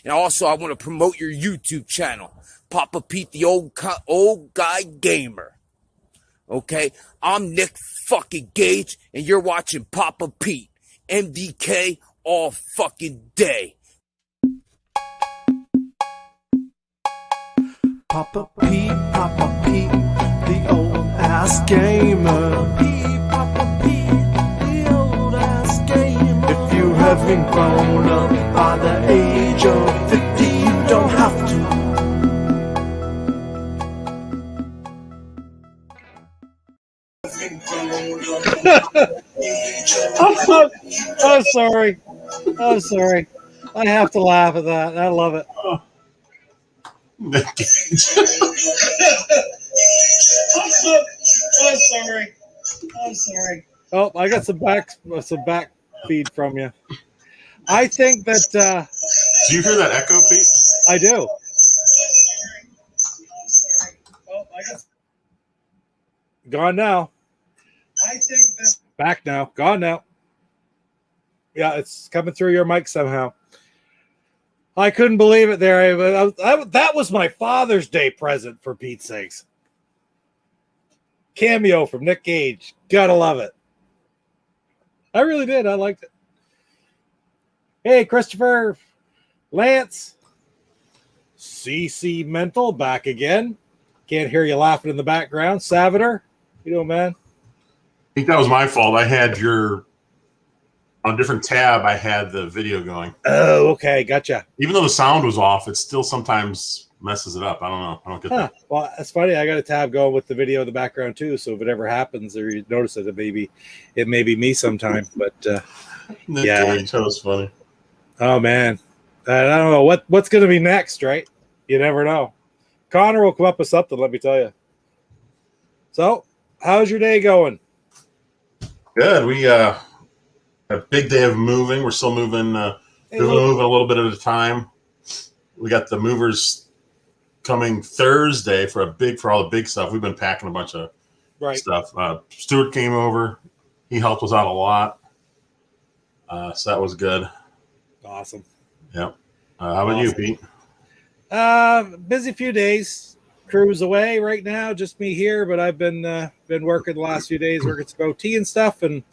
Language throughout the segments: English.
And also, I want to promote your YouTube channel, Papa Pete, the old guy gamer. Okay, I'm Nick fucking Gage, and you're watching Papa Pete, MDK all fucking day. Papa Pete, the old ass gamer. Papa Pete, the old ass gamer. If you haven't grown up by the age of 50, you don't have to. I'm sorry. I'm sorry. I have to laugh at that. I love it. I'm sorry. I'm sorry. Oh, I got some back feed from you. I think that. Do you hear that echo, Pete? I do. Oh, I got gone now. I think that back now. Gone now. Yeah, it's coming through your mic somehow. I couldn't believe it there. That was my Father's Day present, for Pete's sakes. Cameo from Nick Gage. Gotta love it. I really did. I liked it. Hey, Christopher, Lance, CC Mental back again. Can't hear you laughing in the background. Savater, you doing, man? I think that was my fault. I had on a different tab, I had the video going. Oh, okay. Gotcha. Even though the sound was off, it still sometimes messes it up. I don't know. I don't get that. Well, that's funny. I got a tab going with the video in the background too. So if it ever happens or you notice it, it may be me sometime. But yeah, that was funny. Oh man, I don't know what's going to be next, right? You never know. Connor will come up with something. Let me tell you. So, how's your day going? Good. We a big day of moving. We're still moving. Moving a little bit at a time. We got the movers coming Thursday for all the big stuff. We've been packing a bunch of stuff. Stuart came over. He helped us out a lot. So that was good. Awesome. Yep. How about you, Pete? Busy few days. Crew's away right now. Just me here, but I've been working the last few days, working some OT and stuff, and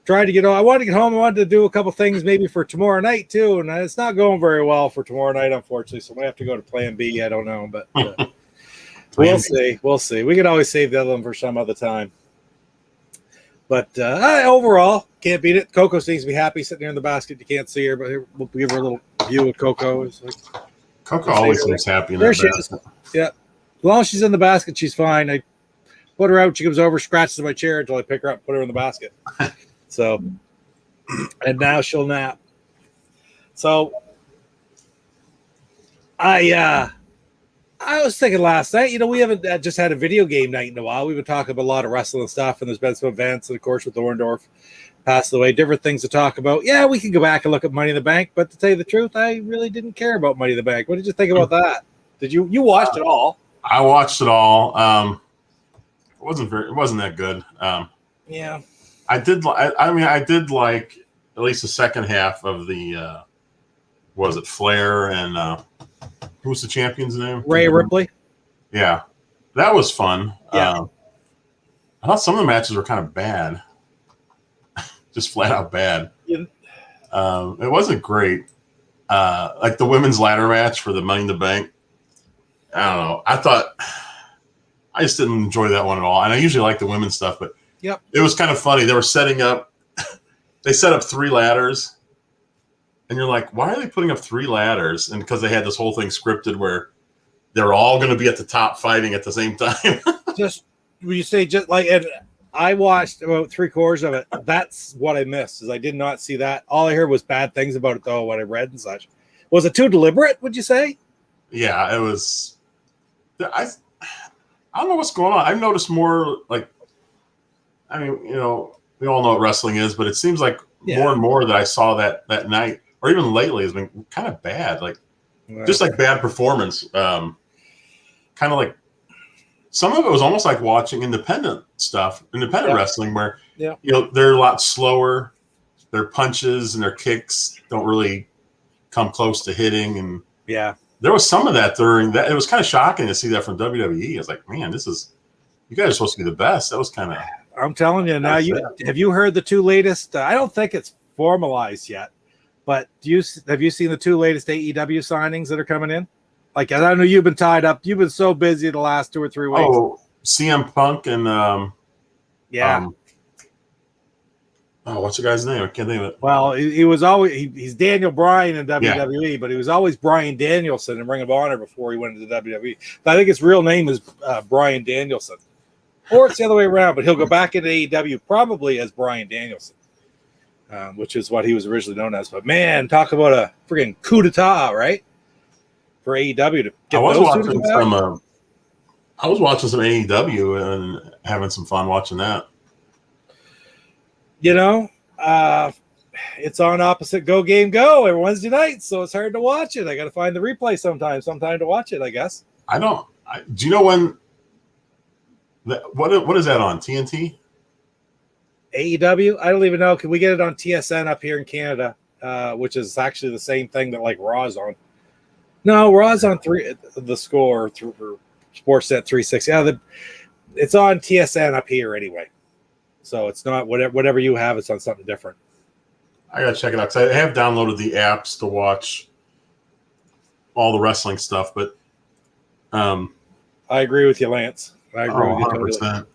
tried to get home. I wanted to get home. I wanted to do a couple things maybe for tomorrow night too, and it's not going very well for tomorrow night, unfortunately. So we have to go to Plan B. I don't know, but we'll see. We'll see. We could always save the other one for some other time. But overall, can't beat it. Coco seems to be happy sitting here in the basket. You can't see her, but here, we'll give her a little view of Coco. It's like, Coco always seems happy in that basket. Yeah. As long as she's in the basket, she's fine. I put her out. She comes over, scratches my chair until I pick her up and put her in the basket. So, and now she'll nap. So, I was thinking last night, we haven't just had a video game night in a while. We've been talking about a lot of wrestling stuff, and there's been some events, and of course, with Orndorff passed away, different things to talk about. Yeah, we can go back and look at Money in the Bank, but to tell you the truth, I really didn't care about Money in the Bank. What did you think about that? Did you watched it all? I watched it all. It wasn't that good. Yeah. I did like at least the second half of the was it Flair and who was the champion's name? Rhea Ripley. Yeah, that was fun. Yeah. I thought some of the matches were kind of bad, just flat out bad. Yeah. It wasn't great. Like the women's ladder match for the Money in the Bank. I don't know. I just didn't enjoy that one at all. And I usually like the women's stuff, but yep, it was kind of funny. They were setting up. They set up 3 ladders. And you're like, why are they putting up 3 ladders? And because they had this whole thing scripted where they're all going to be at the top fighting at the same time. Just when you say just like, and I watched about 3/4 of it. That's what I missed, is I did not see that. All I heard was bad things about it, though. What I read and such. Was it too deliberate? Would you say? Yeah, it was. I don't know what's going on. I've noticed more like, I mean, we all know what wrestling is, but it seems like more and more that I saw that night, or even lately, has been kind of bad. Like, just like bad performance. Kind of like some of it was almost like watching independent wrestling, where they're a lot slower. their punches and their kicks don't really come close to hitting. And Yeah. there was some of that during that. It was kind of shocking to see that from WWE. I was like, man, you guys are supposed to be the best. That was kind of. I'm telling you now. Have you heard the two latest? I don't think it's formalized yet, but have you seen the two latest AEW signings that are coming in? Like, I know you've been tied up. You've been so busy the last 2 or 3 weeks. Oh, CM Punk and what's the guy's name? I can't think of it. Well, he was always he's Daniel Bryan in WWE, but he was always Bryan Danielson in Ring of Honor before he went into WWE. But I think his real name is Bryan Danielson, or it's the other way around. But he'll go back into AEW probably as Bryan Danielson, which is what he was originally known as. But man, talk about a freaking coup d'état, right? For AEW to get those two back. I was watching some AEW and having some fun watching that. You know, it's on opposite GoGameGo every Wednesday night, so it's hard to watch it. I got to find the replay sometime to watch it, I guess. Do you know when? What is that on TNT? AEW? I don't even know. Can we get it on TSN up here in Canada, which is actually the same thing that like Raw's on? No, Raw's on the score through Sportsnet 360. Yeah, it's on TSN up here anyway. So it's not whatever you have. It's on something different. I gotta check it out because I have downloaded the apps to watch all the wrestling stuff. But I agree with you, Lance. I agree with you 100%.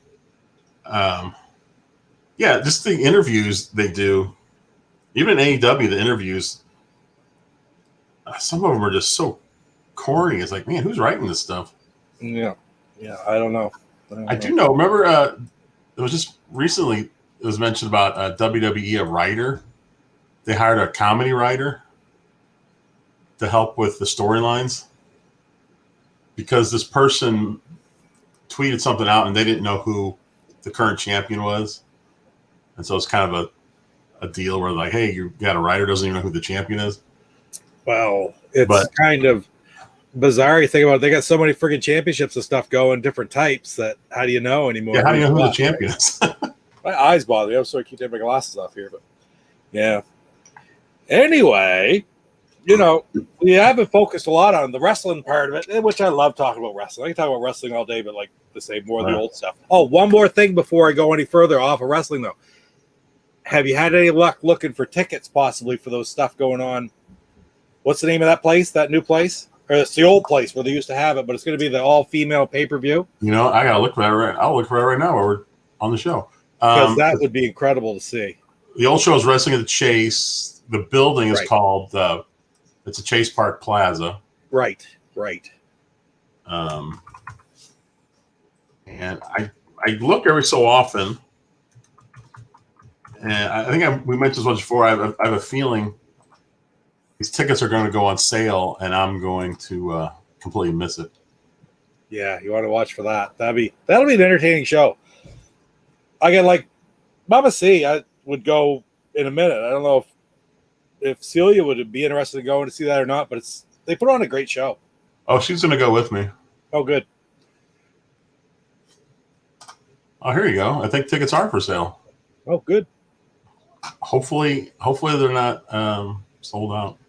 Totally. Yeah, just the interviews they do. Even in AEW, the interviews, some of them are just so corny. It's like, man, who's writing this stuff? Yeah, I don't know. I do know. Remember, it was just recently. It was mentioned about WWE, a writer. They hired a comedy writer to help with the storylines because this person tweeted something out and they didn't know who the current champion was, and so it's kind of a deal where like, hey, you got a writer doesn't even know who the champion is. Well, it's kind of bizarre. You think about it, they got so many freaking championships and stuff going, different types, that how do you know anymore? Yeah, how do you know who the champion is? My eyes bother me. I'm sorry, I keep taking my glasses off here, but yeah. Anyway, you know, we haven't focused a lot on the wrestling part of it, which I love talking about wrestling. I can talk about wrestling all day, but like to say more of the old stuff. Oh, one more thing before I go any further off of wrestling, though. Have you had any luck looking for tickets possibly for those stuff going on? What's the name of that place, that new place? Or it's the old place where they used to have it, but it's going to be the all-female pay-per-view? You know, I got to look for that I'll look for it right now while we're on the show. Because that would be incredible to see. The old show is Wrestling at the Chase. The building is called, it's a Chase Park Plaza. Right. And I look every so often, and I think we mentioned this once before. I have a feeling these tickets are going to go on sale, and I'm going to completely miss it. Yeah, you want to watch for that. That'll be an entertaining show. Again, like Mama C, I would go in a minute. I don't know if Celia would be interested in going to see that or not, but they put on a great show. Oh, she's going to go with me. Oh, good. Oh, here you go. I think tickets are for sale. Oh, good. Hopefully they're not sold out.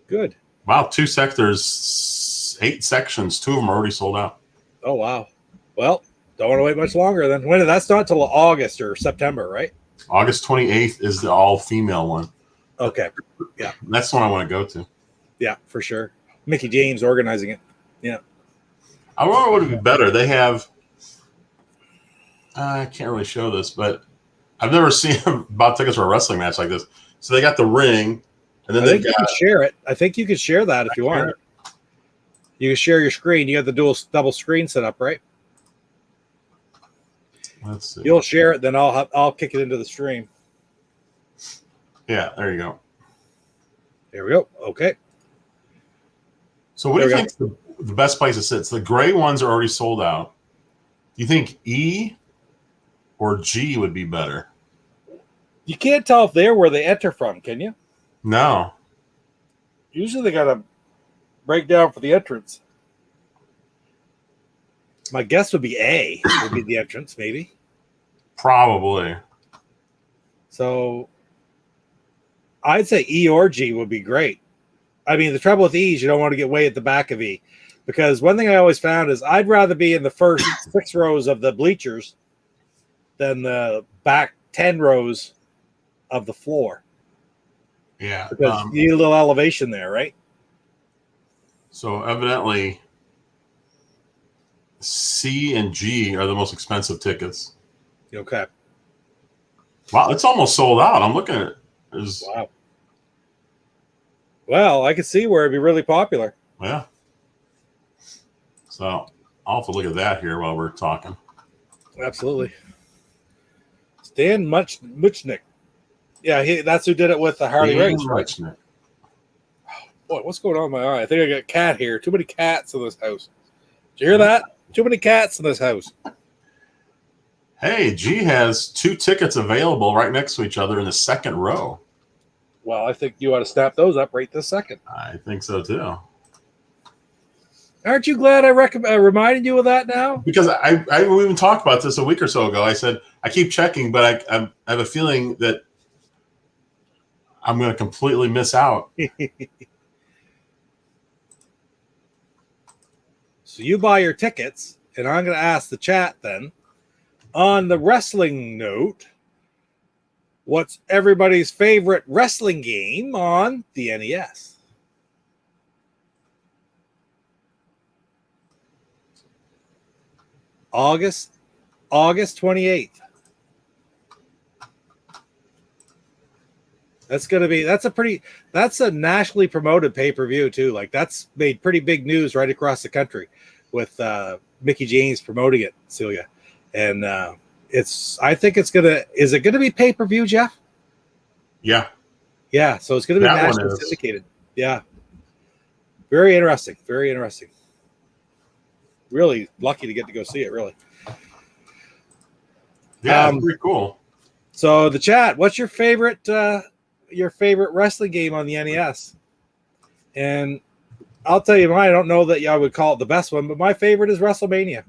Good. Wow, 2 sectors, 8 sections. 2 of them are already sold out. Oh, wow. Well, don't want to wait much longer then. That's not till August or September, right? August 28th is the all-female one. Okay. Yeah. That's the one I want to go to. Yeah, for sure. Mickey James organizing it. Yeah. I wonder what would be better. They have I can't really show this, but I've never seen them bought tickets for a wrestling match like this. So they got the ring, and then you can share it. I think you could share that if you want. You can share your screen. You got the double screen set up, right? Let's see. You'll share it, then I'll kick it into the stream. Yeah, there you go. There we go. Okay. So what do you think the best place to sit? So the gray ones are already sold out. Do you think E or G would be better? You can't tell if they're where they enter from, can you? No. Usually they got a breakdown for the entrance. My guess would be A would be the entrance, maybe. Probably. So I'd say E or G would be great. I mean, the trouble with E is you don't want to get way at the back of E, because one thing I always found is I'd rather be in the first 6 rows of the bleachers than the back 10 rows of the floor. Yeah. Because you need a little elevation there, right? So evidently, C and G are the most expensive tickets. Okay. Wow, it's almost sold out. I'm looking at it. Wow. Well, I could see where it'd be really popular. Yeah. So I'll have to look at that here while we're talking. Absolutely. Stan Muchnick. Yeah, that's who did it with the Harley Race, right? Boy, what's going on in my eye? I think I got a cat here. Too many cats in this house. Did you hear that? Too many cats in this house. Hey, G has 2 tickets available right next to each other in the second row. Well, I think you ought to snap those up right this second. I think so too. Aren't you glad I reminded you of that now? Because we even talked about this a week or so ago. I said I keep checking, but I have a feeling that I'm going to completely miss out. So you buy your tickets, and I'm going to ask the chat then, on the wrestling note, what's everybody's favorite wrestling game on the NES? August 28th. That's a nationally promoted pay-per-view too. Like, that's made pretty big news right across the country with Mickey James promoting it, Celia. And I think is it gonna be pay-per-view, Jeff? Yeah. Yeah, so it's gonna be nationally syndicated. Yeah. Very interesting. Very interesting. Really lucky to get to go see it, really. Yeah, it's pretty cool. So the chat, what's your favorite wrestling game on the NES? And I'll tell you mine. I don't know that I would call it the best one, but my favorite is WrestleMania.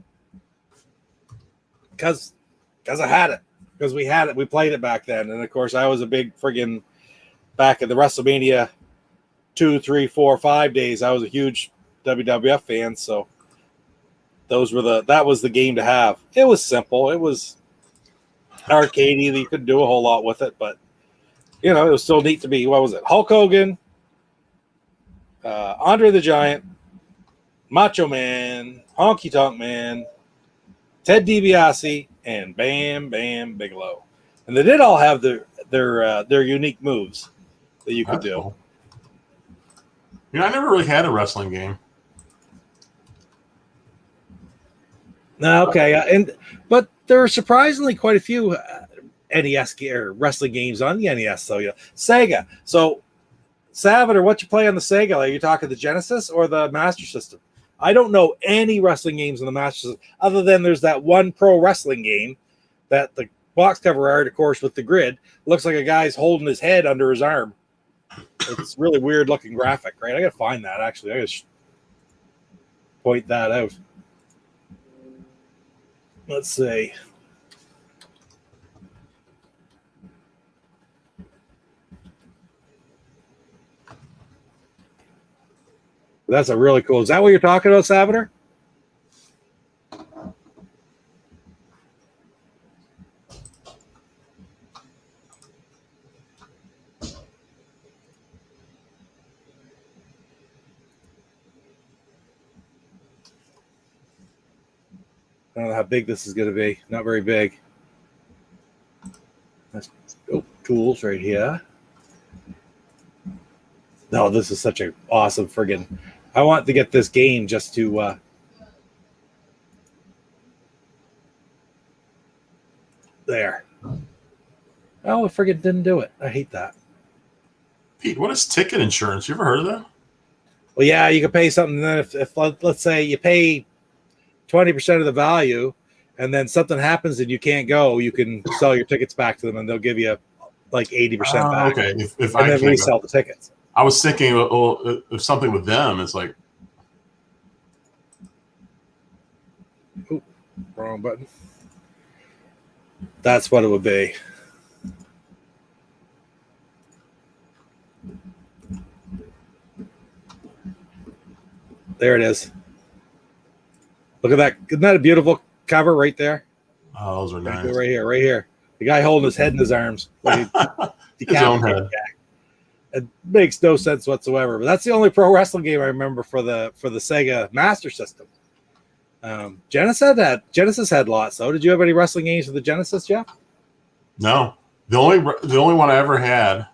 Because I had it. Because we had it. We played it back then. And of course, I was a big friggin' back in the WrestleMania 2, 3, 4, 5 days. I was a huge WWF fan, so that was the game to have. It was simple. It was arcadey. You couldn't do a whole lot with it, but it was still neat to be. What was it? Hulk Hogan, Andre the Giant, Macho Man, Honky Tonk Man, Ted DiBiase, and Bam Bam Bigelow. And they did all have their unique moves that you could do. Cool. I never really had a wrestling game. No, okay, but there are surprisingly quite a few NES or wrestling games on the NES. So Sega. So Salvador, what you play on the Sega? Are you talking the Genesis or the Master System? I don't know any wrestling games on the Master System other than there's that one pro wrestling game that the box cover art, of course, with the grid looks like a guy's holding his head under his arm. It's really weird looking graphic, right? I gotta find that actually. I gotta point that out. Let's see. That's a really cool. Is that what you're talking about, Salvador? I don't know how big this is going to be. Not very big. Tools right here. No, this is such an awesome friggin'. I want to get this game just to. There. Oh, I friggin' didn't do it. I hate that. Pete, what is ticket insurance? You ever heard of that? Well, yeah, you can pay something. Then if let's say you pay 20% of the value, and then something happens and you can't go, you can sell your tickets back to them, and they'll give you like 80% back. Okay, if and I then can't resell go. the tickets. I was thinking of something with them. It's like, ooh, wrong button. That's what it would be. There it is. Look at that. Isn't that a beautiful cover right there? Oh, those are nice. Right here, right here. The guy holding his head in his arms. His own head. It makes no sense whatsoever. But that's the only pro wrestling game I remember for the Sega Master System. Genesis had lots. So, did you have any wrestling games for the Genesis, Jeff? No. The only one I ever had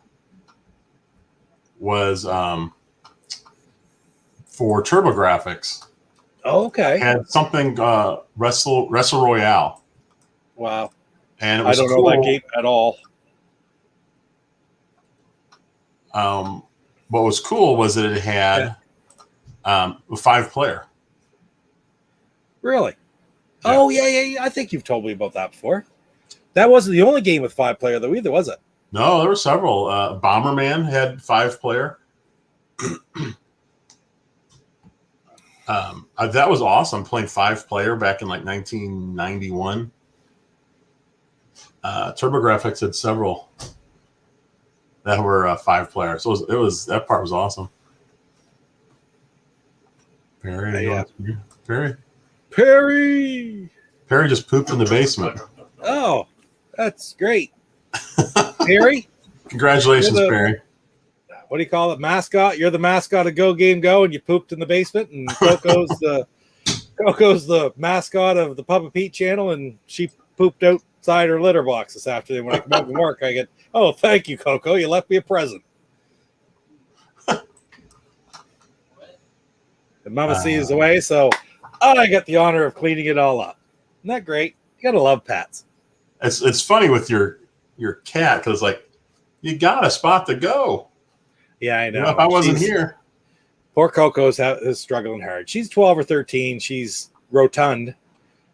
was for TurboGrafx. Oh, okay. Had something Wrestle Royale. Wow. And it was I don't know that game at all. What was cool was that it had a 5-player. Really? Yeah. Oh, yeah. I think you've told me about that before. That wasn't the only game with 5-player, though, either, was it? No, there were several. Bomberman had 5-player. That was awesome, playing 5-player back in like 1991. TurboGrafx had several that were 5-player, so it was that part was awesome. Perry, Perry just pooped in the basement. Oh, that's great. Perry, congratulations, Perry. What do you call it? Mascot? You're the mascot of GoGameGo, and you pooped in the basement. And Coco's the mascot of the Papa Pete channel, and she pooped outside her litter box this afternoon. When I come home from work, I get, oh, thank you, Coco. You left me a present. And Mama C is away, so I get the honor of cleaning it all up. Isn't that great? You gotta love pets. It's funny with your cat because like you got a spot to go. Yeah, I know. If I wasn't here, poor Coco is struggling hard. She's 12 or 13. She's rotund,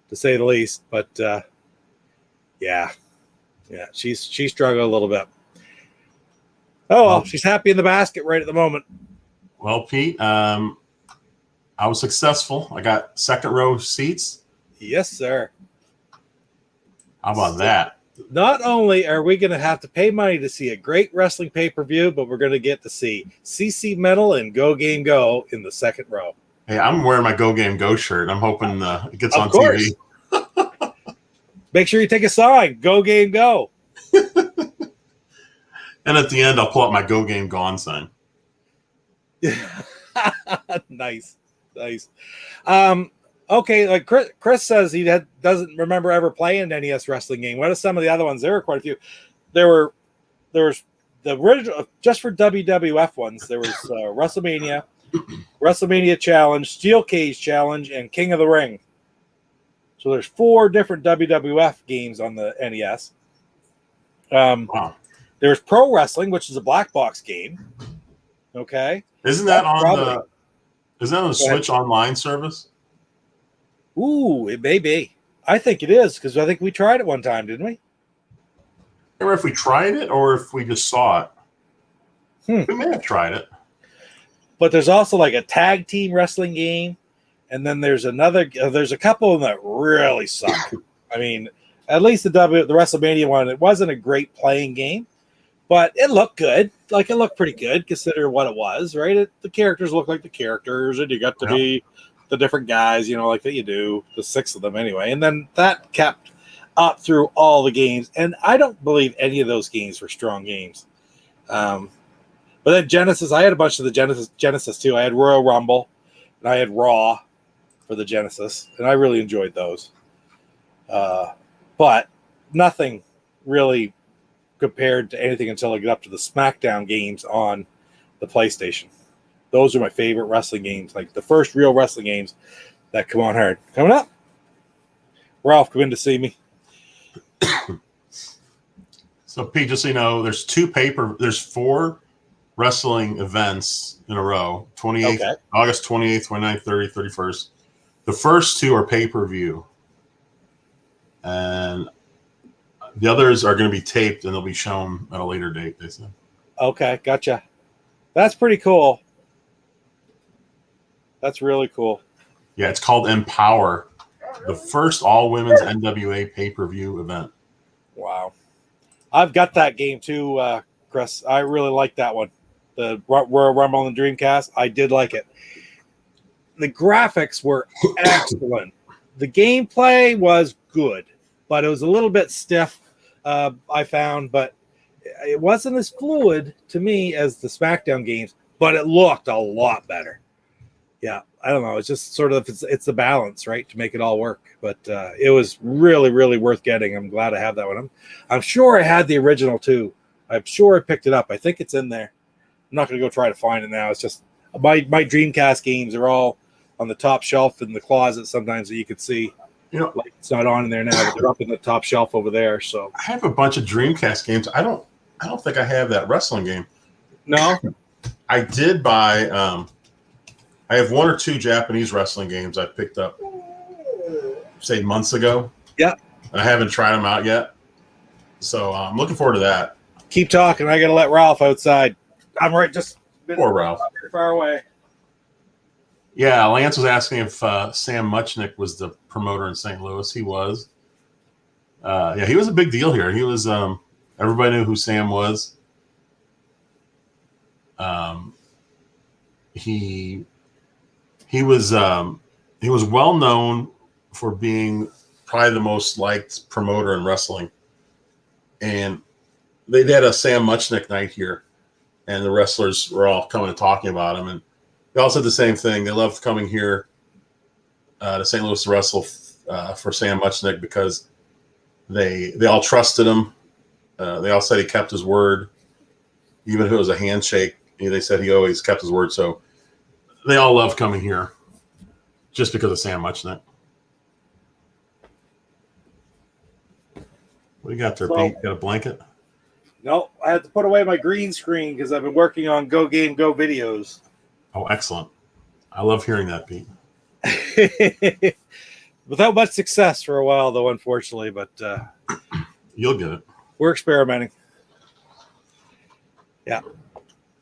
to say the least. But yeah, she's struggling a little bit. Oh well, she's happy in the basket right at the moment. Well, Pete, I was successful. I got second row seats. Yes, sir. How about that? Not only are we going to have to pay money to see a great wrestling pay-per-view, but we're going to get to see CC Metal and GoGameGo in the second row. Hey, I'm wearing my GoGameGo shirt. I'm hoping it gets on TV. Make sure you take a sign. GoGameGo. And at the end, I'll pull out my GoGameGone sign. Nice. Okay, like Chris says he doesn't remember ever playing an NES wrestling game. What are some of the other ones? There were quite a few. There was the original, just for WWF ones. There was WrestleMania Challenge, Steel Cage Challenge, and King of the Ring. So there's 4 different WWF games on the NES. Wow. There's Pro Wrestling, which is a black box game. Okay. Isn't that on the Switch Online service? Ooh, it may be. I think it is, because I think we tried it one time, didn't we? I remember if we tried it or if we just saw it. We may have tried it. But there's also like a tag team wrestling game, and then there's a couple of them that really suck. I mean, at least the WrestleMania one, it wasn't a great playing game, but it looked good. Like, it looked pretty good considering what it was, right? The characters look like the characters, and you got to be the different guys, like that you do, the 6 of them anyway. And then that kept up through all the games. And I don't believe any of those games were strong games. But then Genesis, I had a bunch of the Genesis too. I had Royal Rumble and I had Raw for the Genesis. And I really enjoyed those. But nothing really compared to anything until I get up to the SmackDown games on the PlayStation. Those are my favorite wrestling games, like the first real wrestling games that come on hard. Coming up, Ralph, come in to see me. So, Pete, just so you know, there's 4 wrestling events in a row. August 28th, 29th, 30th, 31st. The first 2 are pay-per-view. And the others are going to be taped and they'll be shown at a later date, they said. Okay, gotcha. That's pretty cool. That's really cool. Yeah, it's called Empower, the first all-women's NWA pay-per-view event. Wow. I've got that game too, Chris. I really like that one. the Royal Rumble on the Dreamcast. I did like it. The graphics were excellent. The gameplay was good, but it was a little bit stiff, I found, but it wasn't as fluid to me as the SmackDown games, but it looked a lot better. Yeah, I don't know. It's just sort of, it's the balance, right, to make it all work. But it was really, really worth getting. I'm glad I have that one. I'm sure I had the original too. I'm sure I picked it up. I think it's in there. I'm not going to go try to find it now. It's just my Dreamcast games are all on the top shelf in the closet sometimes that you could see. You know, like it's not on in there now, but they're up in the top shelf over there. So I have a bunch of Dreamcast games. I don't think I have that wrestling game. No, I did buy. I have 1 or 2 Japanese wrestling games I picked up, say months ago. Yeah, I haven't tried them out yet, so I'm looking forward to that. Keep talking. I got to let Ralph outside. I'm right, just poor Ralph. Far away. Yeah, Lance was asking if Sam Muchnick was the promoter in St. Louis. He was. Yeah, he was a big deal here. He was. Everybody knew who Sam was. He was well known for being probably the most liked promoter in wrestling, and they did a Sam Muchnick night here, and the wrestlers were all coming and talking about him, and they all said the same thing. They loved coming here to St. Louis to wrestle for Sam Muchnick because they all trusted him. They all said he kept his word, even if it was a handshake. They said he always kept his word. So they all loved coming here just because of Sam Muchnick. What do you got there, Pete? Got a blanket? No, I had to put away my green screen because I've been working on GoGameGo videos. Oh, excellent. I love hearing that, Pete. Without much success for a while, though, unfortunately, but you'll get it. We're experimenting. Yeah.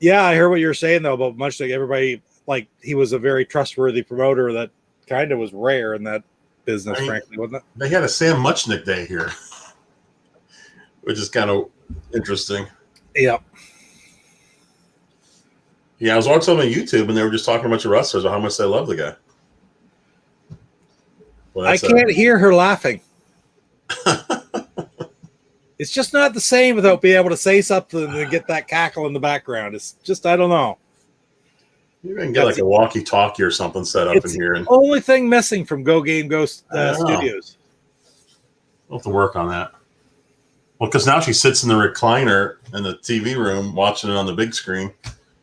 Yeah, I heard what you were saying, though, about much like everybody, like he was a very trustworthy promoter that kind of was rare in that business, frankly, wasn't it? They had a Sam Muchnick day here, which is kind of interesting. Yeah. Yeah, I was watching something on YouTube, and they were just talking about your wrestlers or how much they love the guy. Well, I can't hear her laughing. It's just not the same without being able to say something and get that cackle in the background. It's just, I don't know. You can get like a walkie-talkie or something set up in here. It's the only thing missing from GoGameGo Studios. We'll have to work on that. Well, because now she sits in the recliner in the TV room watching it on the big screen.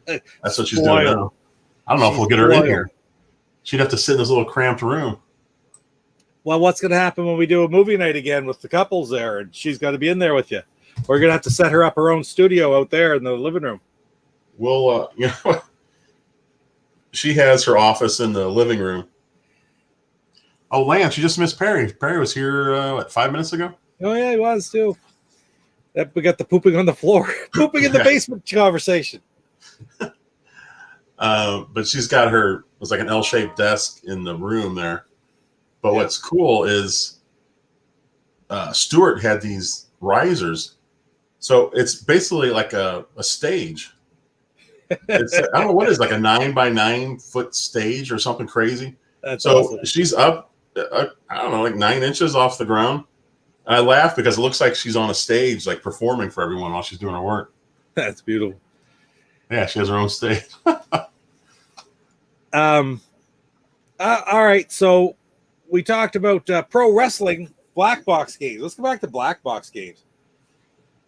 That's what she's doing now. I don't know if we'll get her in here. She'd have to sit in this little cramped room. Well, what's going to happen when we do a movie night again with the couples there, and she's got to be in there with you? We're going to have to set her up her own studio out there in the living room. Well, you know, she has her office in the living room. Oh, Lance, you just missed Perry. Perry was here, 5 minutes ago? Oh, yeah, he was, too. We got the pooping on the floor, pooping in the basement conversation. But she's got it's like an L-shaped desk in the room there. But what's cool is Stuart had these risers. So it's basically like a stage. It's, I don't know what it is, like a 9 by 9 foot stage or something crazy. That's so awesome. She's up, I don't know, like 9 inches off the ground. And I laugh because it looks like she's on a stage, like performing for everyone while she's doing her work. That's beautiful. Yeah, she has her own stage. All right, so we talked about pro wrestling black box games. Let's go back to black box games.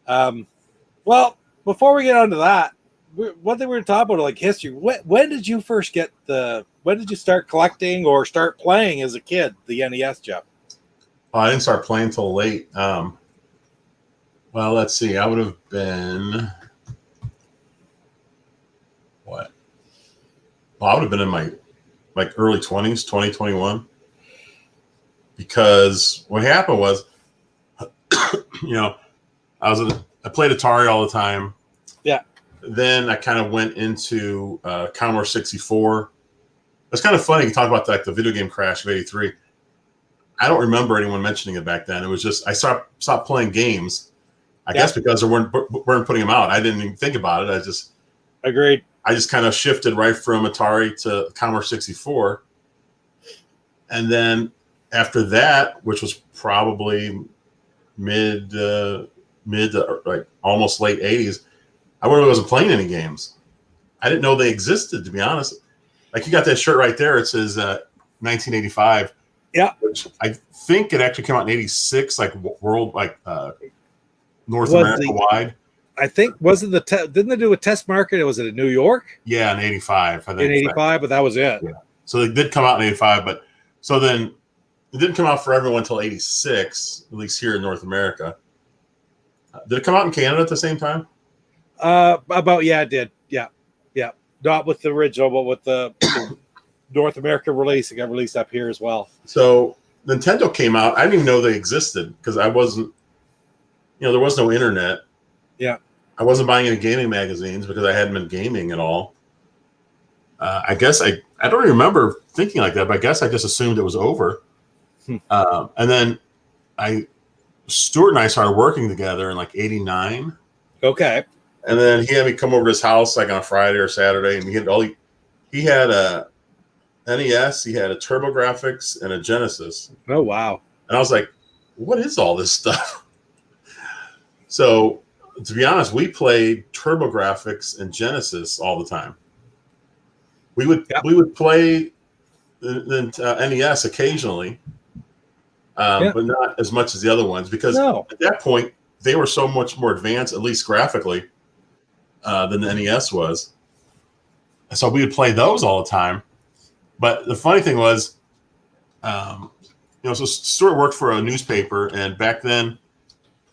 Well, before we get onto that, one thing we were talking about, like history. When did you first when did you start collecting or start playing as a kid, the NES, Jeff? Oh, I didn't start playing till late. Well, let's see. I would have been what? Well, I would have been in my early 20s, 2021. Because what happened was, you know, I played Atari all the time. Yeah. Then I kind of went into Commodore 64. It's kind of funny to talk about the video game crash of '83. I don't remember anyone mentioning it back then. It was just I stopped playing games. I guess because they weren't putting them out. I didn't even think about it. Agreed. I just kind of shifted right from Atari to Commodore 64. And then after that, which was probably mid to like almost late 80s, I really wasn't playing any games. I didn't know they existed, to be honest. Like, you got that shirt right there. It says 1985. Yeah. Which I think it actually came out in 86, like world, like North America wide. I think, wasn't didn't they do a test market? Was it in New York? Yeah, in 85. I think. In 85, but that was it. Yeah. So they did come out in 85, but so then it didn't come out for everyone until 86, at least here in North America. Did it come out in Canada at the same time? It did. Yeah. Not with the original, but with the North America release. It got released up here as well. So Nintendo came out. I didn't even know they existed because I wasn't, there was no internet. Yeah. I wasn't buying any gaming magazines because I hadn't been gaming at all. I guess I don't remember thinking like that, but I guess I just assumed it was over. And then Stuart and I started working together in like 89. Okay. And then he had me come over to his house like on a Friday or Saturday, and he had a NES, he had a TurboGrafx, and a Genesis. Oh, wow. And I was like, what is all this stuff? So, to be honest, we played TurboGrafx and Genesis all the time. We would play the NES occasionally, but not as much as the other ones, because at that point they were so much more advanced, at least graphically, than the NES was. So we would play those all the time. But the funny thing was, so Stuart worked for a newspaper, and back then,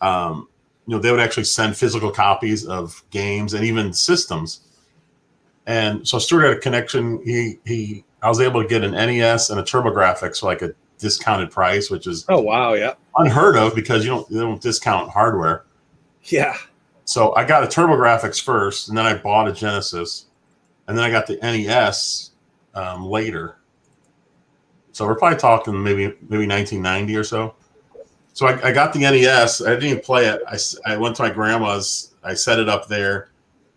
they would actually send physical copies of games and even systems. And so Stuart had a connection. I was able to get an NES and a TurboGrafx for like a discounted price, which is unheard of because they don't discount hardware. Yeah. So I got a TurboGrafx first, and then I bought a Genesis, and then I got the NES later. So we're probably talking maybe 1990 or so. So I got the NES. I didn't even play it. I went to my grandma's. I set it up there.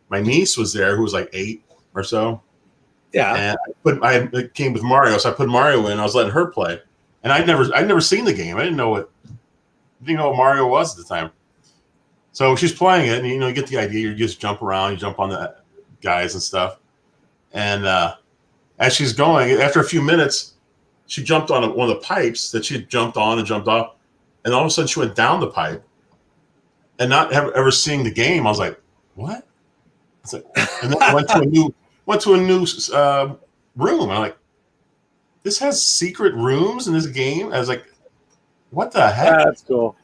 My niece was there, who was like 8 or so. Yeah. And it came with Mario, so I put Mario in. I was letting her play, and I'd never seen the game. I didn't know what Mario was at the time. So she's playing it, and you get the idea. You just jump around, you jump on the guys and stuff. And as she's going, after a few minutes, she jumped on one of the pipes that she had jumped on and jumped off, and all of a sudden she went down the pipe. And not ever seeing the game, I was like, "What?" And then I went to a new room. I'm like, "This has secret rooms in this game." I was like, "What the heck?" That's cool.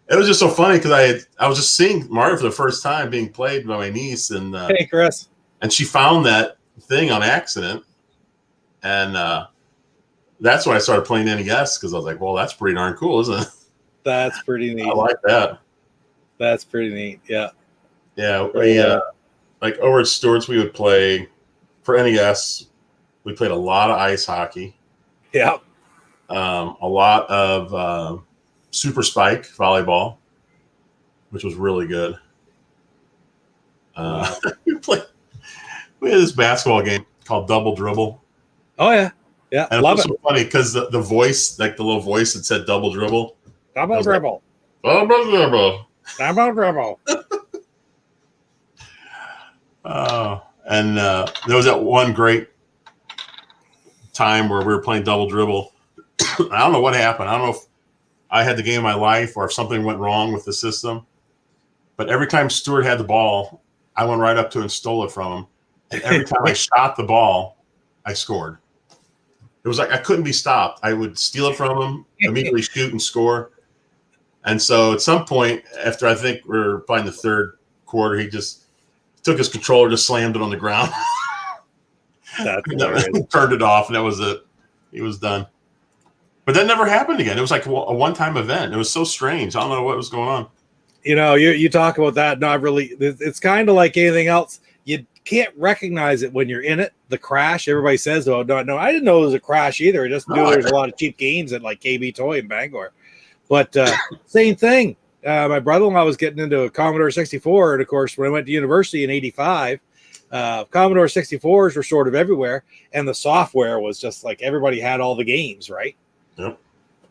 It was just so funny because I was just seeing Mario for the first time being played by my niece, and hey, Chris, and she found that thing on accident, and that's when I started playing NES because I was like, "Well, that's pretty darn cool, isn't it?" That's pretty neat. I like that. That's pretty neat. Yeah. Yeah. Like over at Stewart's, we would play for NES. We played a lot of ice hockey. Yeah. A lot of Super Spike volleyball, which was really good. We had this basketball game called Double Dribble. Oh yeah, yeah. And Love it was so funny because the voice, like the little voice that said Double Dribble. Double dribble. Like, Double Dribble. Double dribble. And there was that one great time where we were playing Double Dribble. I don't know what happened. I don't know if I had the game of my life or if something went wrong with the system. But every time Stuart had the ball, I went right up to him and stole it from him. And every time I shot the ball, I scored. It was like I couldn't be stopped. I would steal it from him, immediately shoot and score. And so at some point, after I think we were playing the third quarter, he just took his controller, just slammed it on the ground. Turned it off, and that was it. He was done. But that never happened again. It was like a one-time event. It was so strange. I don't know what was going on. You talk about that. Not really. It's kind of like anything else. You can't recognize it when you're in it. The crash. Everybody says, "Oh no, I didn't know it was a crash either. I just knew there's a lot of cheap games at like KB Toy in Bangor." But same thing. My brother-in-law was getting into a Commodore 64, and of course, when I went to university in '85, Commodore 64s were sort of everywhere, and the software was just like everybody had all the games, right? Yep.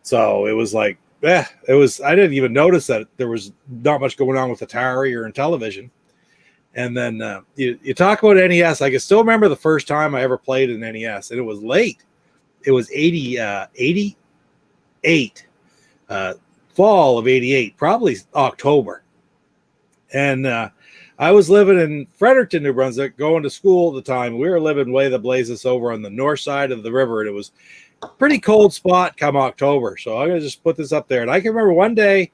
So it was like, it was. I didn't even notice that there was not much going on with Atari or in television. And then you talk about NES. I can still remember the first time I ever played an NES, and it was late. It was 88, fall of 88, probably October. And I was living in Fredericton, New Brunswick, going to school at the time. We were living way the blazes over on the north side of the river, and it was a pretty cold spot come October. So I'm going to just put this up there. And I can remember one day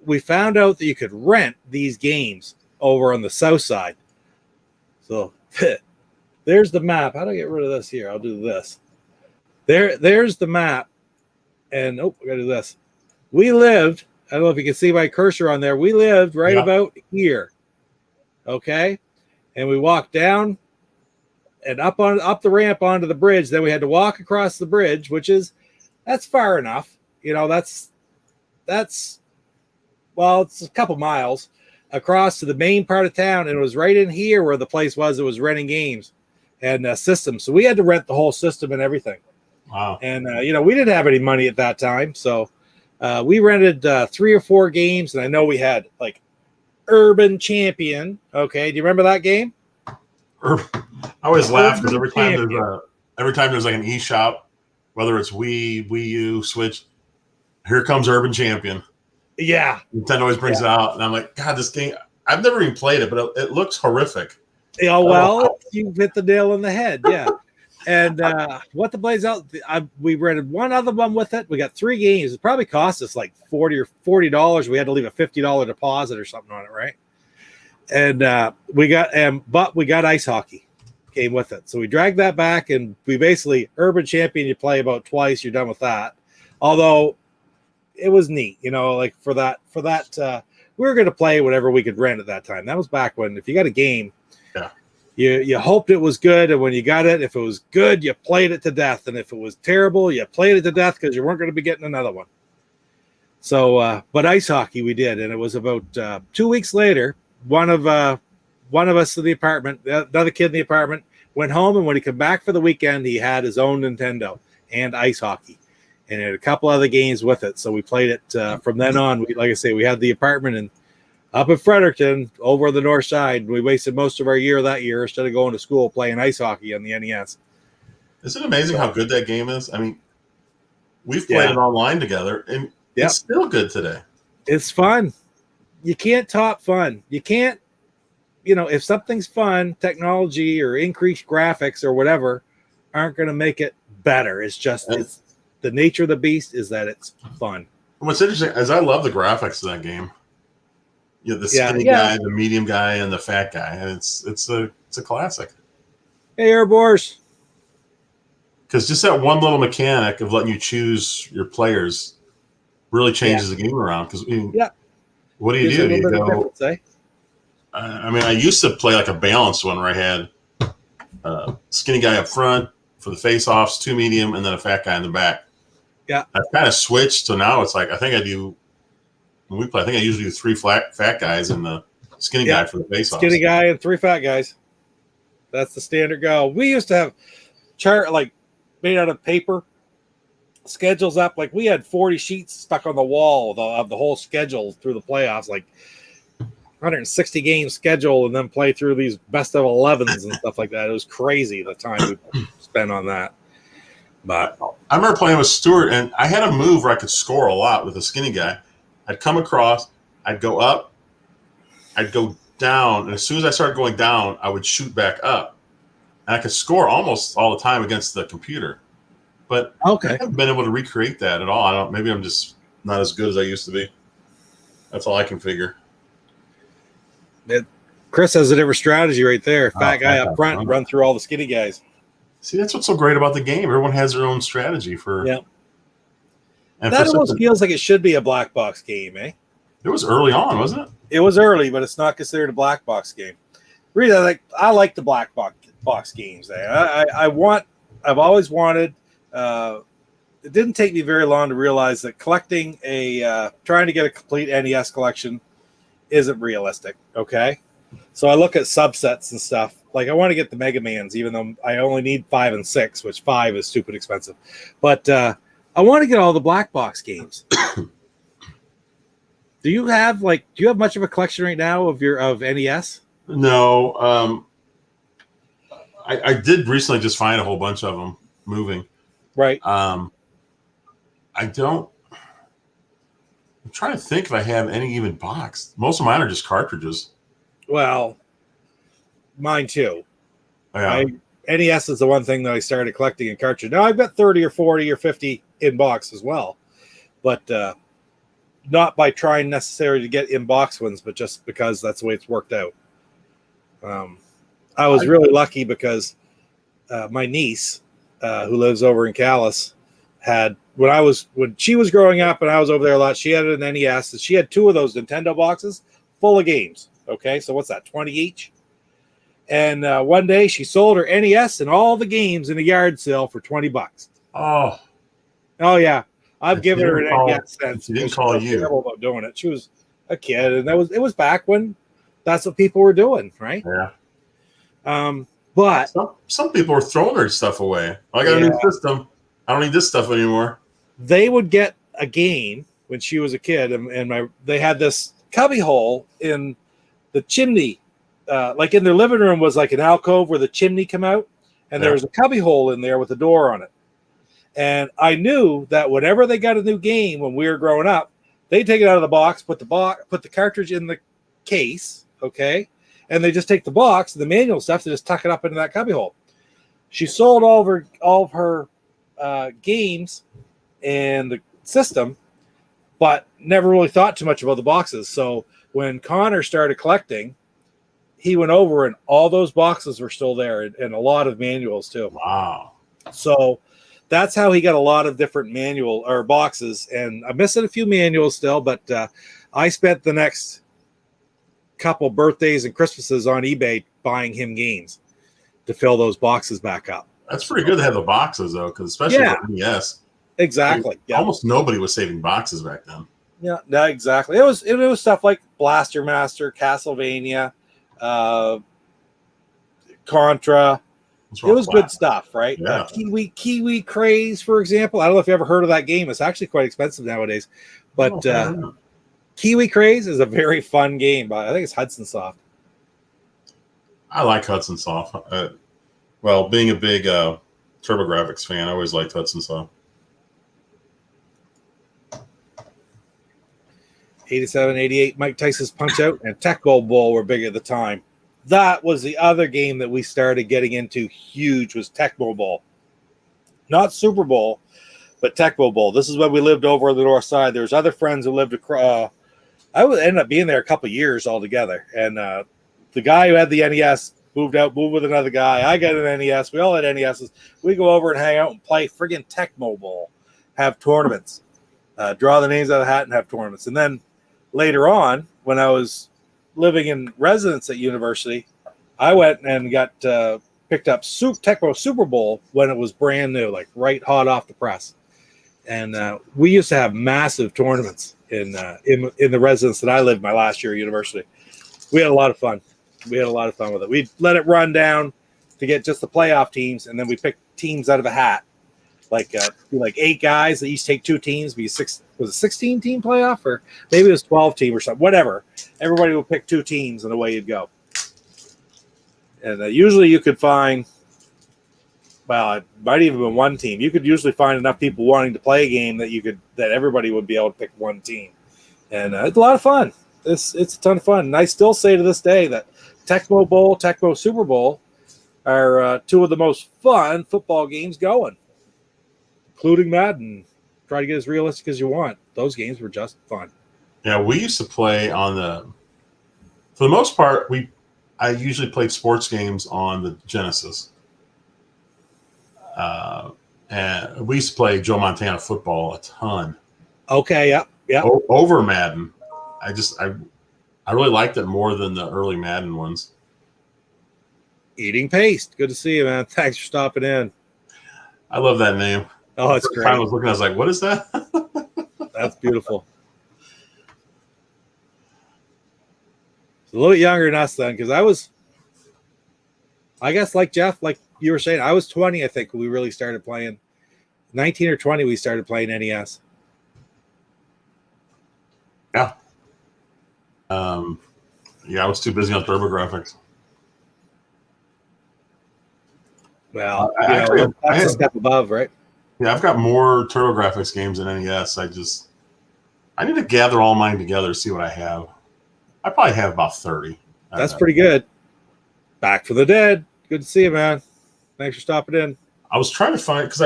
we found out that you could rent these games over on the south side. So there's the map. How do I get rid of this here? I'll do this. There's the map. And I gotta do this. We lived, I don't know if you can see my cursor on there. We lived right about here. Okay. And we walked down and up the ramp onto the bridge. Then we had to walk across the bridge, that's far enough. You know, that's well, it's a couple miles across to the main part of town, and it was right in here where the place was. It was renting games and systems, so we had to rent the whole system and everything. Wow. And you know, we didn't have any money at that time, so we rented 3 or 4 games, and I know we had like Urban Champion. Okay, do you remember that game? I always laugh because every time there's like an eShop, whether it's Wii U, Switch, here comes Urban Champion. Yeah, Nintendo always brings it out, and I'm like, God, this game. I've never even played it, but it looks horrific. Oh well, you hit the nail on the head. Yeah, and what the blaze out? We rented one other one with it. We got 3 games. It probably cost us like $40. We had to leave a $50 deposit or something on it, right? And but we got ice hockey came with it, so we dragged that back, and we basically Urban Champion. You play about twice, you're done with that. Although it was neat, you know, like for that, we were going to play whatever we could rent at that time. That was back when, if you got a game, you hoped it was good. And when you got it, if it was good, you played it to death. And if it was terrible, you played it to death because you weren't going to be getting another one. So, but ice hockey we did. And it was about 2 weeks later, one of us in the apartment, another kid in the apartment went home. And when he came back for the weekend, he had his own Nintendo and ice hockey. And had a couple other games with it, so we played it from then on. Like I say, we had the apartment and up in Fredericton, over on the north side. We wasted most of our year that year instead of going to school playing ice hockey on the NES. Isn't it amazing how good that game is? I mean, we've played it online together, and it's still good today. It's fun. You can't top fun. You can't, you know, if something's fun, technology or increased graphics or whatever aren't going to make it better. It's just it's the nature of the beast is that it's fun. What's interesting is I love the graphics of that game. You know, the skinny guy, the medium guy, and the fat guy, and it's a classic. Hey, Airborns. Because just that one little mechanic of letting you choose your players really changes the game around. Because what do? You go. I mean, I used to play like a balanced one where I had skinny guy up front for the face-offs, 2 medium, and then a fat guy in the back. Yeah, I've kind of switched, so now it's like I think I do when we play. I think I usually do 3 fat guys and the skinny guy for the face-offs. Skinny guy and 3 fat guys. That's the standard go. We used to have chart like made out of paper schedules up. Like we had 40 sheets stuck on the wall of the whole schedule through the playoffs, like 160 game schedule, and then play through these best of 11s and stuff like that. It was crazy the time we spent on that. But I remember playing with Stuart, and I had a move where I could score a lot with a skinny guy. I'd come across, I'd go up, I'd go down, and as soon as I started going down, I would shoot back up. And I could score almost all the time against the computer. But I haven't been able to recreate that at all. Maybe I'm just not as good as I used to be. That's all I can figure. Chris has a different strategy right there. Fat guy up front, run through all the skinny guys. See, that's what's so great about the game. Everyone has their own strategy for. Yeah. And that almost feels like it should be a black box game, eh? It was early on, wasn't it? It was early, but it's not considered a black box game. Really, I like the black box games. I've always wanted. It didn't take me very long to realize that collecting trying to get a complete NES collection isn't realistic. Okay, So I look at subsets and stuff. Like I want to get the Mega Mans, even though I only need 5 and 6, which 5 is stupid expensive. But I want to get all the black box games. Do you have much of a collection right now of NES? No. I did recently just find a whole bunch of them moving. Right. I'm trying to think if I have any even boxed. Most of mine are just cartridges. Well, mine too. Yeah. NES is the one thing that I started collecting in cartridge. Now I've got 30 or 40 or 50 in box as well, but not by trying necessarily to get in box ones, but just because that's the way it's worked out. I was really lucky because my niece, who lives over in Calais, had when she was growing up and I was over there a lot, she had an NES and she had 2 of those Nintendo boxes full of games. Okay, so what's that, 20 each? And one day she sold her NES and all the games in a yard sale for $20. Oh yeah, I've given her an NES since. She didn't call you. Terrible about doing it. She was a kid, and it was back when that's what people were doing, right? Yeah. But some people are throwing their stuff away. I got a new system. I don't need this stuff anymore. They would get a game when she was a kid, and they had this cubby hole in the chimney. Like in their living room was like an alcove where the chimney come out, and there was a cubby hole in there with a door on it. And I knew that whenever they got a new game when we were growing up, they'd take it out of the box, put the cartridge in the case, okay, and they just take the box and the manual stuff to just tuck it up into that cubby hole. She sold all of her games and the system, but never really thought too much about the boxes. So when Connor started collecting, he went over and all those boxes were still there, and a lot of manuals too. Wow. So that's how he got a lot of different manual or boxes, and I'm missing a few manuals still, but I spent the next couple birthdays and Christmases on eBay buying him games to fill those boxes back up. That's pretty good to have the boxes though, because especially with NES. Exactly. Almost nobody was saving boxes back then. Yeah, no, exactly. It was stuff like Blaster Master, Castlevania, Contra. It was good stuff, right? Yeah. Kiwi Craze, for example. I don't know if you ever heard of that game. It's actually quite expensive nowadays, but Kiwi Craze is a very fun game. But I think it's Hudson Soft. I like Hudson Soft. Well, being a big TurboGrafx fan, I always liked Hudson Soft. 87, 88, Mike Tyson's Punch Out and Tecmo Bowl were big at the time. That was the other game that we started getting into huge, was Tecmo Bowl. Not Super Bowl, but Tecmo Bowl. This is when we lived over on the north side. There's other friends who lived across. I would end up being there a couple of years altogether. And the guy who had the NES moved with another guy. I got an NES. We all had NESs. We go over and hang out and play friggin' Tecmo Bowl, have tournaments, draw the names out of the hat and have tournaments. And then later on, when I was living in residence at university, I went and got picked up Tecmo Super Bowl when it was brand new, like right hot off the press. And we used to have massive tournaments in the residence that I lived my last year at university. We had a lot of fun. We had a lot of fun with it. We'd let it run down to get just the playoff teams, and then we picked teams out of a hat. Like 8 guys that each take 2 teams. Was a 16 team playoff, or maybe it was 12 team or something. Whatever. Everybody would pick 2 teams, and away you'd go. And usually you could find, well, it might even been 1 team. You could usually find enough people wanting to play a game that everybody would be able to pick 1 team, and it's a lot of fun. It's a ton of fun, and I still say to this day that Tecmo Bowl, Tecmo Super Bowl are 2 of the most fun football games going, including Madden. Try to get as realistic as you want. Those games were just fun. Yeah, we used to play for the most part, I usually played sports games on the Genesis. And we used to play Joe Montana football a ton. Okay, yeah. Over Madden. I really liked it more than the early Madden ones. Eating Paste. Good to see you, man. Thanks for stopping in. I love that name. Oh, it's great. I was looking, I was like, what is that? That's beautiful. a little bit younger than us then, because I guess like Jeff, like you were saying, I was 20, I think, when we really started playing. 19 or 20, we started playing NES. Yeah. Yeah, I was too busy on TurboGrafx. Well, Actually, that's a step above, right? Yeah, I've got more TurboGrafx games than NES. I need to gather all mine together, see what I have. I probably have about 30. That's pretty good. Back for the Dead. Good to see you, man. Thanks for stopping in. I was trying to find, because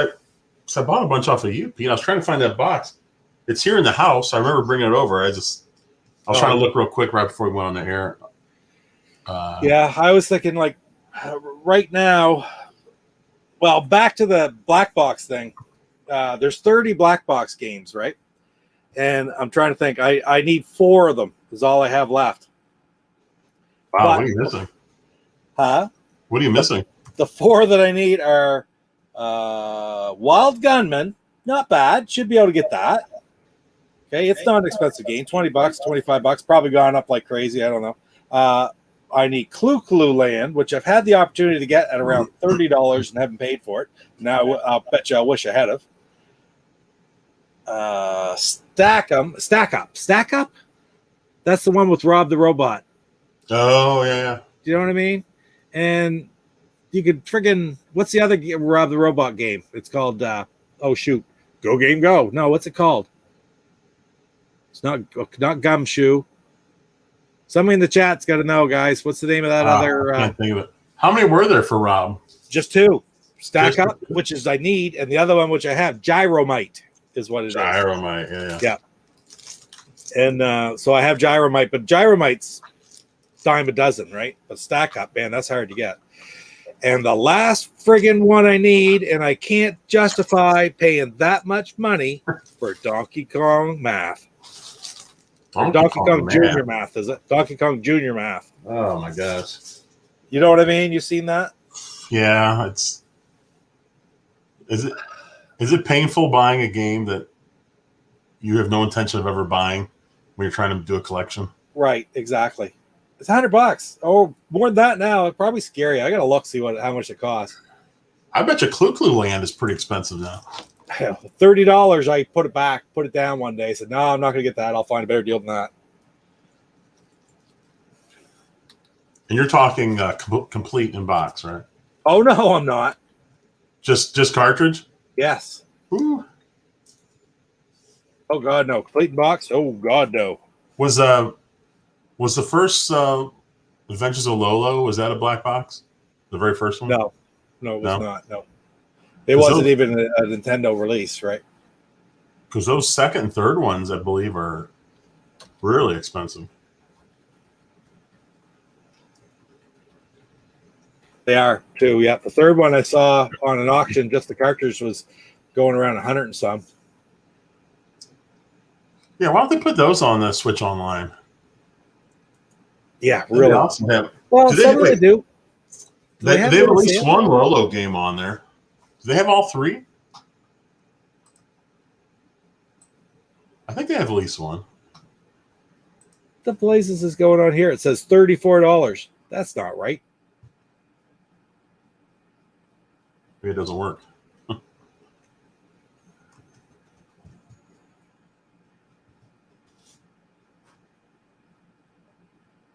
I bought a bunch off of you, Pete. I was trying to find that box. It's here in the house. I remember bringing it over. I was trying to look real quick right before we went on the air. Yeah, I was thinking like right now, well, back to the black box thing. There's 30 black box games, right? And I'm trying to think. I need 4 of them is all I have left. Wow, what are you missing? Huh? What are you missing? The 4 that I need are Wild Gunman. Not bad. Should be able to get that. Okay, it's not an expensive game. $20, $25, probably gone up like crazy. I don't know. I need Clue Land, which I've had the opportunity to get at around $30 and haven't paid for it. Now I'll bet you I wish I had of. Stack Up. That's the one with Rob the Robot. Oh yeah. Do you know what I mean? And you could friggin' what's the other Rob the Robot game? It's called GoGameGo. No, what's it called? It's not Gumshoe. Somebody in the chat's got to know, guys. What's the name of that other? I can't think of it. How many were there for Rob? Just 2. Stack Up, which is I need, and the other one which I have, Gyromite, is what it is. Gyromite, yeah. And so I have Gyromite, but Gyromite's dime a dozen, right? But Stack Up, man, that's hard to get. And the last friggin' one I need, and I can't justify paying that much money for Donkey Kong Math. Donkey Kong Junior Math, is it? Donkey Kong Junior Math. Oh my gosh. You know what I mean? You seen that? Yeah, is it painful buying a game that you have no intention of ever buying when you're trying to do a collection? Right, exactly. It's $100. Oh, more than that now. It's probably scary. I gotta look, see how much it costs. I bet you Clue Land is pretty expensive now. $30. I put it down one day. Said, no, I'm not gonna get that. I'll find a better deal than that. And you're talking complete in box, right? Oh no, I'm not. Just cartridge? Yes. Ooh. Oh god, no. Complete in box? Oh god, no. Was the first Adventures of Lolo, was that a black box? The very first one? No, it was not. No, it wasn't even a Nintendo release, right? Because those second and third ones, I believe, are really expensive. They are too. Yeah, the third one I saw on an auction, just the cartridge was going around 100 and some. Yeah, why don't they put those on the Switch Online? Yeah, really awesome. Well, some of them do. They have at least one Lolo game on there. Do they have all 3? I think they have at least one. The blazes is going on here? It says $34. That's not right. Maybe it doesn't work.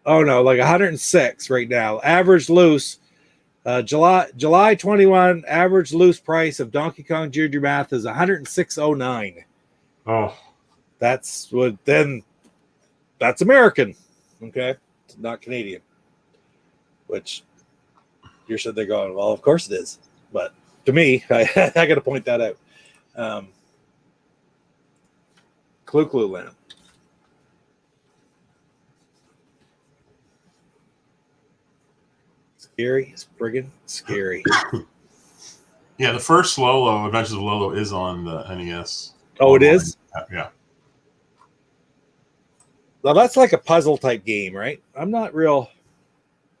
Oh no, like 106 right now. Average loose, July 21. Average loose price of Donkey Kong Junior Math is 106.09. Oh, that's American, okay, it's not Canadian. Which you're sitting there going, well, of course it is. But to me, I got to point that out. Clue Land. Scary. It's friggin' scary. Yeah, the first Lolo, Adventures of Lolo, is on the NES. Oh, it is? Yeah. Well, that's like a puzzle type game, right? I'm not real.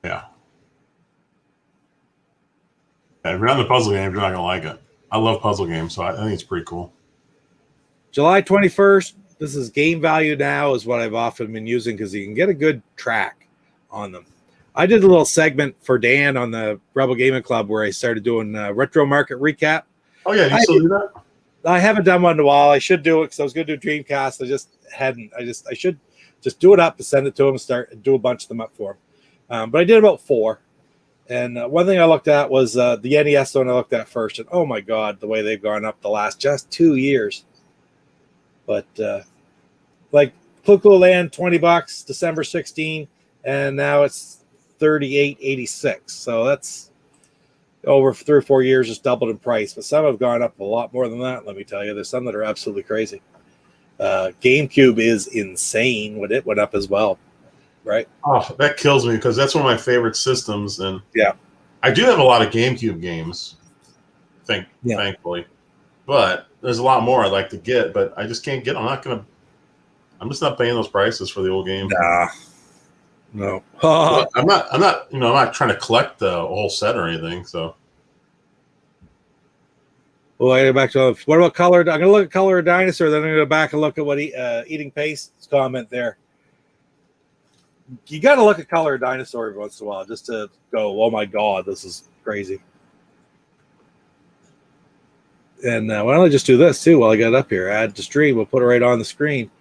Yeah. If you're on the puzzle games, you're not going to like it. I love puzzle games, so I think it's pretty cool. July 21st. This is Game Value Now is what I've often been using because you can get a good track on them. I did a little segment for Dan on the Rebel Gaming Club where I started doing retro market recap. Oh yeah, you still do that? I haven't done one in a while. I should do it because I was going to do Dreamcast. I just hadn't. I should just do it up and send it to him and start do a bunch of them up for him. But I did about 4. And one thing I looked at was the NES one I looked at first. And oh my God, the way they've gone up the last just 2 years. But like Clue Land, $20, December 16, and now it's $38.86. So that's over 3 or 4 years, just doubled in price. But some have gone up a lot more than that. Let me tell you, there's some that are absolutely crazy. GameCube is insane when it went up as well, right? Oh, that kills me because that's one of my favorite systems, and yeah, I do have a lot of GameCube games, thankfully. But there's a lot more I'd like to get, but I just can't get them. I'm just not paying those prices for the old game. Nah. No. I'm not trying to collect the whole set or anything, so. Well, I go back to what about Color? I'm going to look at Color Dinosaur, then I'm going to go back and look at what Eating Paste's comment there. You got to look at Color Dinosaur every once in a while just to go, oh my God, this is crazy. And why don't I just do this too while I got it up here? Add to stream. We'll put it right on the screen.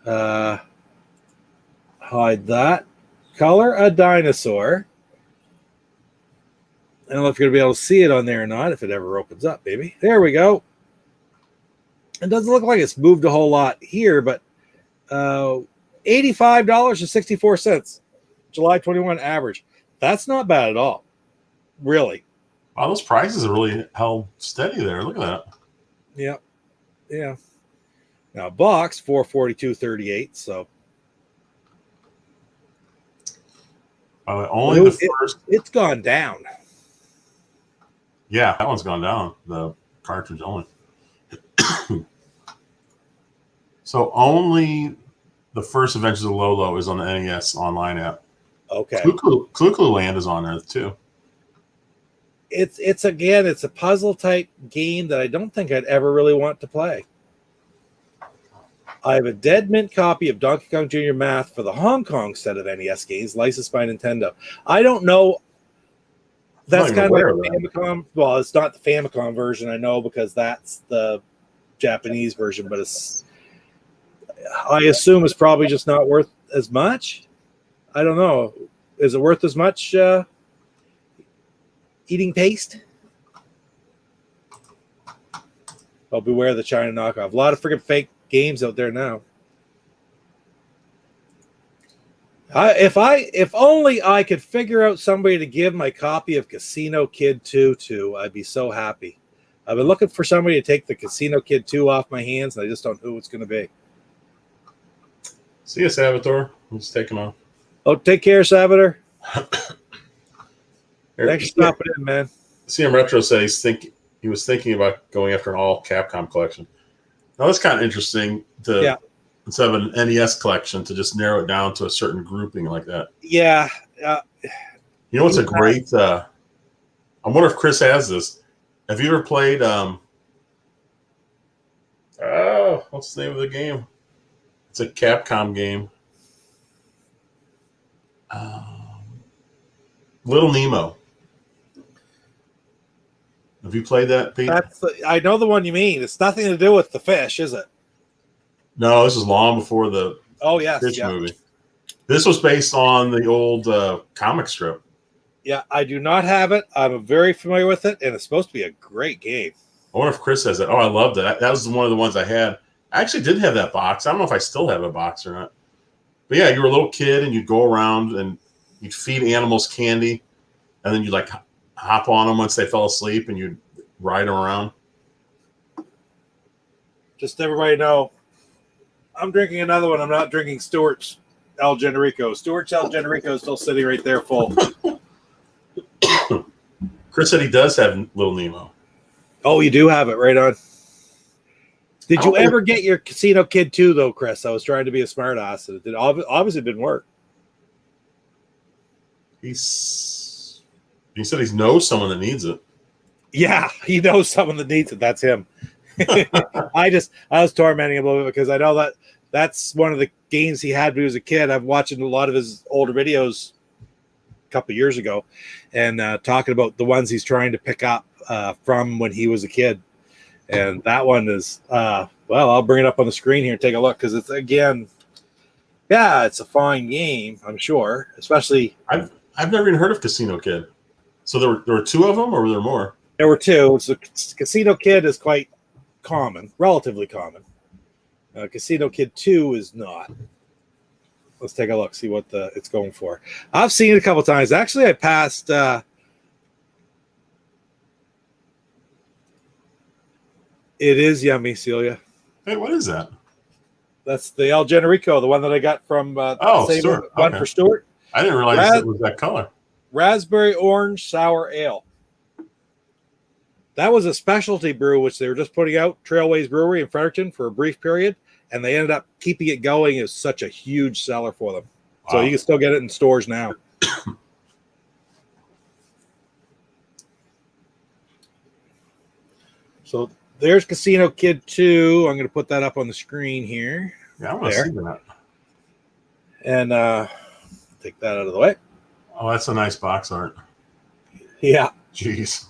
Hide that. Color a Dinosaur. I don't know if you're going to be able to see it on there or not, if it ever opens up, baby. There we go. It doesn't look like it's moved a whole lot here, but $85.64, July 21 average. That's not bad at all, really. Wow, those prices are really held steady there. Look at that. Yeah. Yeah. Now, box, $442.38, so. Only the first. It's gone down. Yeah, that one's gone down. The cartridge only. So only the first Adventures of Lolo is on the NES online app. Okay. Clue Land is on there too. It's a puzzle type game that I don't think I'd ever really want to play. I have a dead mint copy of Donkey Kong Jr. Math for the Hong Kong set of NES games, licensed by Nintendo. I don't know. That's kind of like a Famicom. Well, it's not the Famicom version, I know, because that's the Japanese version, but I assume it's probably just not worth as much. I don't know. Is it worth as much Eating Paste? Oh, beware the China knockoff. A lot of freaking fake games out there now. If only I could figure out somebody to give my copy of Casino Kid 2 to, I'd be so happy. I've been looking for somebody to take the Casino Kid 2 off my hands, and I just don't know who it's going to be. See you, Salvatore. Let's take him off. Oh, take care, Salvatore. Thanks for stopping in, man. CM Retro said he was thinking about going after an all Capcom collection. Now that's kind of interesting to instead of an NES collection to just narrow it down to a certain grouping like that. Yeah. You know what's a great? I wonder if Chris has this. Have you ever played? What's the name of the game? It's a Capcom game. Little Nemo. Have you played that, Pete? I know the one you mean. It's nothing to do with the fish, is it? No, this is long before the fish movie. This was based on the old comic strip. Yeah, I do not have it. I'm very familiar with it, and it's supposed to be a great game. I wonder if Chris has it. Oh, I loved it. That was one of the ones I had. I actually did have that box. I don't know if I still have a box or not. But yeah, you were a little kid, and you'd go around, and you'd feed animals candy, and then you'd like hop on them once they fell asleep, and you'd ride them around. Just everybody know, I'm drinking another one. I'm not drinking Stewart's El Generico. Stewart's El Generico is still sitting right there full. Chris said he does have Little Nemo. Oh, you do have it right on. Did you ever get your Casino Kid 2, though, Chris? I was trying to be a smart ass. It obviously didn't work. He said he knows someone that needs it. Yeah, he knows someone that needs it. That's him. I was tormenting him a little bit because I know that's one of the games he had when he was a kid. I'm watching a lot of his older videos couple of years ago, and talking about the ones he's trying to pick up from when he was a kid. And that one is, well, I'll bring it up on the screen here and take a look, because it's, again, yeah, it's a fine game, I'm sure, especially. I've never even heard of Casino Kid. So there were two of them, or were there more? There were two. So Casino Kid is quite common, relatively common. Casino Kid 2 is not. Let's take a look, see what it's going for. I've seen it a couple times. Actually, I passed. It is yummy, Celia. Hey, what is that? That's the El Generico, the one that I got from Stuart. One for Stuart. I didn't realize it was that color. Raspberry orange sour ale. That was a specialty brew, which they were just putting out, Trailways Brewery in Fredericton, for a brief period, and they ended up keeping it going. As such a huge seller for them. Wow. So you can still get it in stores now. So there's Casino Kid 2. I'm going to put that up on the screen here. Yeah, I want to see that. And take that out of the way. Oh, that's a nice box art. Yeah. Jeez.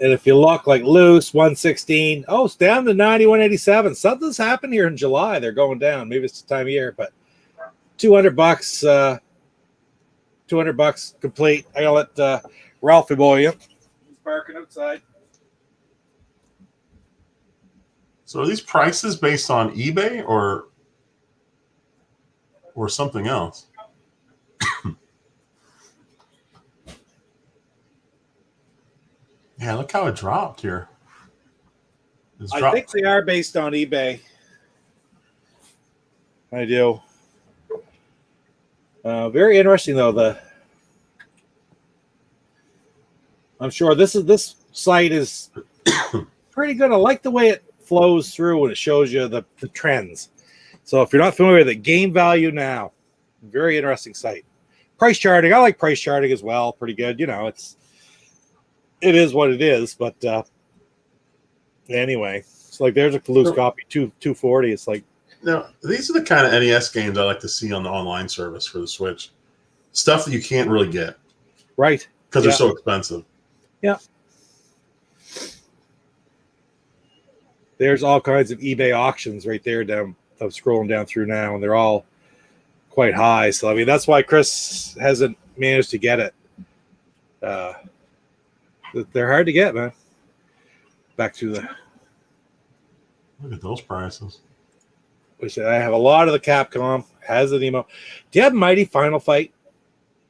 And if you look, like loose, 116. Oh, it's down to 91.87. Something's happened here in July. They're going down. Maybe it's the time of year, but $200. $200 complete. I gotta let Ralphie boy in. He's barking outside. So are these prices based on eBay or something else? Yeah, look how it dropped here. I think they are based on eBay. I do. Very interesting, though. I'm sure this site is pretty good. I like the way it flows through and it shows you the trends. So if you're not familiar with it, Game Value Now, very interesting site. Price charting, I like price charting as well. Pretty good. You know, it is what it is, but anyway, it's like there's a loose copy, 240. It's like, now these are the kind of NES games I like to see on the online service for the Switch. Stuff that you can't really get, right? Because they're so expensive. Yeah. There's all kinds of eBay auctions right there down. I'm scrolling down through now, and they're all quite high. So I mean, that's why Chris hasn't managed to get it. They're hard to get, man. Back to the. Look at those prices. Which I have a lot of the Capcom. Has an emo. Do you have Mighty Final Fight?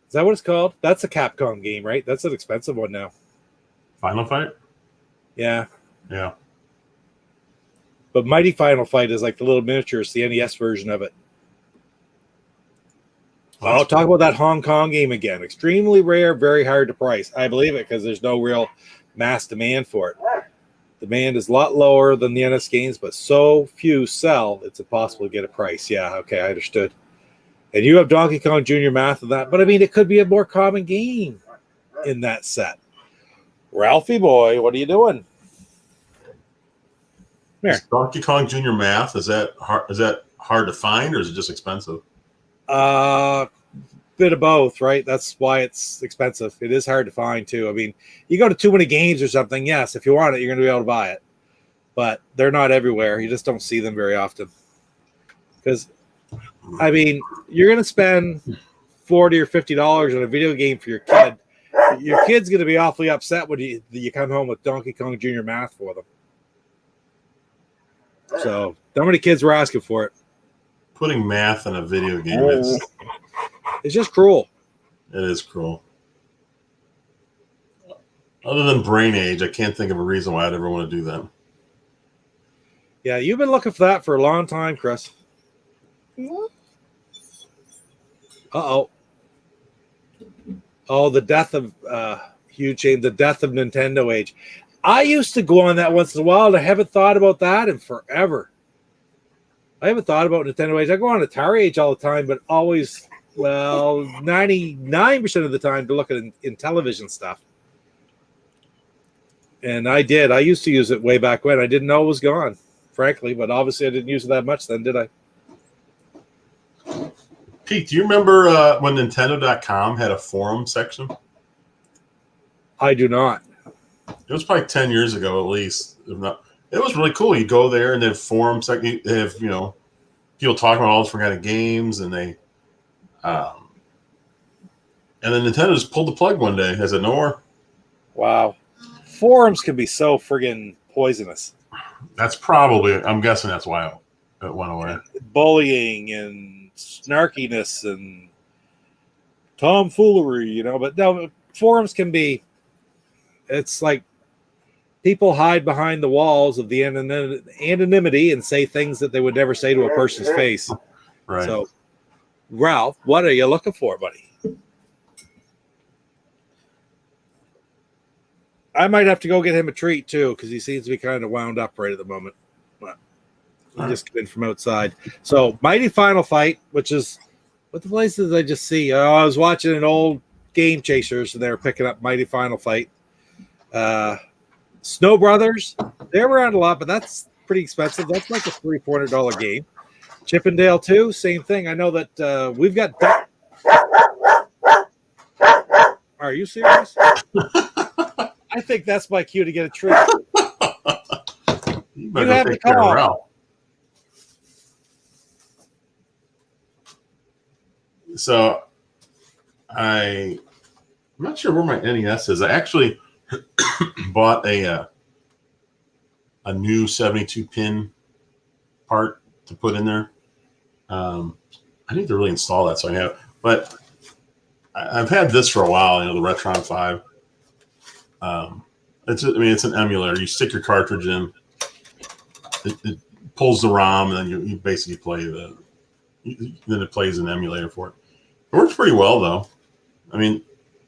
Is that what it's called? That's a Capcom game, right? That's an expensive one now. Final Fight? Yeah. Yeah. But Mighty Final Fight is like the little miniature. It's the NES version of it. I'll talk about that Hong Kong game again. Extremely rare, very hard to price. I believe it because there's no real mass demand for it. Demand is a lot lower than the NS games, but so few sell, it's impossible to get a price. Yeah, okay, I understood. And you have Donkey Kong Jr. math of that, but I mean, it could be a more common game in that set. Ralphie boy, what are you doing? Is Donkey Kong Jr. math, is that hard to find, or is it just expensive? Bit of both, right? That's why it's expensive. It is hard to find too. I mean, you go to too many games or something, yes, if you want it, you're going to be able to buy it. But they're not everywhere. You just don't see them very often. Because, I mean, you're going to spend $40 or $50 on a video game for your kid. Your kid's going to be awfully upset when you come home with Donkey Kong Jr. math for them. So, how many kids were asking for it? Putting math in a video game, it's just cruel. It is cruel. Other than brain age, I can't think of a reason why I'd ever want to do that. Yeah, you've been looking for that for a long time, Chris. Uh-oh. Oh, the death of huge shame, the death of Nintendo age. I used to go on that once in a while, and I haven't thought about that in forever. I haven't thought about Nintendo age. I go on Atari age all the time, but always, 99% of the time to look at in television stuff. And I did. I used to use it way back when. I didn't know it was gone, frankly, but obviously I didn't use it that much then, did I? Pete, do you remember when Nintendo.com had a forum section? I do not. It was probably 10 years ago, at least. If not, it was really cool. You go there and they have forums. They have, people talking about all different kind of games, and they, and then Nintendo just pulled the plug one day. I said, no more. Wow. Forums can be so friggin' poisonous. That's probably, I'm guessing that's why it went away. Bullying and snarkiness and tomfoolery, but no, forums can be, it's like people hide behind the walls of the anonymity and say things that they would never say to a person's face. Right. So, Ralph, what are you looking for, buddy? I might have to go get him a treat too, because he seems to be kind of wound up right at the moment. But he just came in from outside. So, Mighty Final Fight, which is what the places I just see. I was watching an old Game Chasers, and they were picking up Mighty Final Fight. Snow Brothers, they're around a lot, but that's pretty expensive. That's like a $300-$400 game. Chippendale 2, same thing. I know that we've got. Are you serious? I think that's my cue to get a treat. You have to call. So, I'm not sure where my NES is. I actually bought a new 72-pin part to put in there. I need to really install that so I have. But I've had this for a while. The Retron 5. It's an emulator. You stick your cartridge in, it pulls the ROM, and then you basically play then it plays an emulator for it. It works pretty well though.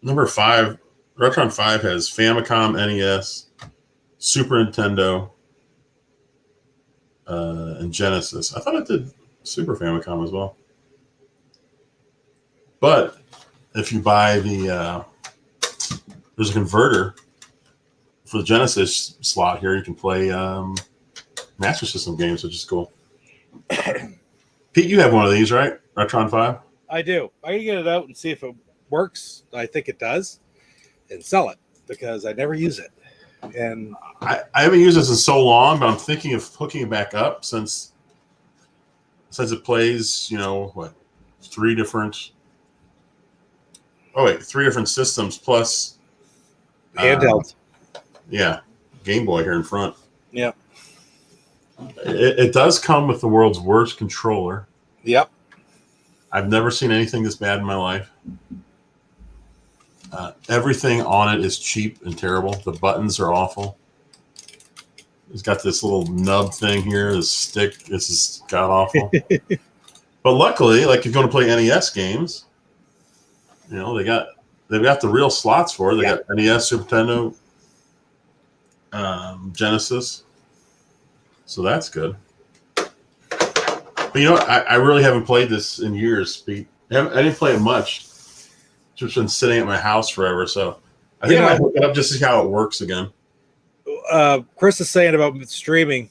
Number 5, Retron 5 has Famicom, NES, Super Nintendo, and Genesis. I thought it did Super Famicom as well. But if you buy there's a converter for the Genesis slot here. You can play Master System games, which is cool. Pete, you have one of these, right? Retron 5? I do. I can get it out and see if it works. I think it does. And sell it, because I never use it. And I haven't used this in so long, but I'm thinking of hooking it back up since it plays, 3 different systems plus handheld. Yeah, Game Boy here in front. Yeah. It does come with the world's worst controller. Yep. I've never seen anything this bad in my life. Everything on it is cheap and terrible. The buttons are awful. It's got this little nub thing here, this stick. This is god awful. But luckily, like if you want to play NES games, they've got the real slots for it. They got NES, Super Nintendo, Genesis. So that's good. But I really haven't played this in years, Pete. I didn't play it much. It's just been sitting at my house forever. So I think I might look it up just to see how it works again. Chris is saying about streaming.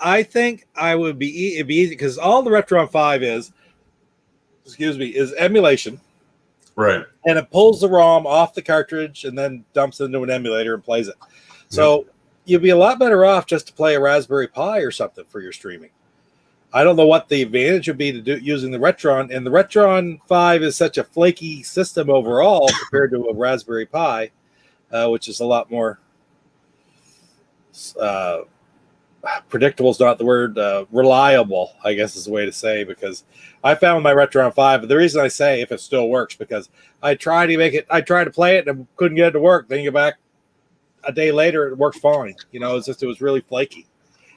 I think it'd be easy because all the Retron 5 is emulation. Right. And it pulls the ROM off the cartridge and then dumps it into an emulator and plays it. So you'd be a lot better off just to play a Raspberry Pi or something for your streaming. I don't know what the advantage would be to do using the Retron. And the Retron 5 is such a flaky system overall compared to a Raspberry Pi, which is a lot more predictable is not the word, reliable, I guess is the way to say, because I found my Retron 5, but the reason I say if it still works, because I tried to play it and couldn't get it to work. Then you get back a day later, it worked fine. It was really flaky.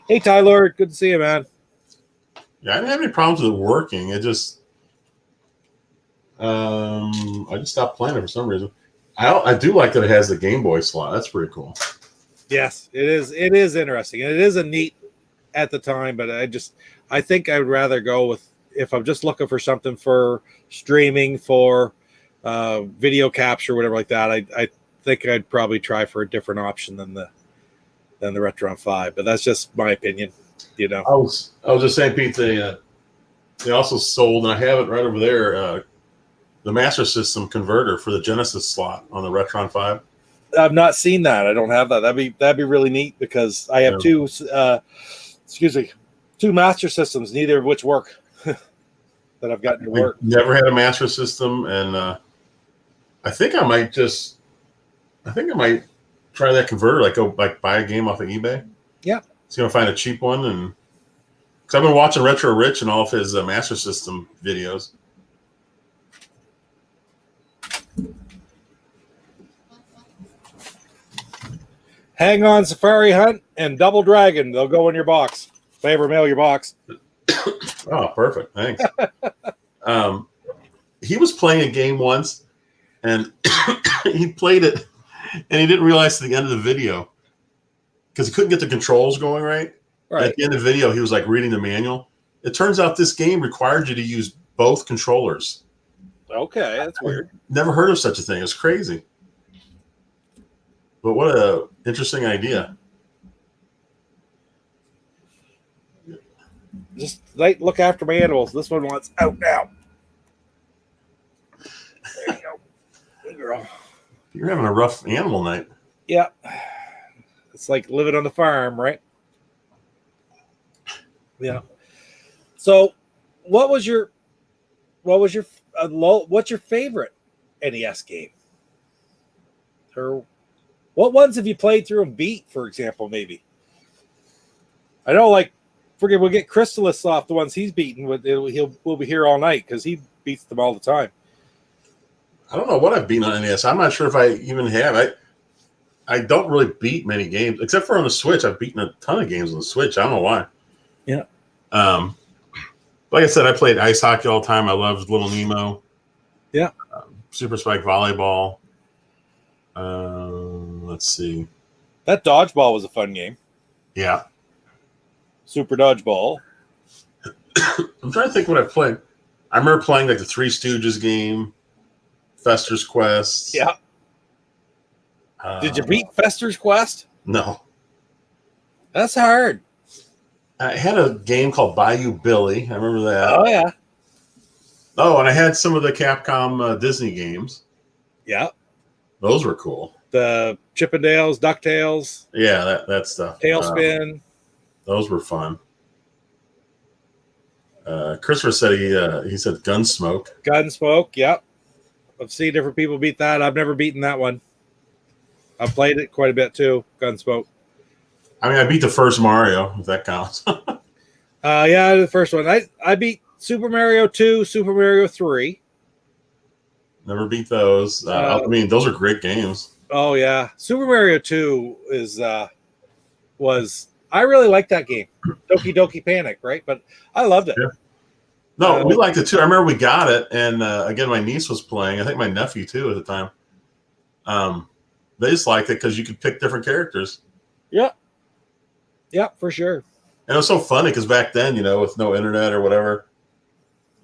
Hey, Tyler, good to see you, man. Yeah, I didn't have any problems with it working. It just, I just stopped playing it for some reason. I do like that it has the Game Boy slot. That's pretty cool. Yes, it is. It is interesting, and it is a neat at the time. But I think I would rather go with, if I'm just looking for something for streaming, for video capture, whatever like that. I think I'd probably try for a different option than the Retron 5. But that's just my opinion. I was just saying, Pete, they also sold, and I have it right over there, the Master System converter for the Genesis slot on the Retron 5. I've not seen that. I don't have that. That'd be really neat because I have two Master Systems, neither of which work that I've gotten to work. Never had a Master System, and I think I might try that converter. Like buy a game off of eBay. Yeah, it's gonna find a cheap one, and because I've been watching Retro Rich and all of his Master System videos. Hang On, Safari Hunt, and Double Dragon. They'll go in your box. If I ever mail your box. Oh, perfect. Thanks. He was playing a game once, and he played it, and he didn't realize at the end of the video, because he couldn't get the controls going right. At the end of the video, he was like reading the manual. It turns out this game required you to use both controllers. Okay, that's weird. Never heard of such a thing. It's crazy. But what a interesting idea. Just look after my animals. This one wants out now. There you go. Good girl. You're having a rough animal night. Yeah. It's like living on the farm, right? Yeah. So, what's your favorite NES game? Or what ones have you played through and beat, for example, maybe? I know, we'll get Crystalis off the ones he's beaten. We'll be here all night because he beats them all the time. I don't know what I've beaten on NES. I'm not sure if I even have. I don't really beat many games, except for on the Switch. I've beaten a ton of games on the Switch. I don't know why. Yeah. Like I said, I played ice hockey all the time. I loved Little Nemo. Yeah. Super Spike Volleyball. Let's see. That Dodgeball was a fun game. Yeah. Super Dodgeball. I'm trying to think what I played. I remember playing the Three Stooges game, Fester's Quest. Yeah. Did you beat Fester's Quest? No. That's hard. I had a game called Bayou Billy. I remember that. Oh, yeah. Oh, and I had some of the Capcom Disney games. Yeah. Those were cool. The Chippendales, DuckTales. Yeah, that stuff. Tailspin. Those were fun. Christopher said he said Gunsmoke. Gunsmoke, yep. I've seen different people beat that. I've never beaten that one. I've played it quite a bit too, Gunsmoke. I mean, I beat the first Mario, if that counts. Yeah, the first one. I beat Super Mario 2, Super Mario 3. Never beat those. I mean, those are great games. Oh yeah, Super Mario 2 was I really liked that game. Doki Doki Panic, right? But I loved it. Yeah. No, we liked it too. I remember we got it, and again, my niece was playing. I think my nephew too at the time. They just liked it because you could pick different characters. Yeah. Yeah, for sure. And it was so funny because back then, with no internet or whatever,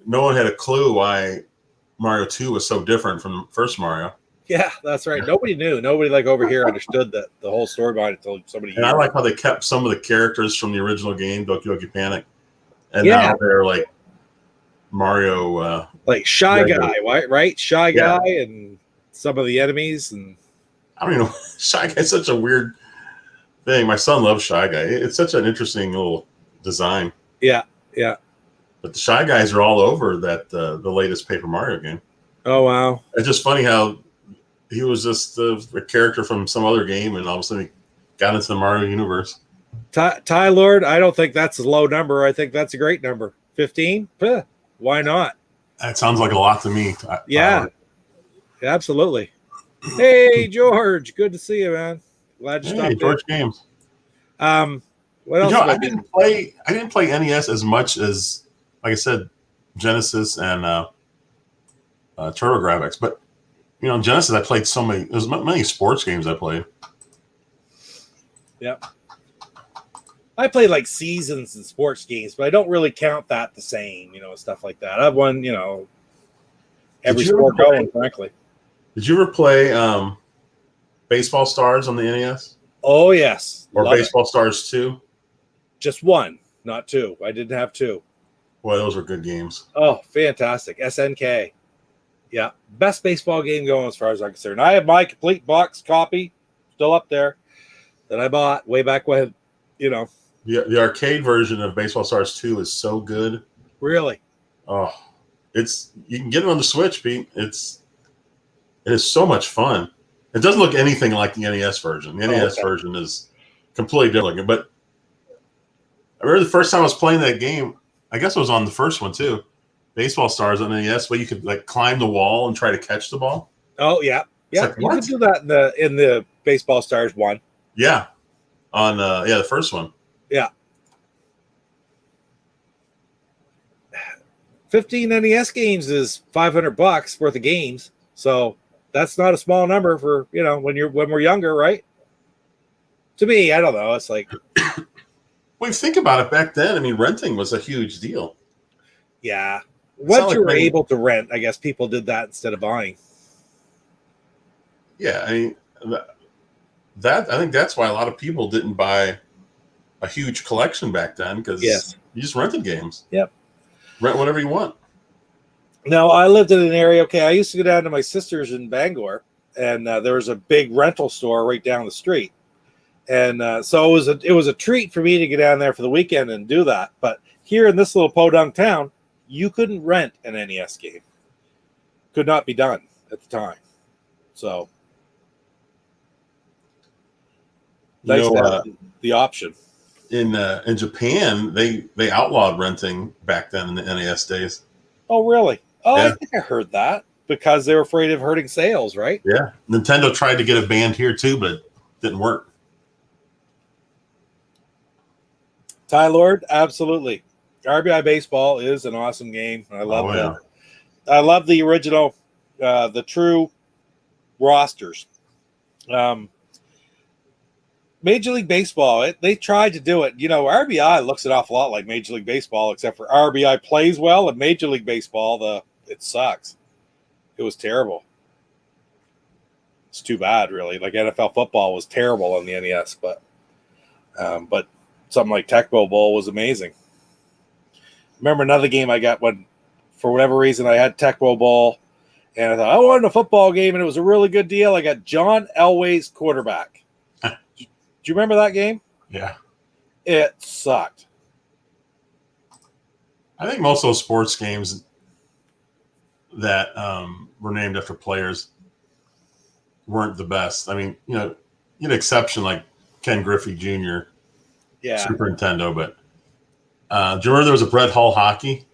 no one had a clue why Mario 2 was so different from the first Mario. Yeah, that's right. Nobody knew. Nobody over here understood the whole story behind it until somebody. And I like how they kept some of the characters from the original game, Doki Doki Panic, and now they're like Mario, like Shy Guy, right? Shy Guy, and some of the enemies, and I don't even know. Shy Guy's such a weird thing. My son loves Shy Guy. It's such an interesting little design. Yeah, yeah. But the Shy Guys are all over that the latest Paper Mario game. Oh wow! It's just funny how he was just a character from some other game, and all of a sudden he got into the Mario universe. Ty Lord, I don't think that's a low number. I think that's a great number. 15? Why not? That sounds like a lot to me. Yeah, absolutely. Hey, George, good to see you, man. Glad you stopped in. George Games. What else? I didn't play NES as much as, like I said, Genesis and TurboGrafx. But Genesis, I played so many. There's many sports games I played. Yeah. I played like seasons in sports games, but I don't really count that the same, stuff like that. I've won, every sport going, frankly. Did you ever play Baseball Stars on the NES? Oh, yes. Or Baseball Stars 2? Just one, not two. I didn't have two. Boy, those were good games. Oh, fantastic. SNK. Yeah. Best baseball game going as far as I'm concerned. I have my complete box copy still up there that I bought way back when, you know. The arcade version of Baseball Stars 2 is so good. Really? Oh, you can get it on the Switch, Pete. It is so much fun. It doesn't look anything like the NES version. The NES version is completely different. But I remember the first time I was playing that game, I guess it was on the first one too, Baseball Stars on NES, where you could like climb the wall and try to catch the ball. Oh yeah, yeah. Like, you could do that in the Baseball Stars one. Yeah, on the first one. Yeah. 15 NES games is $500 worth of games, so that's not a small number for when we're younger, right? To me, I don't know. It's like, well, you think about it back then. I mean, renting was a huge deal. Yeah, once you were able to rent, I guess people did that instead of buying. Yeah, I mean that I think that's why a lot of people didn't buy a huge collection back then, because you just rented games. Yep. Rent whatever you want. Now, I lived in an area, I used to go down to my sister's in Bangor, and there was a big rental store right down the street. And so it was a treat for me to get down there for the weekend and do that. But here in this little podunk town, you couldn't rent an NES game. Could not be done at the time. So, nice to have the option. In Japan, they outlawed renting back then in the NES days. Oh, really? Oh, yeah. I think I heard that because they were afraid of hurting sales, right? Yeah. Nintendo tried to get it banned here too, but it didn't work. Ty Lord, absolutely. RBI Baseball is an awesome game. I love that. I love the original, the true rosters. Major League Baseball, they tried to do it. RBI looks an awful lot like Major League Baseball, except for RBI plays well, and Major League Baseball, it sucks. It was terrible. It's too bad, really. Like NFL football was terrible on the NES, but something like Tecmo Bowl was amazing. Remember another game I got when, for whatever reason, I had Tecmo Bowl, and I thought I wanted a football game, and it was a really good deal. I got John Elway's quarterback. Do you remember that game? Yeah. It sucked. I think most of those sports games that were named after players weren't the best. I mean, you had an exception like Ken Griffey Jr. Yeah. Super Nintendo, but do you remember there was a Brett Hull hockey?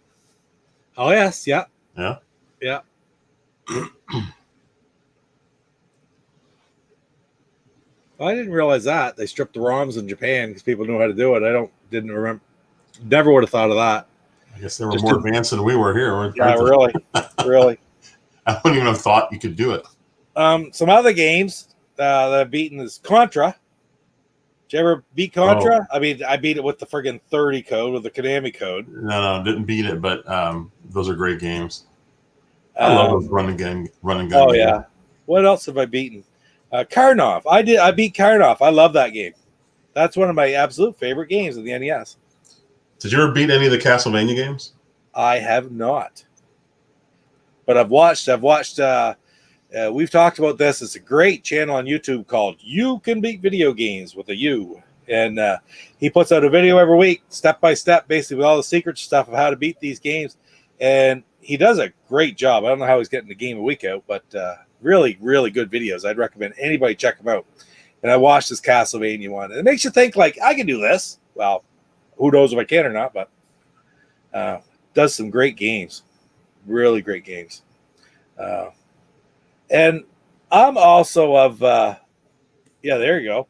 Oh, yes. Yeah. Yeah. Yeah. I didn't realize that they stripped the ROMs in Japan because people knew how to do it. Didn't remember. Never would have thought of that. I guess they were more advanced than we were here. Yeah, really, really. I wouldn't even have thought you could do it. Some other games that I've beaten is Contra. Did you ever beat Contra? Oh. I mean, I beat it with the friggin' 30 code, with the Konami code. No, didn't beat it, but those are great games. I love those run and gun. Oh, yeah. What else have I beaten? Karnov. I beat Karnov. I love that game. That's one of my absolute favorite games of the NES. Did you ever beat any of the Castlevania games? I have not. But I've watched. We've talked about this. It's a great channel on YouTube called You Can Beat Video Games with a U. And he puts out a video every week, step by step, basically with all the secret stuff of how to beat these games. And he does a great job. I don't know how he's getting the game a week out, but really, really good videos. I'd recommend anybody check them out. And I watched this Castlevania one. And it makes you think, like, I can do this. Well, who knows if I can or not, but does some great games. Really great games. And I'm also of, there you go.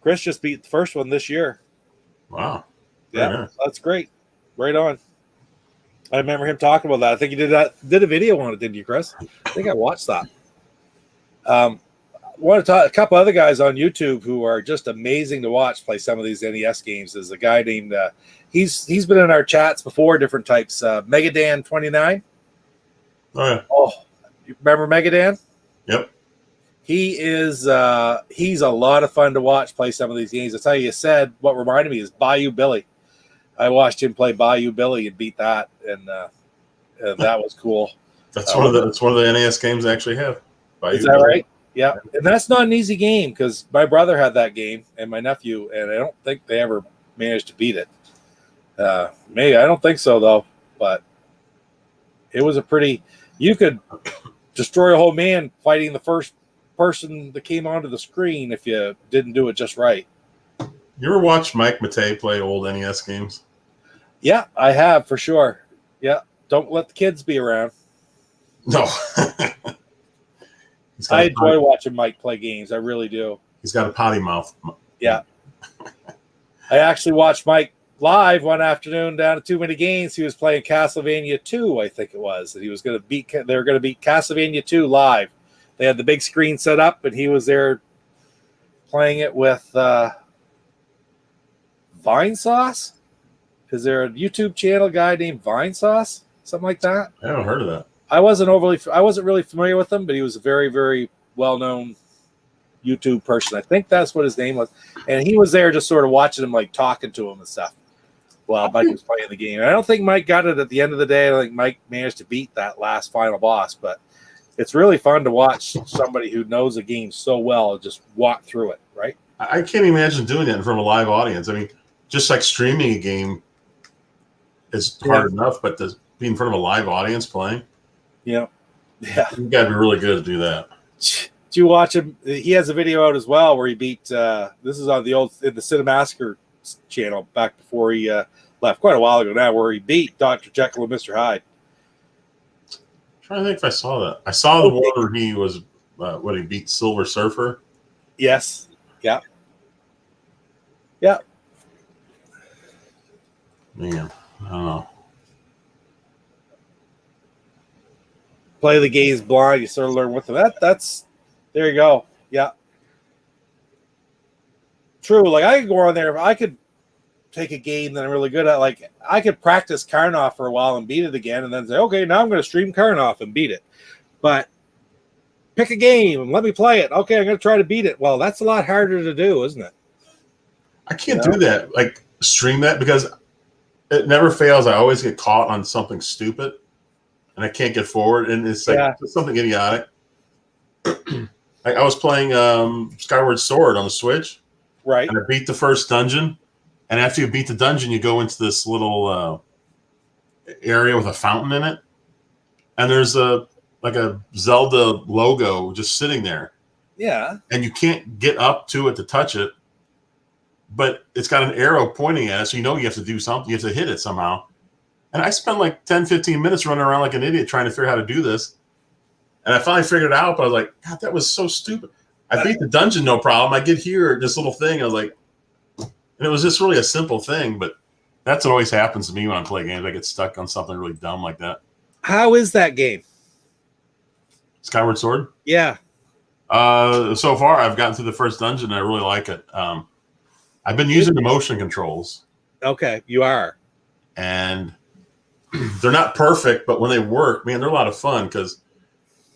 Chris just beat the first one this year. Wow. Yeah, that's great. Right on. I remember him talking about that. I think he did a video on it, didn't you, Chris? I think I watched that. I want to talk a couple other guys on YouTube who are just amazing to watch play some of these NES games. There's a guy named he's been in our chats before, different types. Megadan29. Oh yeah. Oh, you remember Megadan? Yep. He is he's a lot of fun to watch play some of these games. I tell you, said what reminded me is Bayou Billy. I watched him play Bayou Billy and beat that, and that was cool. That's one of the NES games I actually have. Is that right? Yeah, and that's not an easy game because my brother had that game and my nephew, and I don't think they ever managed to beat it. Maybe I don't think so though, but it was a pretty. You could destroy a whole man fighting the first person that came onto the screen if you didn't do it just right. You ever watch Mike Matei play old NES games? Yeah, I have for sure. Yeah, don't let the kids be around. No. I enjoy watching Mike play games. I really do. He's got a potty mouth. Yeah. I actually watched Mike live one afternoon down at Too Many Games. He was playing Castlevania 2, I think it was. And he was going to beat. They were going to beat Castlevania 2 live. They had the big screen set up, and he was there playing it with Vine Sauce. Is there a YouTube channel guy named Vine Sauce? Something like that? I haven't heard of that. I wasn't really familiar with him, but he was a very, very well-known YouTube person. I think that's what his name was. And he was there just sort of watching him, like talking to him and stuff while Mike was playing the game. And I don't think Mike got it at the end of the day. I don't think Mike managed to beat that last final boss, but it's really fun to watch somebody who knows a game so well just walk through it, right? I can't imagine doing that in front of a live audience. I mean, just like streaming a game is hard enough, but to be in front of a live audience playing, yeah, you got to be really good to do that. Do you watch him? He has a video out as well where he beat. This is on the Cinemassacre channel back before he left, quite a while ago now, where he beat Dr. Jekyll and Mr. Hyde. I'm trying to think if I saw that. I saw the one where he was he beat Silver Surfer. Yes. Yeah. Yeah. Man, I don't know. Play the games blind. You sort of learn with them. That's there you go. Yeah. True. Like I could go on there. If I could take a game that I'm really good at, like I could practice Karnoff for a while and beat it again, and then say, okay, now I'm going to stream Karnoff and beat it. But pick a game and let me play it. Okay, I'm going to try to beat it. Well, that's a lot harder to do, isn't it? I can't do that. Like stream that because it never fails. I always get caught on something stupid, and I can't get forward. And it's like something idiotic. I was playing Skyward Sword on the Switch, right? And I beat the first dungeon. And after you beat the dungeon, you go into this little area with a fountain in it, and there's a Zelda logo just sitting there. Yeah. And you can't get up to it to touch it, but it's got an arrow pointing at it, so you know you have to do something. You have to hit it somehow. And I spent like 10, 15 minutes running around like an idiot trying to figure out how to do this. And I finally figured it out, but I was like, God, that was so stupid. I beat the dungeon, no problem. I get here, this little thing. I was like, and it was just really a simple thing, but that's what always happens to me when I play games. I get stuck on something really dumb like that. How is that game? Skyward Sword? Yeah. So far, I've gotten through the first dungeon, and I really like it. I've been using the motion controls. Okay, you are. And they're not perfect, but when they work, man, they're a lot of fun because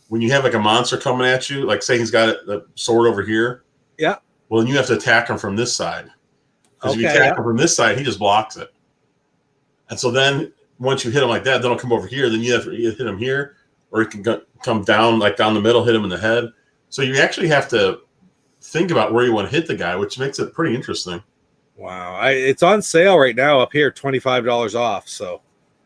when you have like a monster coming at you, like say he's got the sword over here. Yeah. Well, then you have to attack him from this side. Because if you attack him from this side, he just blocks it. And so then once you hit him like that, then he'll come over here. Then you have to hit him here, or he can come down, like down the middle, hit him in the head. So you actually have to think about where you want to hit the guy, which makes it pretty interesting. Wow. It's on sale right now up here, $25 off. So,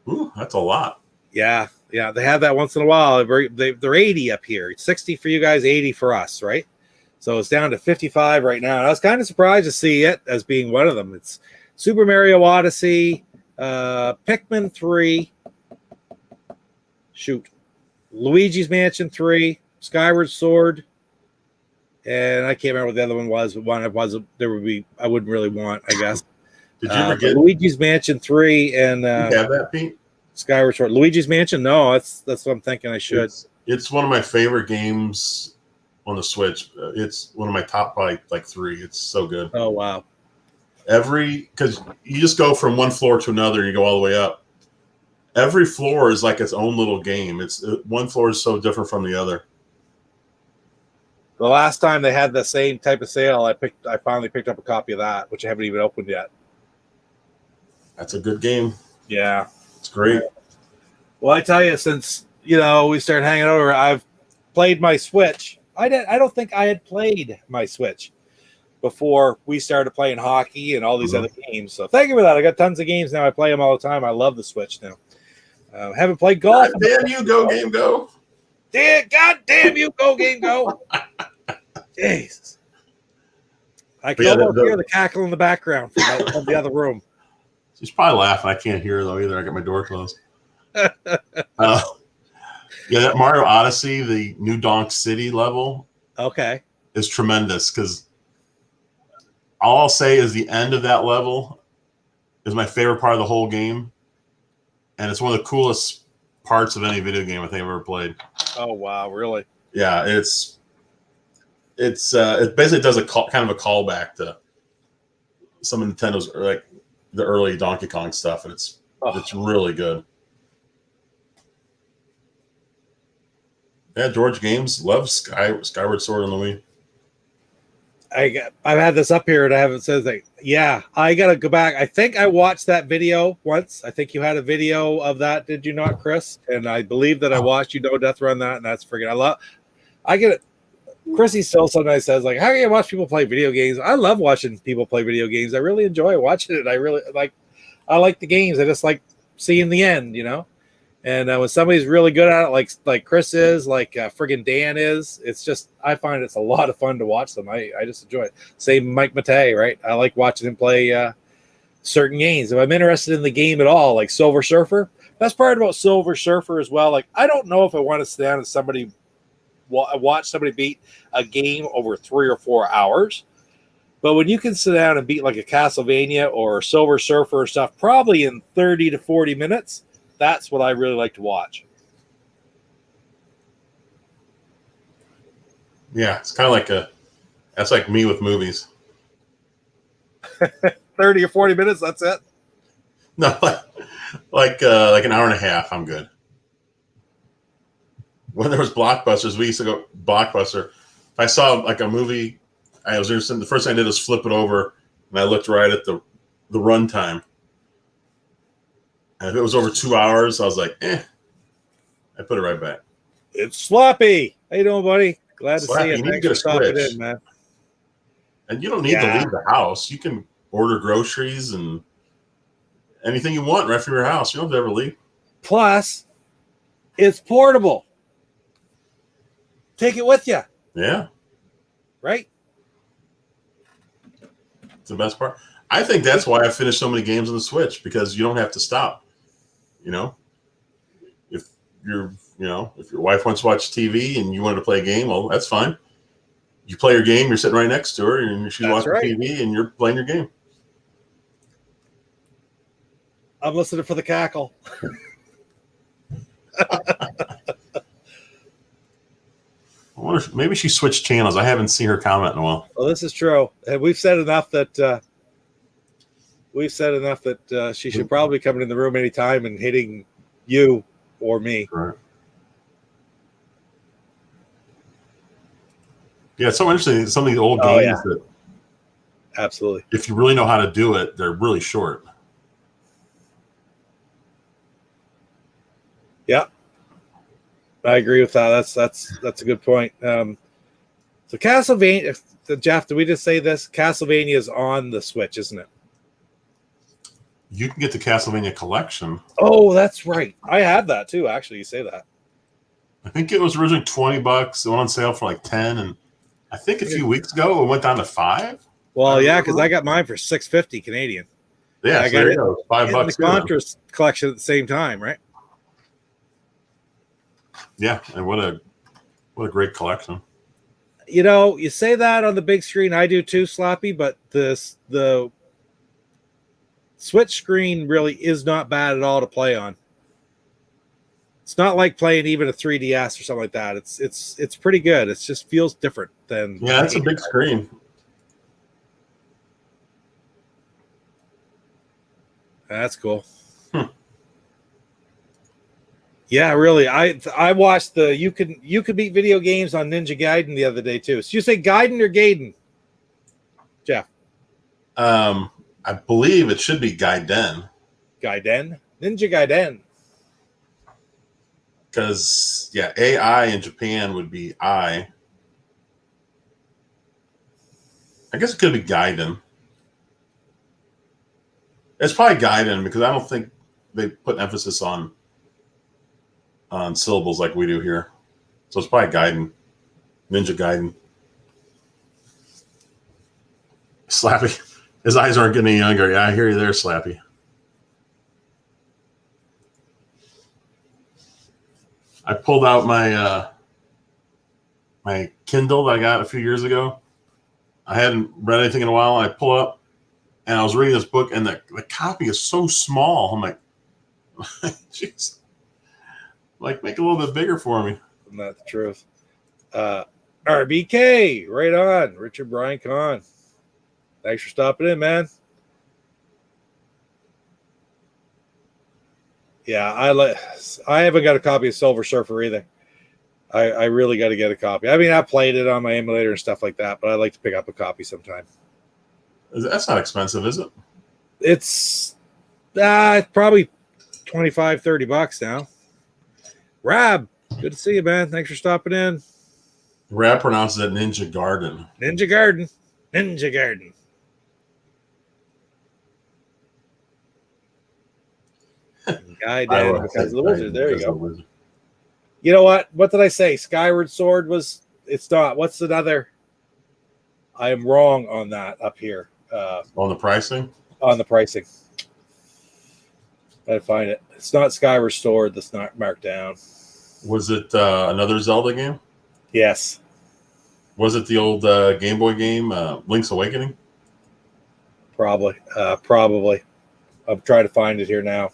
ooh, that's a lot. Yeah. Yeah. They have that once in a while. They're 80 up here. 60 for you guys, 80 for us, right? So it's down to 55 right now. And I was kind of surprised to see it as being one of them. It's Super Mario Odyssey, Pikmin 3, Luigi's Mansion 3, Skyward Sword, and I can't remember what the other one was, but one I wouldn't really want, I guess. Did you ever get Luigi's Mansion 3 and you have that, Pete? Skyward Sword? Luigi's Mansion? No, that's what I'm thinking I should. It's one of my favorite games on the Switch. It's one of my top like 3. It's so good. Oh wow. Because you just go from one floor to another and you go all the way up. Every floor is like its own little game. One floor is so different from the other. The last time they had the same type of sale, I finally picked up a copy of that, which I haven't even opened yet. That's a good game. Yeah. It's great. Well, I tell you, since we started hanging over, I've played my Switch. I don't think I had played my Switch before we started playing hockey and all these other games. So thank you for that. I got tons of games now. I play them all the time. I love the Switch now. Haven't played golf. God damn you, GoGameGo. God damn you, GoGameGo. Jesus. I can almost hear the cackle in the background from the other room. She's probably laughing. I can't hear her, though, either. I got my door closed. That Mario Odyssey, the New Donk City level, is tremendous, because all I'll say is the end of that level is my favorite part of the whole game, and it's one of the coolest parts of any video game I think I've ever played. Oh wow, really? Yeah, it basically does kind of a callback to some of Nintendo's, like the early Donkey Kong stuff, and it's really good. Yeah, George Games loves Skyward Sword on the Wii. I've had this up here and I haven't said that. Yeah, I gotta go back. I think I watched that video once. I think you had a video of that, did you not, Chris? And I believe that I watched you Death Run that, and that's freaking. I get it. Chrissy still sometimes says, like, how can you watch people play video games? I love watching people play video games. I really enjoy watching it. I like the games. I just like seeing the end, And when somebody's really good at it, like Chris is, like friggin' Dan is, it's just, I find it's a lot of fun to watch them. I just enjoy it. Same Mike Matei, right? I like watching him play certain games. If I'm interested in the game at all, like Silver Surfer, best part about Silver Surfer as well, like I don't know if I want to sit down and watch somebody beat a game over 3 or 4 hours. But when you can sit down and beat like a Castlevania or Silver Surfer or stuff, probably in 30 to 40 minutes, that's what I really like to watch. Yeah, it's kind of that's like me with movies. 30 or 40 minutes, that's it? No, like an hour and a half, I'm good. When there was Blockbusters, we used to go Blockbuster. If I saw like a movie, I was interested. The first thing I did was flip it over, and I looked right at the runtime. And if it was over 2 hours, I was like, I put it right back. It's Sloppy. How you doing, buddy? Glad to Sloppy, see you. you need Thanks to get for a stopping Switch. in, man. And you don't need to leave the house. You can order groceries and anything you want right from your house. You don't have to ever leave. Plus, it's portable. Take it with you. Yeah. Right? It's the best part. I think that's why I finished so many games on the Switch, because you don't have to stop. If your wife wants to watch TV and you wanted to play a game, well, that's fine. You play your game, you're sitting right next to her, and she's watching TV, and you're playing your game. I'm listening for the cackle. I wonder if maybe she switched channels. I haven't seen her comment in a while. Well, this is true. And we've said enough that she should probably come in the room anytime and hitting you or me. Right. Yeah, it's so interesting. Some of the old games that, absolutely, if you really know how to do it, they're really short. Yeah, I agree with that. That's a good point. So Castlevania, Jeff, did we just say this? Castlevania is on the Switch, isn't it? You can get the Castlevania collection. Oh, that's right. I have that too. Actually, you say that. I think it was originally $20. It went on sale for like 10, and I think a few weeks ago it went down to 5. Well, yeah, because I got mine for $6.50 Canadian. Yeah, I so got there it you go. $5. The Contra collection at the same time, right? Yeah, and what a great collection. You say that on the big screen. I do too, Sloppy, but the Switch screen really is not bad at all to play on. It's not like playing even a 3DS or something like that. It's pretty good. It just feels different than. Yeah, it's a big screen. That's cool. Yeah, really. I watched the you could beat video games on Ninja Gaiden the other day too. So you say Gaiden or Gaiden, Jeff? I believe it should be Gaiden. Gaiden? Ninja Gaiden. Because, yeah, AI in Japan would be I. I guess it could be Gaiden. It's probably Gaiden because I don't think they put emphasis on syllables like we do here. So it's probably Gaiden. Ninja Gaiden. Slappy. His eyes aren't getting any younger. Yeah, I hear you there, Slappy. I pulled out my my Kindle that I got a few years ago. I hadn't read anything in a while. And I pull up, and I was reading this book, and the copy is so small. I'm like, jeez. Like, make it a little bit bigger for me. Isn't that the truth? RBK, right on. Richard Brian Kahn. Thanks for stopping in, man. Yeah, I haven't got a copy of Silver Surfer either. I really got to get a copy. I mean, I played it on my emulator and stuff like that, but I like to pick up a copy sometime. That's not expensive, is it? It's probably $25-$30 now. Rab, good to see you, man. Thanks for stopping in. Rab pronounces it Ninja Garden. Ninja Garden. Ninja Garden. Guy Dan because of the wizard. There you go. You know what? What did I say? Skyward Sword was. It's not. What's another? I am wrong on that up here. On the pricing? On the pricing. I find it. It's not Skyward Sword that's not marked down. Was it another Zelda game? Yes. Was it the old Game Boy game, Link's Awakening? Probably. Probably. I'm trying to find it here now.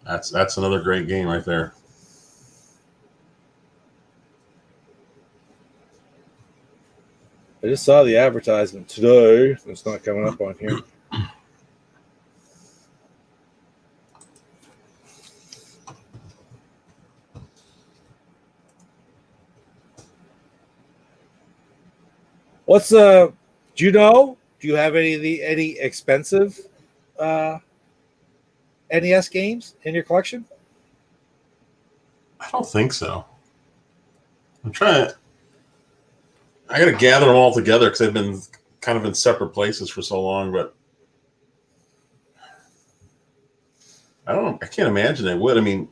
That's another great game right there. I just saw the advertisement today. It's not coming up on here. What's do you know? Do you have any expensive NES games in your collection? I don't think so. I'm trying. I got to gather them all together because they've been kind of in separate places for so long. But I don't know. I can't imagine they would. I mean,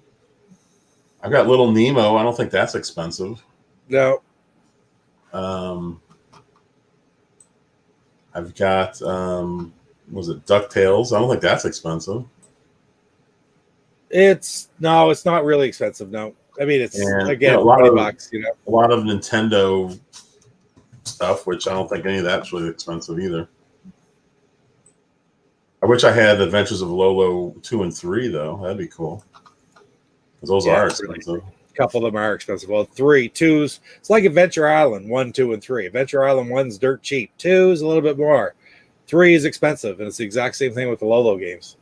I've got Little Nemo. I don't think that's expensive. No. I've got was it DuckTales? I don't think that's expensive. It's not really expensive. No, I mean it's again $20. You know, a lot of Nintendo stuff, which I don't think any of that's really expensive either. I wish I had Adventures of Lolo 2 and 3 though. That'd be cool. Because those are expensive. Really. A couple of them are expensive. Well, 2's it's like Adventure Island 1, 2, and 3. Adventure Island 1's dirt cheap. 2 is a little bit more. 3 is expensive, and it's the exact same thing with the Lolo games.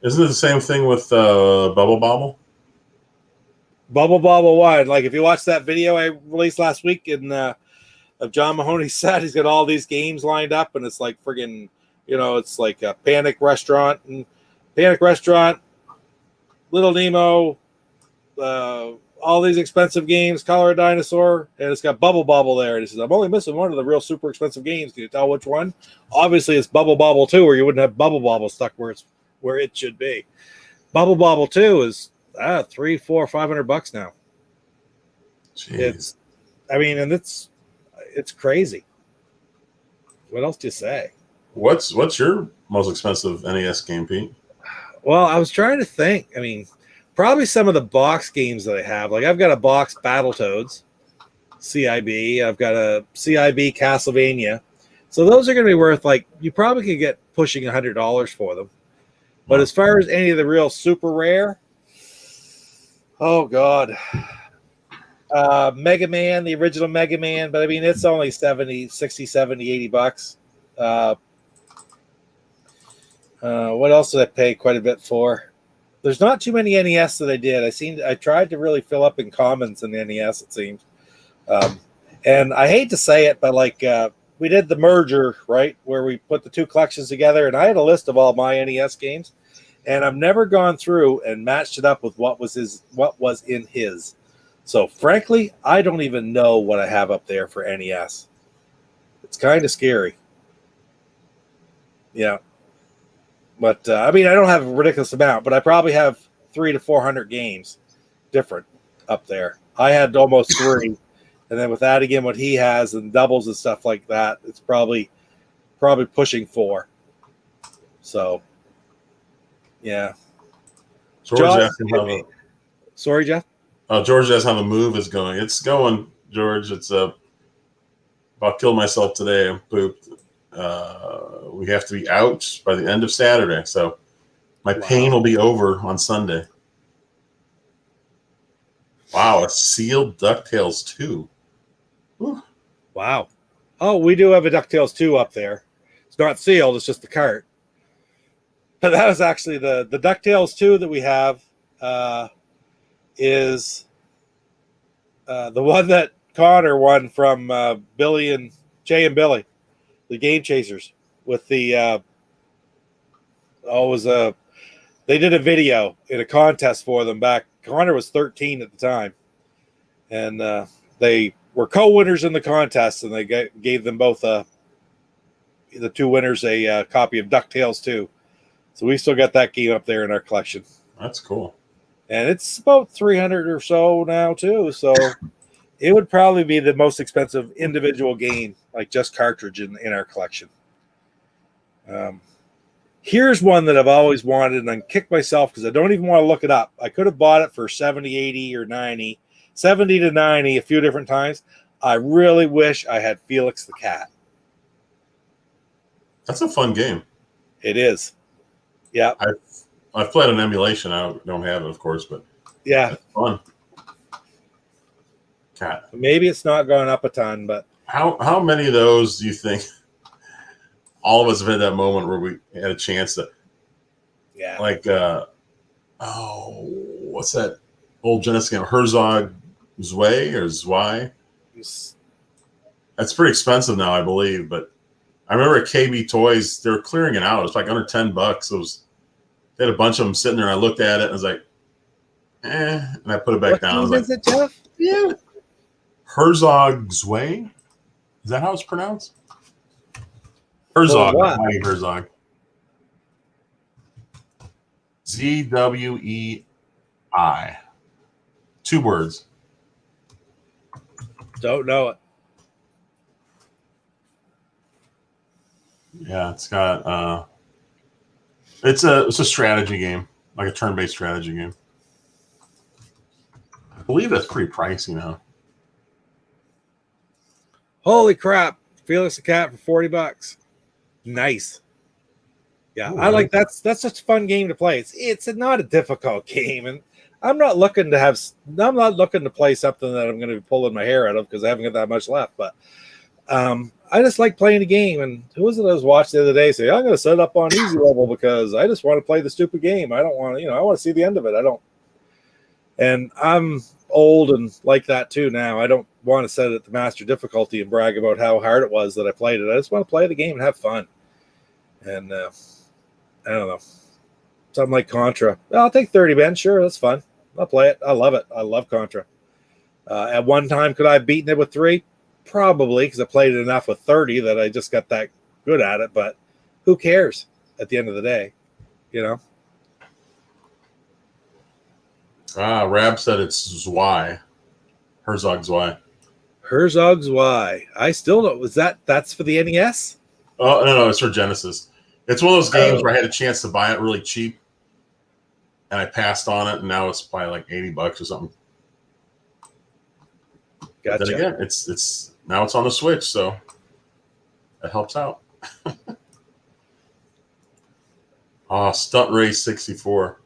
Isn't it the same thing with Bubble Bobble? Bubble Bobble 1. Like if you watch that video I released last week of John Mahoney's set, he's got all these games lined up, and it's like friggin', it's like a Panic Restaurant, Little Nemo, all these expensive games, Color a Dinosaur, and it's got Bubble Bobble there. And he says, I'm only missing one of the real super expensive games. Can you tell which one? Obviously, it's Bubble Bobble 2, or you wouldn't have Bubble Bobble stuck where it should be. Bubble Bobble 2 is $300, $400, $500 now. Jeez. It's crazy. What else do you say? What's your most expensive NES game, Pete? Well, I was trying to think. I mean, probably some of the box games that I have. Like I've got a box Battletoads, CIB. I've got a CIB Castlevania. So those are going to be worth you probably could get pushing $100 for them. But as far as any of the real super rare, oh God, Mega Man, the original Mega Man. But I mean, it's only $60, $70, $80. What else did I pay quite a bit for? There's not too many NES that I did. I tried to really fill up in commons in the NES, it seems. And I hate to say it, but we did the merger, right, where we put the two collections together, and I had a list of all my NES games. and I've never gone through and matched it up with what was in his. So frankly, I don't even know what I have up there for NES. It's kind of scary. Yeah. But I mean, I don't have a ridiculous amount, but I probably have 300 to 400 games different up there. I had almost 3, and then with adding in what he has and doubles and stuff like that, it's probably pushing 4. So, yeah. George asking how the, sorry, Jeff. George asks how the move is going. It's going, George. It's about killed myself today. I'm pooped. We have to be out by the end of Saturday, so my pain will be over on Sunday. Wow, a sealed DuckTales 2. Whew. Wow. Oh, we do have a DuckTales 2 up there. It's not sealed, it's just the cart. But that was actually the DuckTales 2 that we have is the one that Connor won from Billy and Jay and Billy, the Game Chasers, with the they did a video in a contest for them back. Connor was 13 at the time, and they were co-winners in the contest, and they gave them both the 2 winners a copy of DuckTales 2. So we still got that game up there in our collection. That's cool. And it's about 300 or so now too. So it would probably be the most expensive individual game, like just cartridge in our collection. Here's one that I've always wanted, and I kicked myself because I don't even want to look it up. I could have bought it for 70, 80, or 90, 70 to 90 a few different times. I really wish I had Felix the Cat. That's a fun game. It is. Yeah. I've played an emulation. I don't have it, of course, but yeah, it's fun. Cat. Maybe it's not going up a ton, but how many of those do you think all of us have had that moment where we had a chance to, like, what's that old Genesis game? Herzog Zwei or Zwei? That's pretty expensive now, I believe, but I remember at KB Toys, they were clearing it out. It was like under $10. They had a bunch of them sitting there. I looked at it and I was like, and I put it back down. I was is like, it, Jeff? Yeah. Herzog Zwei? Is that how it's pronounced? Herzog. Herzog. Zwei. 2 words. Don't know it. Yeah, it's got it's a strategy game, like a turn-based strategy game. I believe that's pretty pricey now. Holy crap. Felix the Cat for $40. Nice. Yeah, Ooh, I like that's such a fun game to play. It's not a difficult game, and I'm not looking to play something that I'm going to be pulling my hair out of because I haven't got that much left. But I just like playing the game. And who was it I was watching the other day say, I'm going to set it up on easy level because I just want to play the stupid game. I don't want to, I want to see the end of it. And I'm old and like that too now. I don't want to set it to master difficulty and brag about how hard it was that I played it. I just want to play the game and have fun. And I don't know. Something like Contra. Well, I'll take 30 men. Sure, that's fun. I'll play it. I love it. I love Contra. At one time, could I have beaten it with 3? Probably, because I played it enough with 30 that I just got that good at it. But who cares at the end of the day? Rab said it's Zwei. Herzog Zwei. Herzog Zwei. I still don't. That's for the NES? Oh, no, it's for Genesis. It's one of those games where I had a chance to buy it really cheap, and I passed on it, and now it's probably like $80 or something. Gotcha. Then again, it's now it's on the Switch, so that helps out. Stunt Race 64.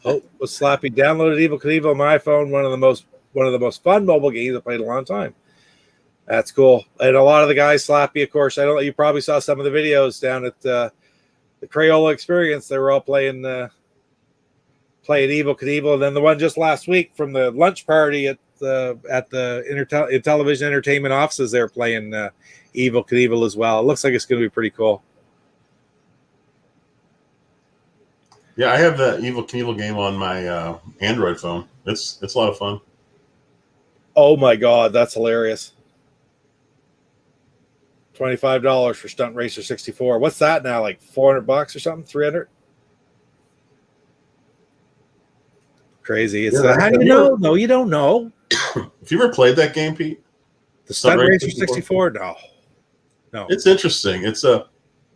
Oh, was Slappy downloaded Evil Knievel on my iPhone? One of the most fun mobile games I played in a long time. That's cool. And a lot of the guys, Slappy, of course. You probably saw some of the videos down at the Crayola Experience. They were all playing Evil Knievel, and then the one just last week from the lunch party at the Television Entertainment offices. They're playing Evil Knievel as well. It looks like it's going to be pretty cool. Yeah, I have that Evil Knievel game on my Android phone. It's a lot of fun. Oh my god, that's hilarious. $25 for Stunt Racer 64. What's that now? Like $400 or something? 300? Crazy. It's Yeah, how do you know? No, you don't know. If you ever played that game, Pete, The Stunt Racer 64? No. No. it's interesting. When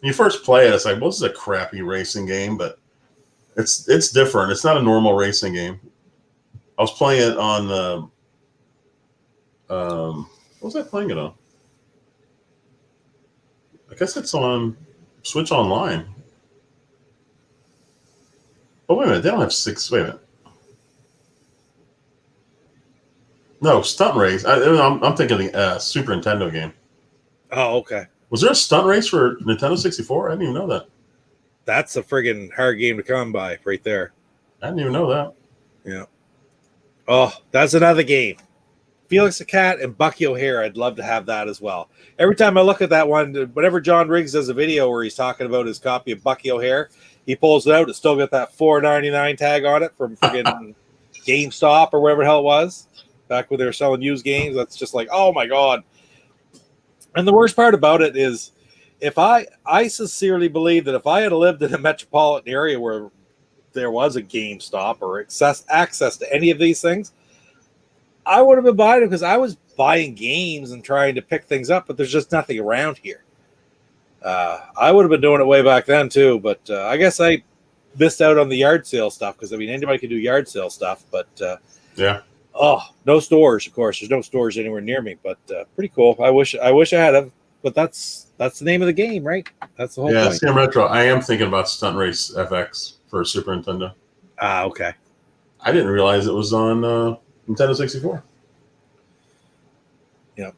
you first play it, it's like, well, this is a crappy racing game, but it's different. It's not a normal racing game. I was playing it on the what was I playing it on? I guess it's on Switch Online. Oh, wait a minute. They don't have six. Wait a minute. No, Stunt Race. I'm thinking the Super Nintendo game. Oh, okay. Was there a Stunt Race for Nintendo 64? I didn't even know that. That's a friggin' hard game to come by right there. I didn't even know that. Yeah. Oh, that's another game. Felix the Cat and Bucky O'Hare. I'd love to have that as well. Every time I look at that one, whenever John Riggs does a video where he's talking about his copy of Bucky O'Hare, he pulls it out. It's still got that $4.99 tag on it from friggin' GameStop or whatever the hell it was back when they were selling used games. That's just like, oh my god. And the worst part about it is, if I sincerely believe that if I had lived in a metropolitan area where there was a GameStop or access to any of these things, I would have been buying it because I was buying games and trying to pick things up, but there's just nothing around here. I would have been doing it way back then too, but I guess I missed out on the yard sale stuff because, I mean, anybody can do yard sale stuff, but Yeah. oh, no stores, of course. There's no stores anywhere near me, but pretty cool. I wish I had them, but that's the name of the game, right? That's the whole point. Sam Retro. I am thinking about Stunt Race FX for Super Nintendo. Ah, okay. I didn't realize it was on Nintendo 64. Yeah.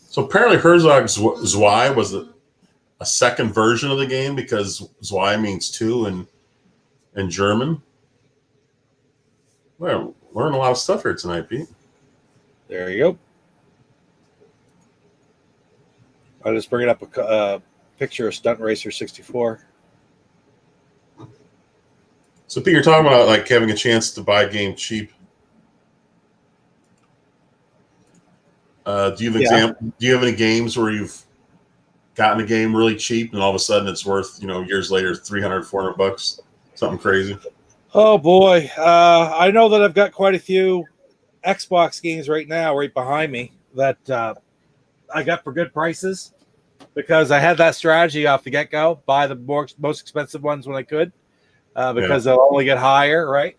So apparently Herzog Zwei was a second version of the game because Zwei means two in German. Well, learning a lot of stuff here tonight, Pete. There you go. I'll just bring up a picture of Stunt Racer 64. So Pete, you're talking about like having a chance to buy a game cheap. Do you have any games where you've gotten a game really cheap and all of a sudden it's worth, years later, $300, $400, something crazy? Oh boy. I know that I've got quite a few Xbox games right now right behind me that I got for good prices because I had that strategy off the get-go, buy the most expensive ones when I could because they'll only get higher, right?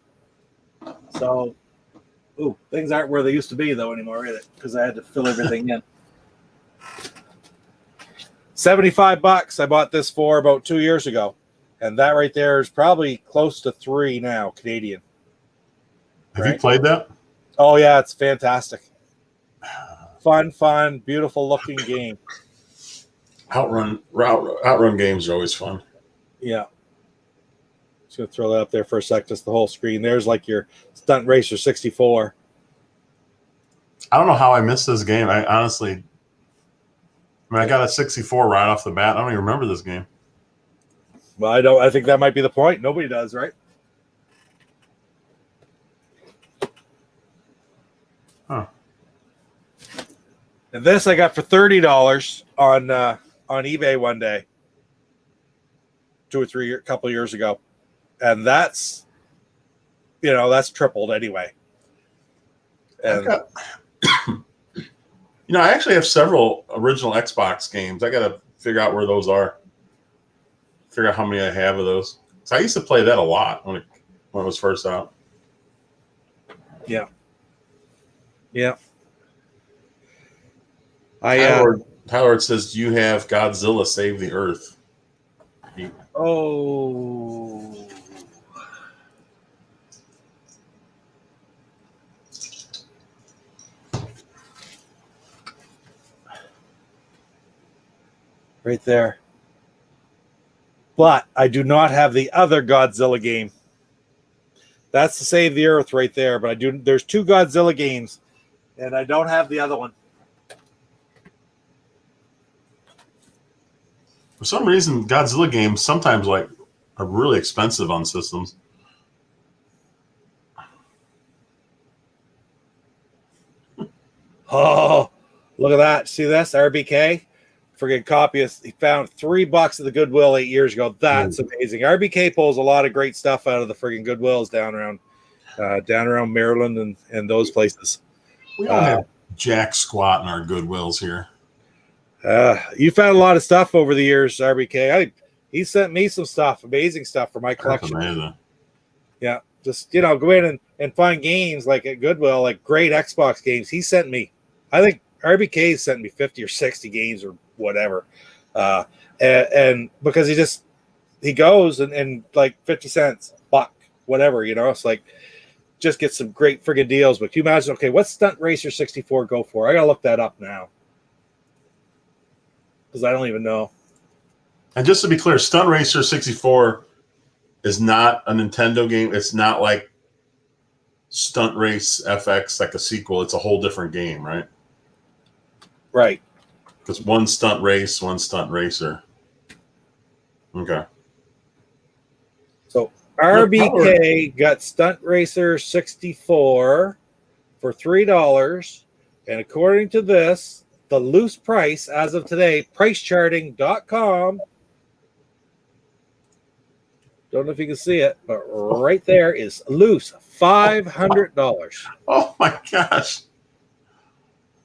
So things aren't where they used to be though anymore, is it? Because I had to fill everything in. $75 I bought this for about 2 years ago. And that right there is probably close to 3 now, Canadian. Have you played that? Oh yeah, it's fantastic. Fun, beautiful looking game. Outrun games are always fun. Yeah. Just gonna throw that up there for a sec, just the whole screen. There's like your Stunt Racer 64. I don't know how I missed this game. I honestly, I got a 64 right off the bat. I don't even remember this game. Well, I think that might be the point. Nobody does, right? Huh. And this I got for $30 on eBay one day, couple years ago, and that's tripled anyway. And I actually have several original Xbox games. I got to figure out where those are. Figure out how many I have of those. So I used to play that a lot when it was first out. Yeah. Tyler says, "Do you have Godzilla Save the Earth?" Oh. Right there. But I do not have the other Godzilla game. That's to Save the Earth right there. But there's 2 Godzilla games, and I don't have the other one. For some reason, Godzilla games sometimes like are really expensive on systems. Oh, look at that. See this? RBK? Friggin' copyist. He found $3 at the Goodwill 8 years ago. That's amazing. RBK pulls a lot of great stuff out of the friggin' Goodwills down around Maryland and those places. We don't have jack squat in our Goodwills here. You found a lot of stuff over the years, RBK. He sent me some stuff, amazing stuff for my collection. That's amazing. Yeah, just go in and find games like at Goodwill, like great Xbox games. He sent me, I think RBK sent me 50 or 60 games or whatever, and because he goes and like 50 cents, buck, whatever, it's like just get some great friggin' deals. But can you imagine? Okay, what's Stunt Racer 64 go for? I gotta look that up now because I don't even know. And just to be clear, Stunt Racer 64 is not a Nintendo game. It's not like Stunt Race FX, like a sequel. It's a whole different game, right? Right. Because one Stunt Race, one Stunt Racer. Okay. So RBK got Stunt Racer 64 for $3. And according to this, the loose price as of today, pricecharting.com. Don't know if you can see it, but right there is loose $500. Oh my gosh.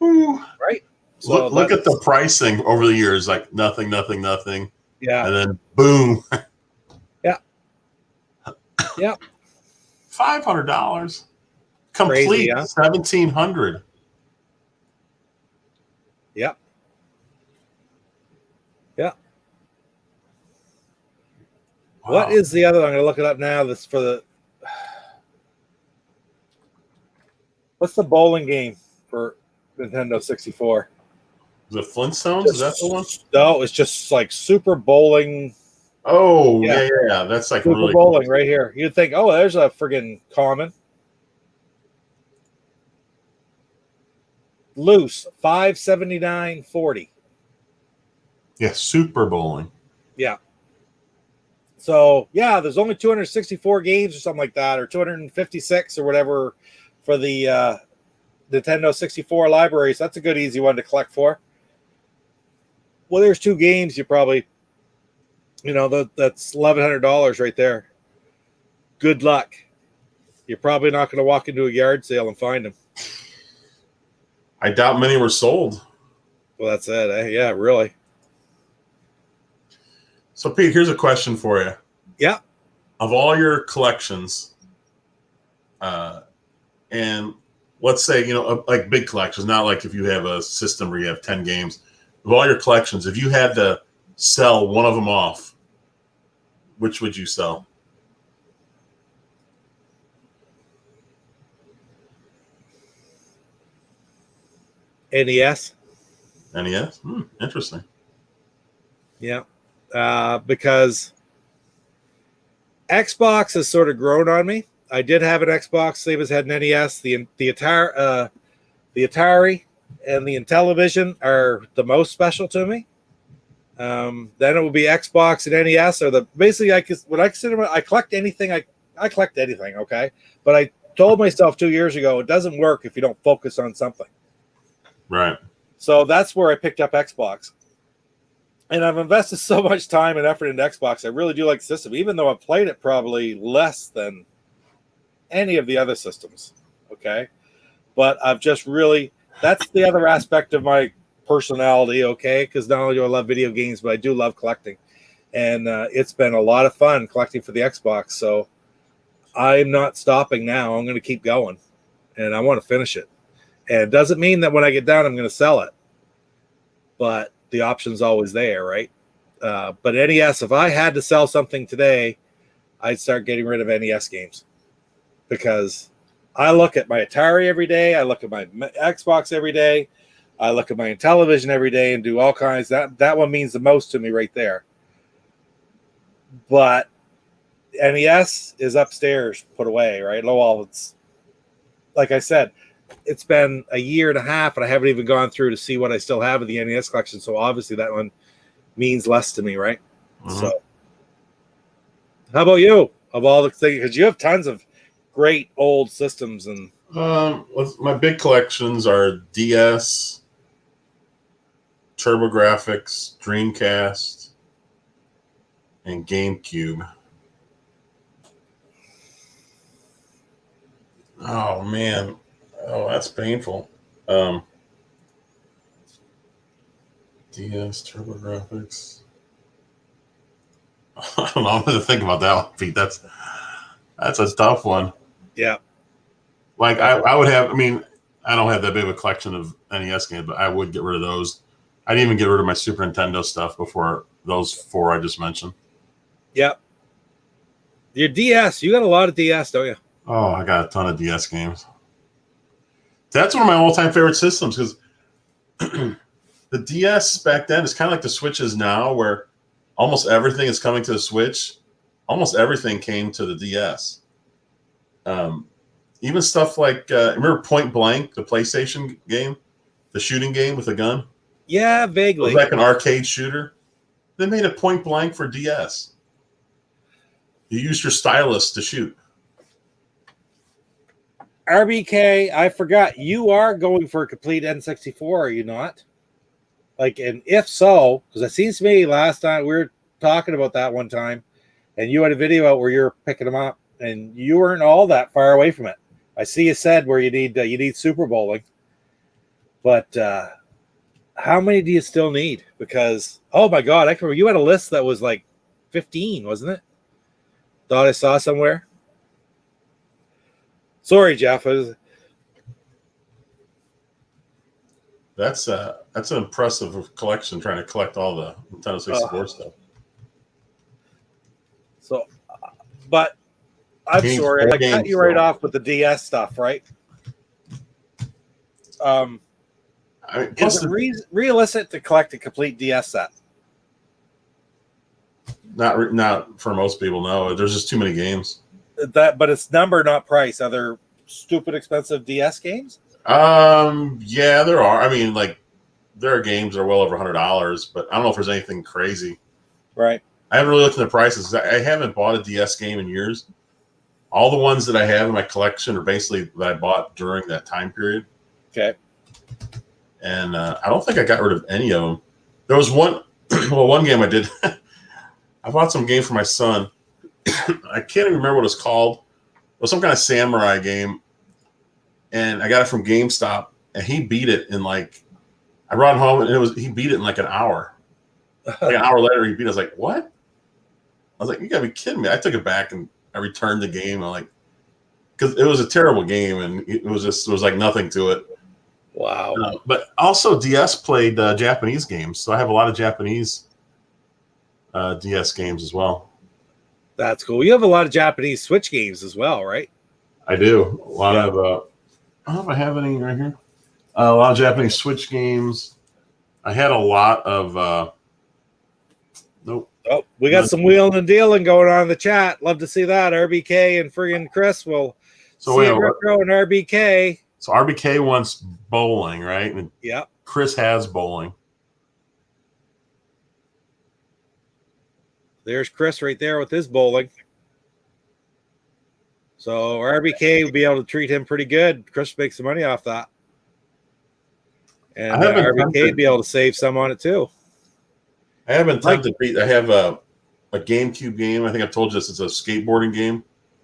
Ooh. Right? So look at the pricing over the years, like nothing. Yeah. And then boom. Yeah. Yeah. $500. Complete. Crazy, huh? $1,700. Yeah. Yeah. Wow. What is the other one? I'm going to look it up now. This for the. What's the bowling game for Nintendo 64? Is it Flintstones? Is that the one? No, it's just like Super Bowling. Oh, yeah. That's like Super really Bowling right here. You'd think, oh, there's a friggin' common. Loose, $579.40. Yeah, Super Bowling. Yeah. So, yeah, there's only 264 games or something like that, or 256 or whatever for the Nintendo 64 library. So that's a good, easy one to collect for. Well, there's 2 games you probably, that's $1,100 right there. Good luck. You're probably not going to walk into a yard sale and find them. I doubt many were sold. Well, that's it. Eh? Yeah, really. So, Pete, here's a question for you. Yeah. Of all your collections, and let's say, like big collections, not like if you have a system where you have 10 games. Of all your collections, if you had to sell one of them off, which would you sell? NES. NES? Interesting. Yeah. Because Xbox has sort of grown on me. I did have an Xbox, same as had an NES. The Atari and the Intellivision are the most special to me. Then it would be Xbox and NES are basically I collect anything. I collect anything, okay? But I told myself 2 years ago it doesn't work if you don't focus on something. Right. So that's where I picked up Xbox. And I've invested so much time and effort into Xbox. I really do like the system, even though I've played it probably less than any of the other systems. Okay. But I've just really, that's the other aspect of my personality. Okay. Because not only do I love video games, but I do love collecting. And it's been a lot of fun collecting for the Xbox. So I'm not stopping now. I'm going to keep going. And I want to finish it. And it doesn't mean that when I get done, I'm going to sell it. But the option's always there, right? But NES, if I had to sell something today, I'd start getting rid of NES games. Because I look at my Atari every day. I look at my Xbox every day. I look at my Intellivision every day and do all kinds. That one means the most to me right there. But NES is upstairs, put away, right? Well, it's like I said, it's been a year and a half, and I haven't even gone through to see what I still have of the NES collection. So obviously that one means less to me, right? Mm-hmm. So How about you? Of all the things, because you have tons of great old systems and My big collections are DS, TurboGrafx, Dreamcast, and GameCube. Oh man, oh that's painful. DS, TurboGrafx. I don't know. I'm going to think about that one, Pete. That's a tough one. yeah. Like I would have. I mean, I don't have that big of a collection of NES games, but I would get rid of those. I'd even get rid of my Super Nintendo stuff before those four I just mentioned. Yep. Your DS, you got a lot of DS, don't you? Oh, I got a ton of DS games. That's one of my all-time favorite systems because the DS back then is kind of like the Switch is now, where almost everything is coming to the Switch. Almost everything came to the DS. Even stuff like remember Point Blank, the PlayStation game, the shooting game with a gun. Yeah, It vaguely. was like an arcade shooter. They made a Point Blank for DS. You used your stylus to shoot. RBK, I forgot. You are going for a complete N64, are you not? Like, and if so, because it seems to me last time we were talking about that one time, and you had a video out where you're picking them up, and you weren't all that far away from it. I see you said where you need Super Bowling, but how many do you still need? Because oh my God, I can remember you had a list that was like 15, wasn't it? Thought I saw somewhere. Sorry, Jeff. That's an impressive collection. Trying to collect all the Nintendo 64 stuff. So, but I'm sorry, I cut you right off with the DS stuff, right? I mean, Is it realistic to collect a complete DS set? Not for most people. No, there's just too many games. But it's number, not price. Are there stupid expensive DS games? Yeah, there are. I mean, like there are games that are well over $100, but I don't know if there's anything crazy. Right. I haven't really looked at the prices. I haven't bought a DS game in years. All the ones that I have in my collection are basically that I bought during that time period. Okay. And I don't think I got rid of any of them. There was one, well, one game I did. I bought some game for my son. I can't even remember what it's called. It was some kind of samurai game. And I got it from GameStop. And he beat it in like, I brought it home and he beat it in like an hour. Like an hour later, he beat it. I was like, what? I was like, you gotta be kidding me. I took it back and I returned the game. I'm like, because it was a terrible game and it was like nothing to it. Wow. But also DS played Japanese games. So I have a lot of Japanese DS games as well. That's cool. You have a lot of Japanese Switch games as well, right? I do. A lot of, I don't know if I have any right here. A lot of Japanese Switch games. I had a lot of, nope. Oh, we got some wheeling and dealing going on in the chat. Love to see that. RBK and friggin' Chris will see Retro and RBK. So RBK wants bowling, right? And yep. Chris has bowling. There's Chris right there with his bowling. So RBK will be able to treat him pretty good. Chris makes some money off that. And RBK will be able to save some on it too. I haven't tempted Pete. I have a GameCube game. I think I've told you this. It's a skateboarding game.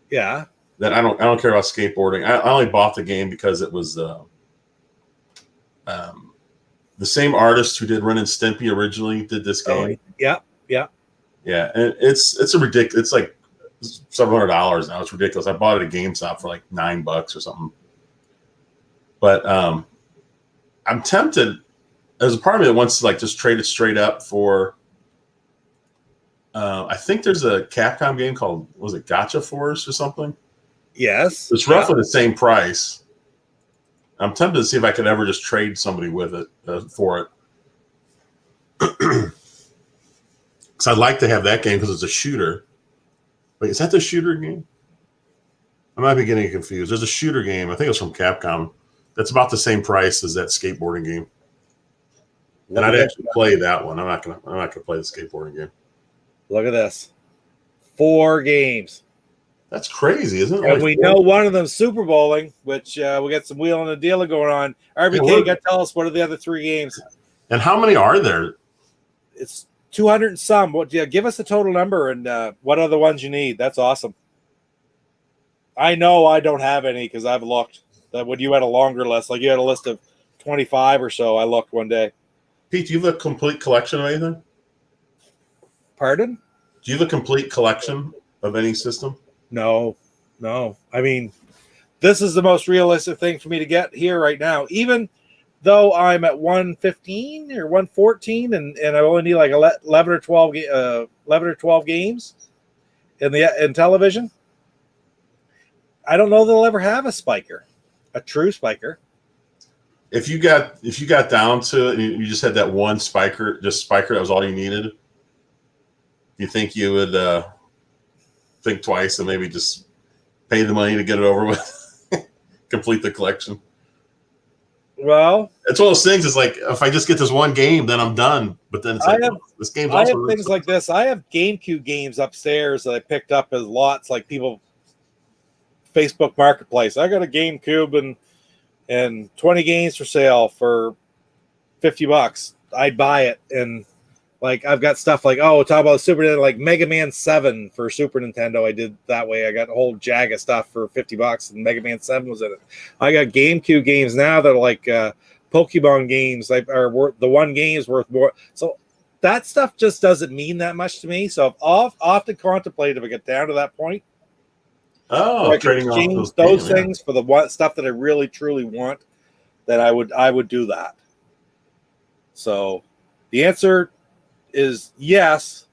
Yeah. That I don't care about skateboarding. I only bought the game because it was the same artist who did Ren and Stimpy originally did this game. Oh, yeah. Yeah, and it's a ridiculous. It's like $700 now. It's ridiculous. I bought it at GameStop for like $9 or something. But I'm tempted. There's a part of me that wants to like just trade it straight up for. I think there's a Capcom game called, was it Gotcha Force or something? Yes. It's roughly the same price. I'm tempted to see if I could ever just trade somebody with it for it. Because I'd like to have that game because it's a shooter. Wait, is that the shooter game? I might be getting confused. There's a shooter game. I think it's from Capcom. That's about the same price as that skateboarding game. And I'd actually play that one. I'm not gonna play the skateboarding game. Look at this. 4 games. That's crazy, isn't it? And Only we 4? know one of them Super Bowling, which we got some wheeling and dealing going on. RBK, you got to tell us what are the other 3 games? And how many are there? It's 200 and some. What? Yeah, give us a total number and what other ones you need. That's awesome. I know I don't have any because I've looked. That when you had a longer list, like you had a list of 25 or so, I looked one day. Pete, do you have a complete collection of anything? Pardon? Do you have a complete collection of any system? No. I mean, this is the most realistic thing for me to get here right now. Even though I'm at 115 or 114 and I only need like 11 or 12 games in television, I don't know that I'll ever have a spiker, a true spiker. If you got down to it and you just had that one spiker, that was all you needed, you think you would think twice and maybe just pay the money to get it over with, complete the collection? Well, it's one of those things. It's like if I just get this one game, then I'm done. But then it's like this game's also. I have things like this. I have GameCube games upstairs that I picked up as lots, like people. Facebook Marketplace. I got a GameCube and 20 games for sale for $50. I'd buy it. And like I've got stuff like, talk about Super Nintendo, like Mega Man 7 for Super Nintendo. I did that way. I got a whole jag of stuff for $50 and Mega Man 7 was in it. I got GameCube games now that are like Pokemon games, like are worth the one game is worth more. So that stuff just doesn't mean that much to me. So I've often contemplated if I get down to that point. Trading off those things for the stuff that I really truly want, then I would do that. So the answer is yes,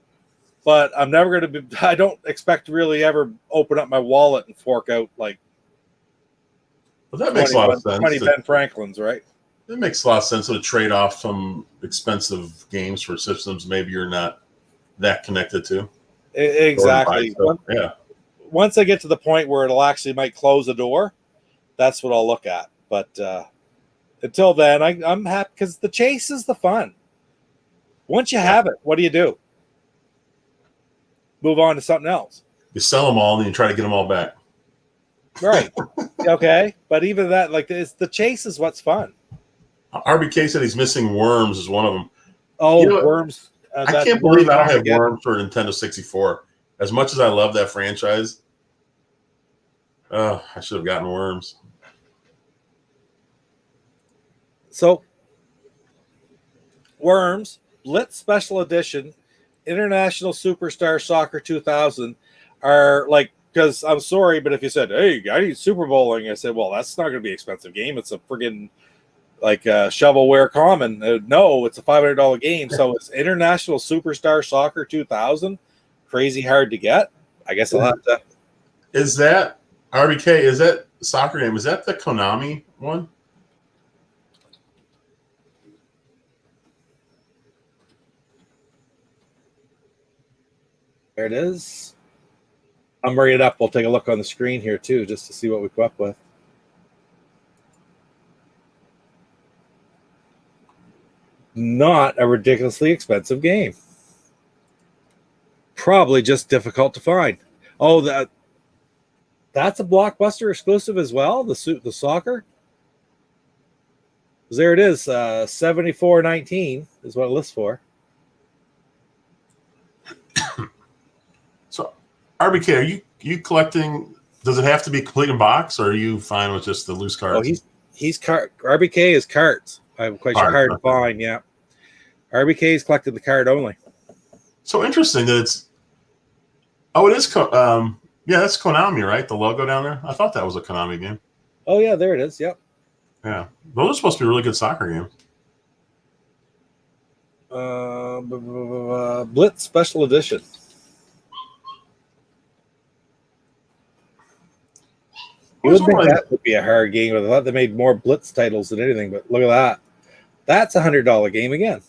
but I'm never going to be. I don't expect to really ever open up my wallet and fork out like. Well, that makes a lot of sense. 20 Ben Franklin's, right? It makes a lot of sense to trade off some expensive games for systems maybe you're not that connected to. Exactly. Yeah. Once I get to the point where it'll actually might close a door, that's what I'll look at. But until then, I'm happy because the chase is the fun. Once you have it, what do? Move on to something else. You sell them all and you try to get them all back. Right. Okay. But even that, like, the chase is what's fun. RBK said he's missing Worms is one of them. Oh, Worms. I can't believe I don't have Worms for Nintendo 64. As much as I love that franchise, I should have gotten Worms. So, Worms, Blitz Special Edition, International Superstar Soccer 2000 are like, because I'm sorry, but if you said, hey, I need Super Bowling, I said, well, that's not going to be an expensive game. It's a friggin' like shovelware common. No, it's a $500 game. So it's International Superstar Soccer 2000. Crazy hard to get. I guess I'll have to. Is that RBK? Is that soccer game? Is that the Konami one? There it is. I'm bringing it up. We'll take a look on the screen here too, just to see what we come up with. Not a ridiculously expensive game. Probably just difficult to find. Oh, that's a Blockbuster exclusive as well. The soccer. There it is. $74.19 is what it lists for. So, RBK, are you collecting? Does it have to be complete in box, or are you fine with just the loose cards? Oh, he's RBK is cards. I'm quite sure hard to find. Yeah, RBK is collecting the card only. So interesting that it's. Oh, it is. Yeah, that's Konami, right? The logo down there. I thought that was a Konami game. Oh yeah, there it is. Yep. Yeah, those are supposed to be really good soccer games. Blitz Special Edition. You would think that would be a hard game. I thought they made more Blitz titles than anything, but look at that. That's a $100 game again.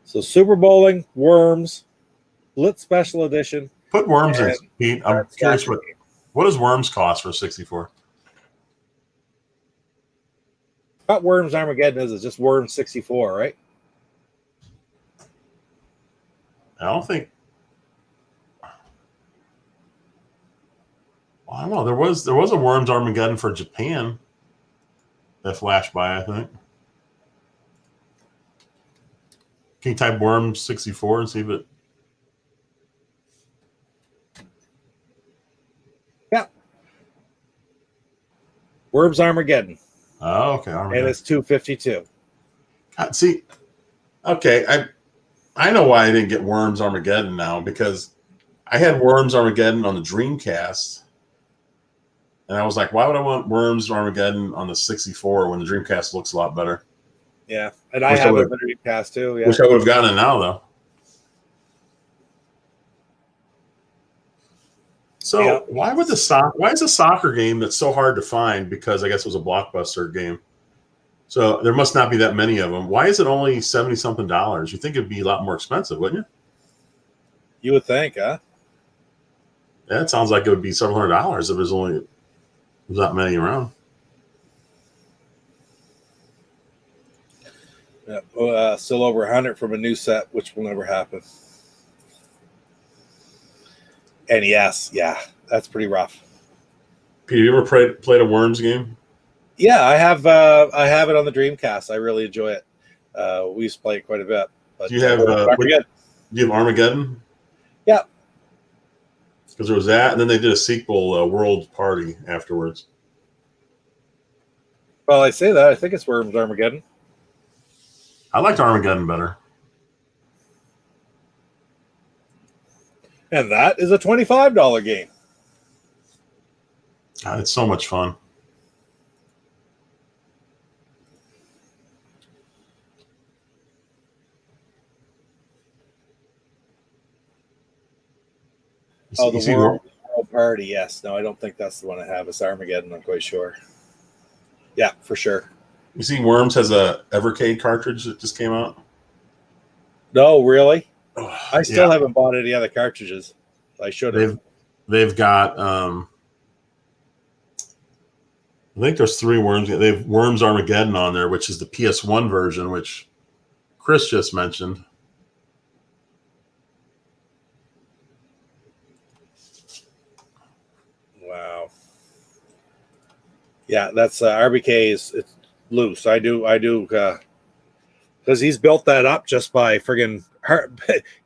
So Super Bowling, Worms, Blitz Special Edition. Put Worms in, Pete. I'm curious what does Worms cost for 64? Not Worms Armageddon is it? Just Worms 64, right? don't think. Well, I don't know. There was a Worms Armageddon for Japan that flashed by. I think. Can you type Worms 64 and see if it? Yeah. Worms Armageddon. Oh, okay. Armageddon. And it's $252. God, see, okay, I know why I didn't get Worms Armageddon now, because I had Worms Armageddon on the Dreamcast, and I was like, why would I want Worms Armageddon on the 64 when the Dreamcast looks a lot better? Yeah, and I have it on the Dreamcast too. Yeah. Wish I would have gotten it now, though. So yeah. why is a soccer game that's so hard to find? Because I guess it was a Blockbuster game. So there must not be that many of them. Why is it only $70-something? You think it'd be a lot more expensive, wouldn't you? You would think, huh? Yeah, it sounds like it would be several $100 if there's not many around. Yeah, still over 100 from a new set, which will never happen. NES, yeah, that's pretty rough. Pete, you ever played a Worms game? Yeah, I have it on the Dreamcast. I really enjoy it. We used to play it quite a bit. But Do you have Armageddon? Yeah. Because there was that, and then they did a sequel, World Party, afterwards. Well, I say that. I think it's Worms Armageddon. I liked Armageddon better. And that is a $25 game. God, it's so much fun. The World Party, yes. No, I don't think that's the one I have. It's Armageddon, I'm quite sure. Yeah, for sure. You see Worms has a Evercade cartridge that just came out? No, really? I still haven't bought any other cartridges. I should have. They've got I think there's 3 Worms. They have Worms Armageddon on there, which is the PS1 version, which Chris just mentioned. Wow. Yeah, that's RBK it's loose. I do because he's built that up just by friggin'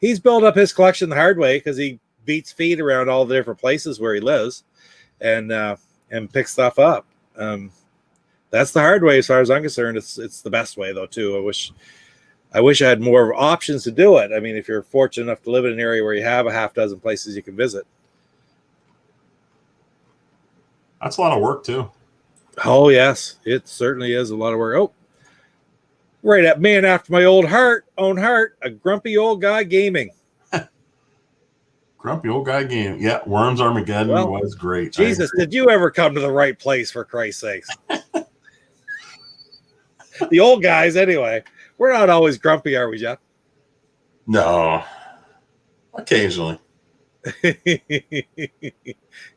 he's built up his collection the hard way because he beats feet around all the different places where he lives and picks stuff up. That's the hard way as far as I'm concerned. It's the best way though too. I wish I had more options to do it. I mean, if you're fortunate enough to live in an area where you have a half dozen places you can visit. That's a lot of work too. Oh yes, it certainly is a lot of work. Oh, right at man after my own heart, a grumpy old guy gaming. Grumpy old guy game. Yeah, Worms Armageddon was great. Jesus, did you ever come to the right place, for Christ's sakes? The old guys, anyway. We're not always grumpy, are we, Jeff? No. Occasionally.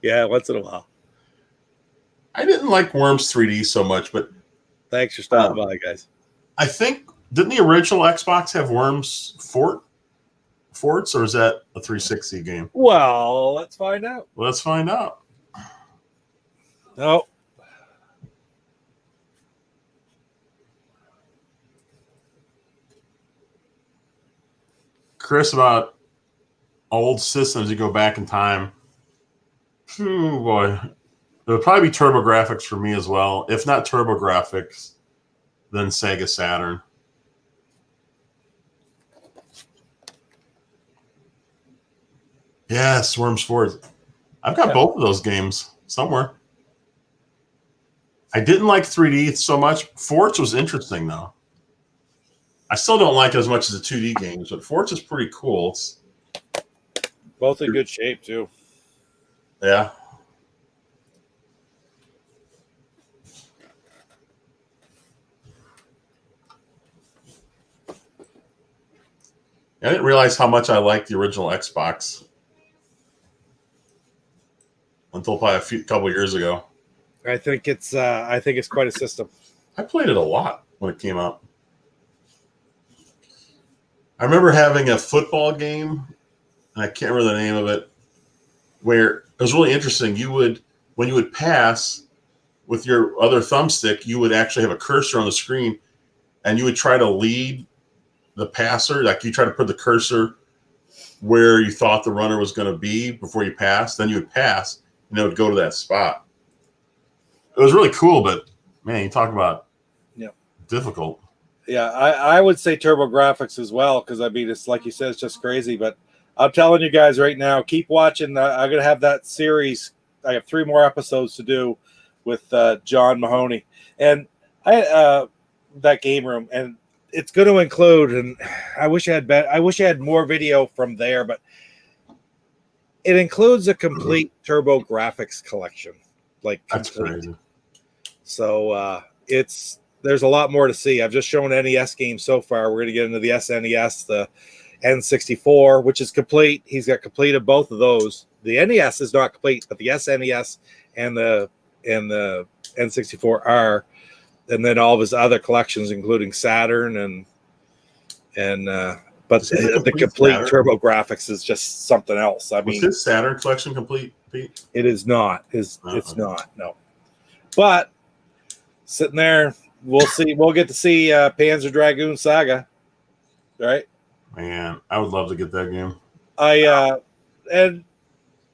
Yeah, once in a while. I didn't like Worms 3D so much, but thanks for stopping by, guys. I think, didn't the original Xbox have Worms Forts, or is that a 360 game? Well, let's find out. Let's find out. No. Chris, about old systems you go back in time. Oh boy. It would probably be TurboGrafx for me as well. If not TurboGrafx, then Sega Saturn. Yes, Worms Forts. I've got both of those games somewhere. I didn't like 3D so much. Forts was interesting, though. I still don't like it as much as the 2D games, but Forts is pretty cool. It's both in good shape, too. Yeah. I didn't realize how much I liked the original Xbox until probably a couple years ago. I think it's quite a system. I played it a lot when it came out. I remember having a football game and I can't remember the name of it, where it was really interesting. When you would pass with your other thumbstick, you would actually have a cursor on the screen, and you would try to lead the passer. Like you try to put the cursor where you thought the runner was going to be before you pass. Then you would pass, and it would go to that spot. It was really cool, but man, you talk about difficult. Yeah, I would say TurboGrafx as well, because I mean, it's like you said, it's just crazy. But I'm telling you guys right now, keep watching. I'm going to have that series. I have 3 more episodes to do with John Mahoney, and that game room, and it's going to include. And I wish I had more video from there, but it includes a complete TurboGrafx collection. Like That's complete. crazy. So there's a lot more to see. I've just shown NES games so far. We're going to get into the SNES, the N64, which is complete. He's got completed both of those. The NES is not complete, but the SNES and the N64 are. And then all of his other collections, including Saturn but the complete TurboGrafx is just something else. I mean, was his Saturn collection complete, Pete? It is not. It's not. No. But sitting there, we'll see. We'll get to see Panzer Dragoon Saga, right? Man, I would love to get that game. And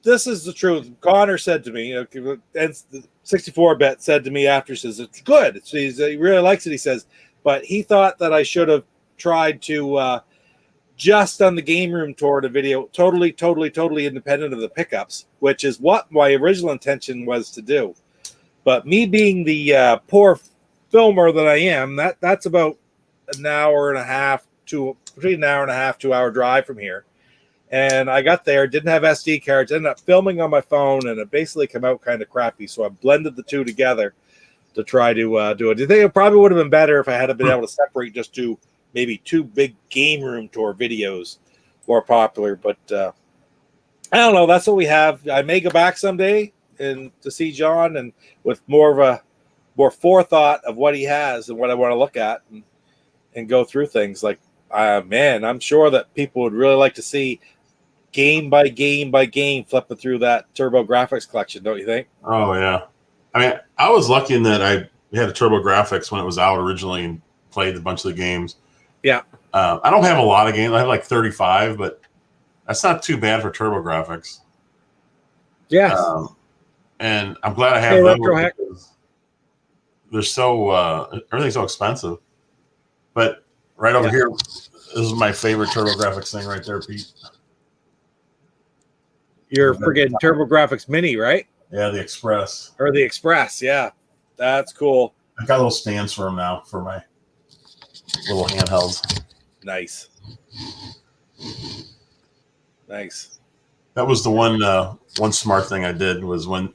this is the truth. Connor said to me, and 64-bit said to me after, says it's good. He really likes it. He says, but he thought that I should have tried to just on the game room tour to video, totally independent of the pickups, which is what my original intention was to do. But me being the poor filmer that I am, that's about an hour and a half to between an hour and a half, 2 hour drive from here. And I got there, didn't have SD cards, ended up filming on my phone, and it basically came out kind of crappy. So I blended the two together to try to do it. Do you think it probably would have been better if I had been able to separate, just do maybe 2 big game room tour videos, more popular? But I don't know. That's what we have. I may go back someday and to see John, and with more forethought of what he has and what I want to look at and go through things. Like, man, I'm sure that people would really like to see game by game by game flipping through that TurboGrafx collection, don't you think? Oh yeah. I mean, I was lucky in that I had a TurboGrafx when it was out originally and played a bunch of the games. Yeah. I don't have a lot of games. I have like 35, but that's not too bad for TurboGrafx. Yeah. And I'm glad I have those. They're so everything's so expensive. But right over here, this is my favorite TurboGrafx thing right there, Pete. You're forgetting TurboGrafx Mini, right? Yeah, the Express. Or the Express, yeah. That's cool. I've got little stands for them now for my little handhelds. Nice. Nice. That was the one smart thing I did was when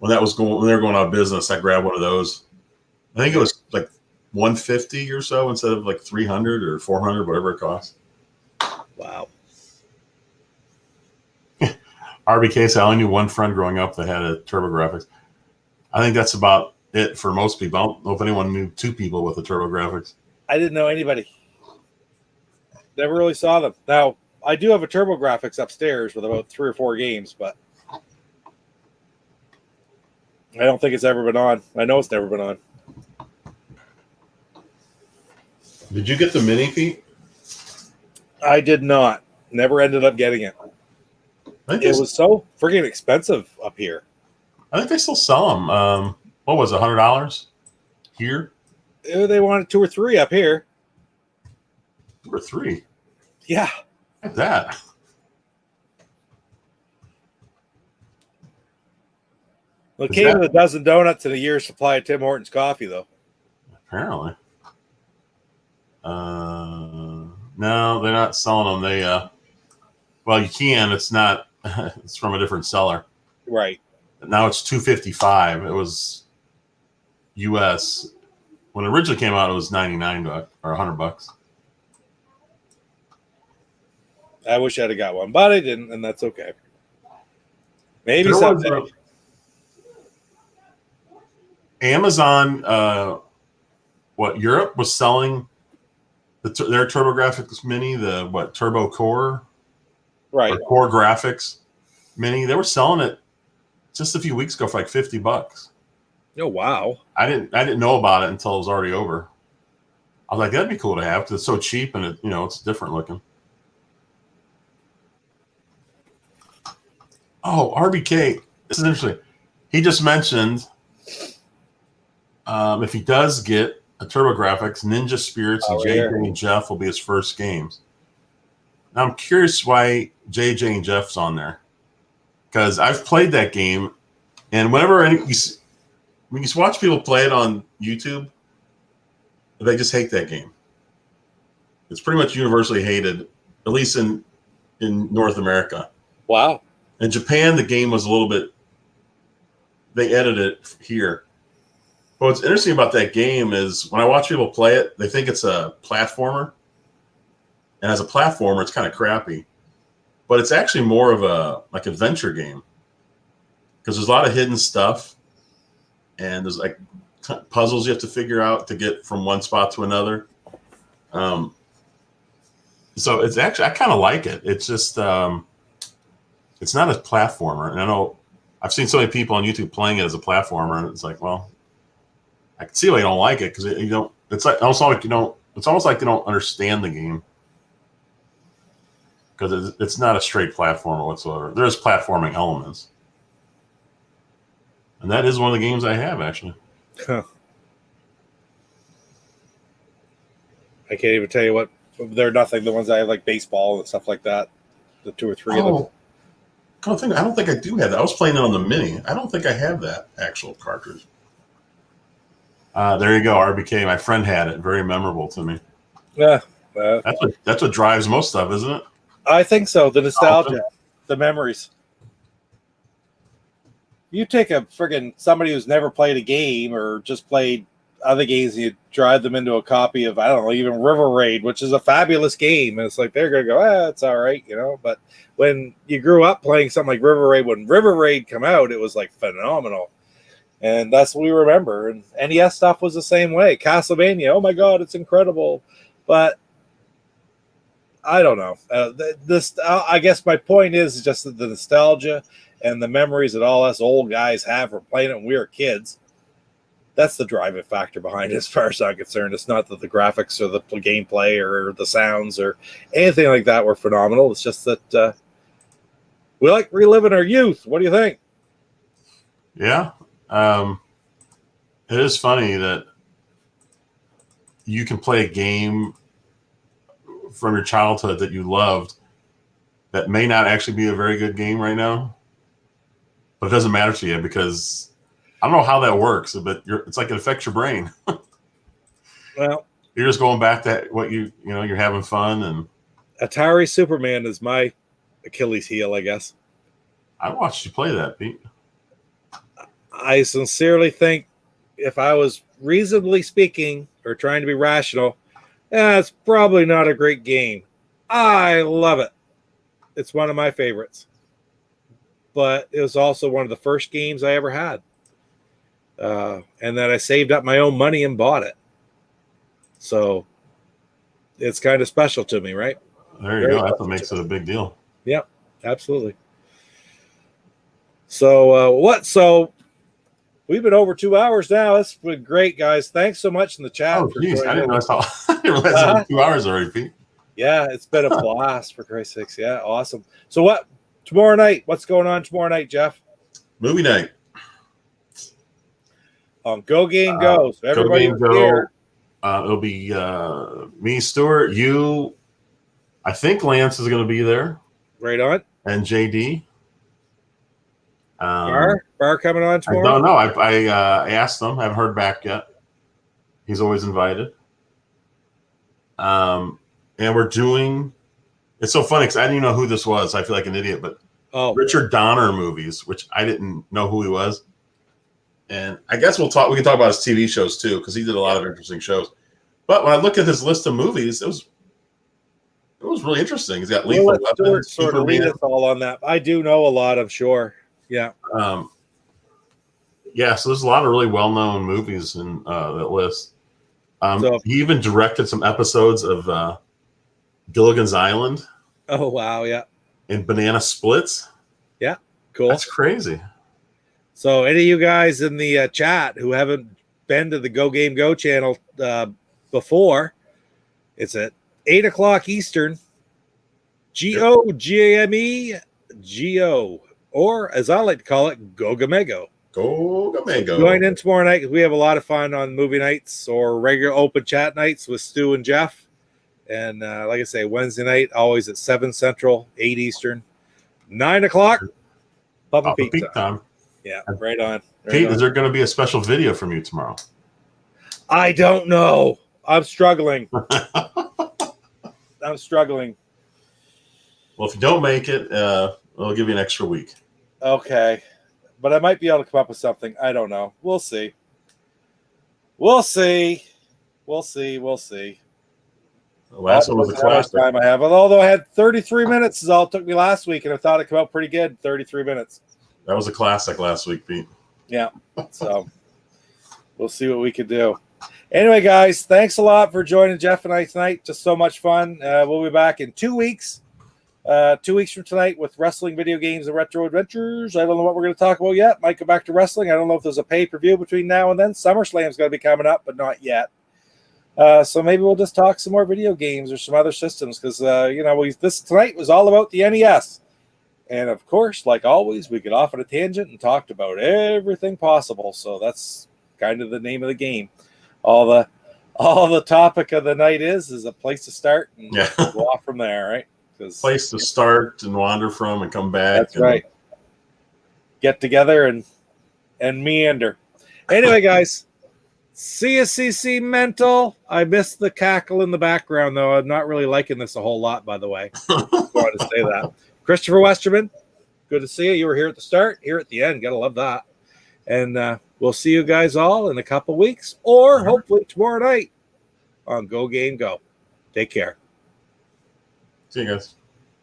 they were going out of business, I grabbed one of those. I think it was like $150 or so instead of like $300 or $400, whatever it cost. Wow. RBK, so I only knew one friend growing up that had a TurboGrafx. I think that's about it for most people. I don't know if anyone knew 2 people with a TurboGrafx. I didn't know anybody. Never really saw them. Now, I do have a TurboGrafx upstairs with about 3 or 4 games, but I don't think it's ever been on. I know it's never been on. Did you get the Mini, Pete? I did not. Never ended up getting it. It was so freaking expensive up here. I think they still sell them. What was it, $100 here? They wanted 2 or 3 up here. 2 or 3? Yeah. Like that. Well, it came with a dozen donuts and a year's supply of Tim Hortons coffee, though. Apparently. No, they're not selling them. They, well, you can. It's not. It's from a different seller. Right. Now it's $255. It was U.S. When it originally came out, it was $99 or $100. I wish I'd have got one, but I didn't, and that's okay. Maybe someday. Amazon, Europe was selling their TurboGrafx Mini, the Turbo Core. Right. or Core Graphics Mini. They were selling it just a few weeks ago for like $50. Oh wow. I didn't know about it until it was already over. I was like, that'd be cool to have because it's so cheap and it's different looking. Oh, RBK, this is interesting. He just mentioned if he does get a TurboGrafx, Ninja Spirits and JJ and Jeff will be his first games. Now I'm curious why JJ and Jeff's on there, because I've played that game, and whenever when you watch people play it on YouTube, they just hate that game. It's pretty much universally hated, at least in North America. Wow. In Japan, the game was a little bit. They edited it here. But what's interesting about that game is when I watch people play it, they think it's a platformer. And as a platformer, it's kind of crappy. But it's actually more of a adventure game. Because there's a lot of hidden stuff. And there's like puzzles you have to figure out to get from one spot to another. So it's actually, I kind of like it. It's just, it's not a platformer. And I know I've seen so many people on YouTube playing it as a platformer, and it's like, well, I can see why you don't like it because you don't. It's like almost like you don't. It's almost like you don't understand the game because it's not a straight platformer whatsoever. There's platforming elements, and that is one of the games I have actually. Huh. I can't even tell you what. They're nothing. The ones I have, like baseball and stuff like that. The 2 or 3 of them. I don't think I do have that. I was playing it on the Mini. I don't think I have that actual cartridge. There you go, RBK. My friend had it. Very memorable to me. Yeah. That's what drives most stuff, isn't it? I think so. The nostalgia, the memories. You take a friggin' somebody who's never played a game or just played other games, and you drive them into a copy of, I don't know, even River Raid, which is a fabulous game. And it's like, they're going to go, it's all right, But when you grew up playing something like River Raid, when River Raid came out, it was like phenomenal. And that's what we remember. And NES stuff was the same way. Castlevania, oh my God, it's incredible. But I don't know. I guess my point is just the nostalgia and the memories that all us old guys have from playing it when we were kids. That's the driving factor behind it, as far as I'm concerned. It's not that the graphics or the gameplay or the sounds or anything like that were phenomenal. It's just that we like reliving our youth. What do you think? Yeah. It is funny that you can play a game from your childhood that you loved that may not actually be a very good game right now, but it doesn't matter to you because I don't know how that works, but it's like it affects your brain. Well, you're just going back to what you're having fun. And Atari Superman is my Achilles heel, I guess. I watched you play that, Pete. I sincerely think if I was reasonably speaking or trying to be rational, it's probably not a great game. I love it. It's one of my favorites. But it was also one of the first games I ever had. And then I saved up my own money and bought it. So it's kind of special to me, right? There you go. That's what makes it a big deal. Yeah, absolutely. So So we've been over 2 hours now. It's been great, guys. Thanks so much in the chat. Oh, geez. I didn't realize it was 2 hours already, Pete. Yeah, it's been a blast, for Christ's sakes. Yeah, awesome. So what? Tomorrow night, what's going on tomorrow night, Jeff? Movie night. On GoGameGo. So everybody here. It'll be me, Stuart, you. I think Lance is going to be there. Right on. And JD. Bar coming on tomorrow? I don't know. I asked him. I haven't heard back yet. He's always invited. And we're doing. It's so funny because I didn't even know who this was. I feel like an idiot, but Richard Donner movies, which I didn't know who he was. And I guess we can talk about his TV shows too, because he did a lot of interesting shows. But when I look at his list of movies, it was really interesting. He's got Lethal Weapon, sort of lead us all on that. I do know a lot, I'm sure. Yeah. Yeah, so there's a lot of really well-known movies in that list. He even directed some episodes of Gilligan's Island. Oh, wow, yeah. And banana splits? Yeah, cool. That's crazy. So any of you guys in the chat who haven't been to the GoGameGo channel before, it's at 8 o'clock Eastern, GoGameGo, or as I like to call it, GoGameGo. GoGameGo. Join in tomorrow night because we have a lot of fun on movie nights or regular open chat nights with Stu and Jeff. And like I say, Wednesday night, always at 7 Central, 8 Eastern, 9 o'clock, Papa Pete time. Yeah, right on. Pete, is there going to be a special video from you tomorrow? I don't know. I'm struggling. I'm struggling. Well, if you don't make it, I'll give you an extra week. Okay. But I might be able to come up with something. I don't know. We'll see. We'll see. We'll see. We'll see. The last one was a classic. Time I have. Although I had 33 minutes is all it took me last week, and I thought it came out pretty good. 33 minutes. That was a classic last week, Pete. Yeah. So we'll see what we could do. Anyway, guys, thanks a lot for joining Jeff and I tonight. Just so much fun. We'll be back in 2 weeks. 2 weeks from tonight with wrestling, video games, and retro adventures. I don't know what we're going to talk about yet. Might go back to wrestling. I don't know if there's a pay-per-view between now and then. SummerSlam's going to be coming up, but not yet. So maybe we'll just talk some more video games or some other systems because, this tonight was all about the NES. And, of course, like always, we get off on a tangent and talked about everything possible. So that's kind of the name of the game. All the topic of the night is a place to start and go off from there, right? Place to start and wander from and come back. That's right. Get together and meander. Anyway, guys, see you, CC Mental. I missed the cackle in the background, though. I'm not really liking this a whole lot, by the way. Just wanted to say that. Christopher Westerman, good to see you. You were here at the start, here at the end. Gotta love that. And we'll see you guys all in a couple weeks, or hopefully tomorrow night on Go Game Go. Take care. See you guys.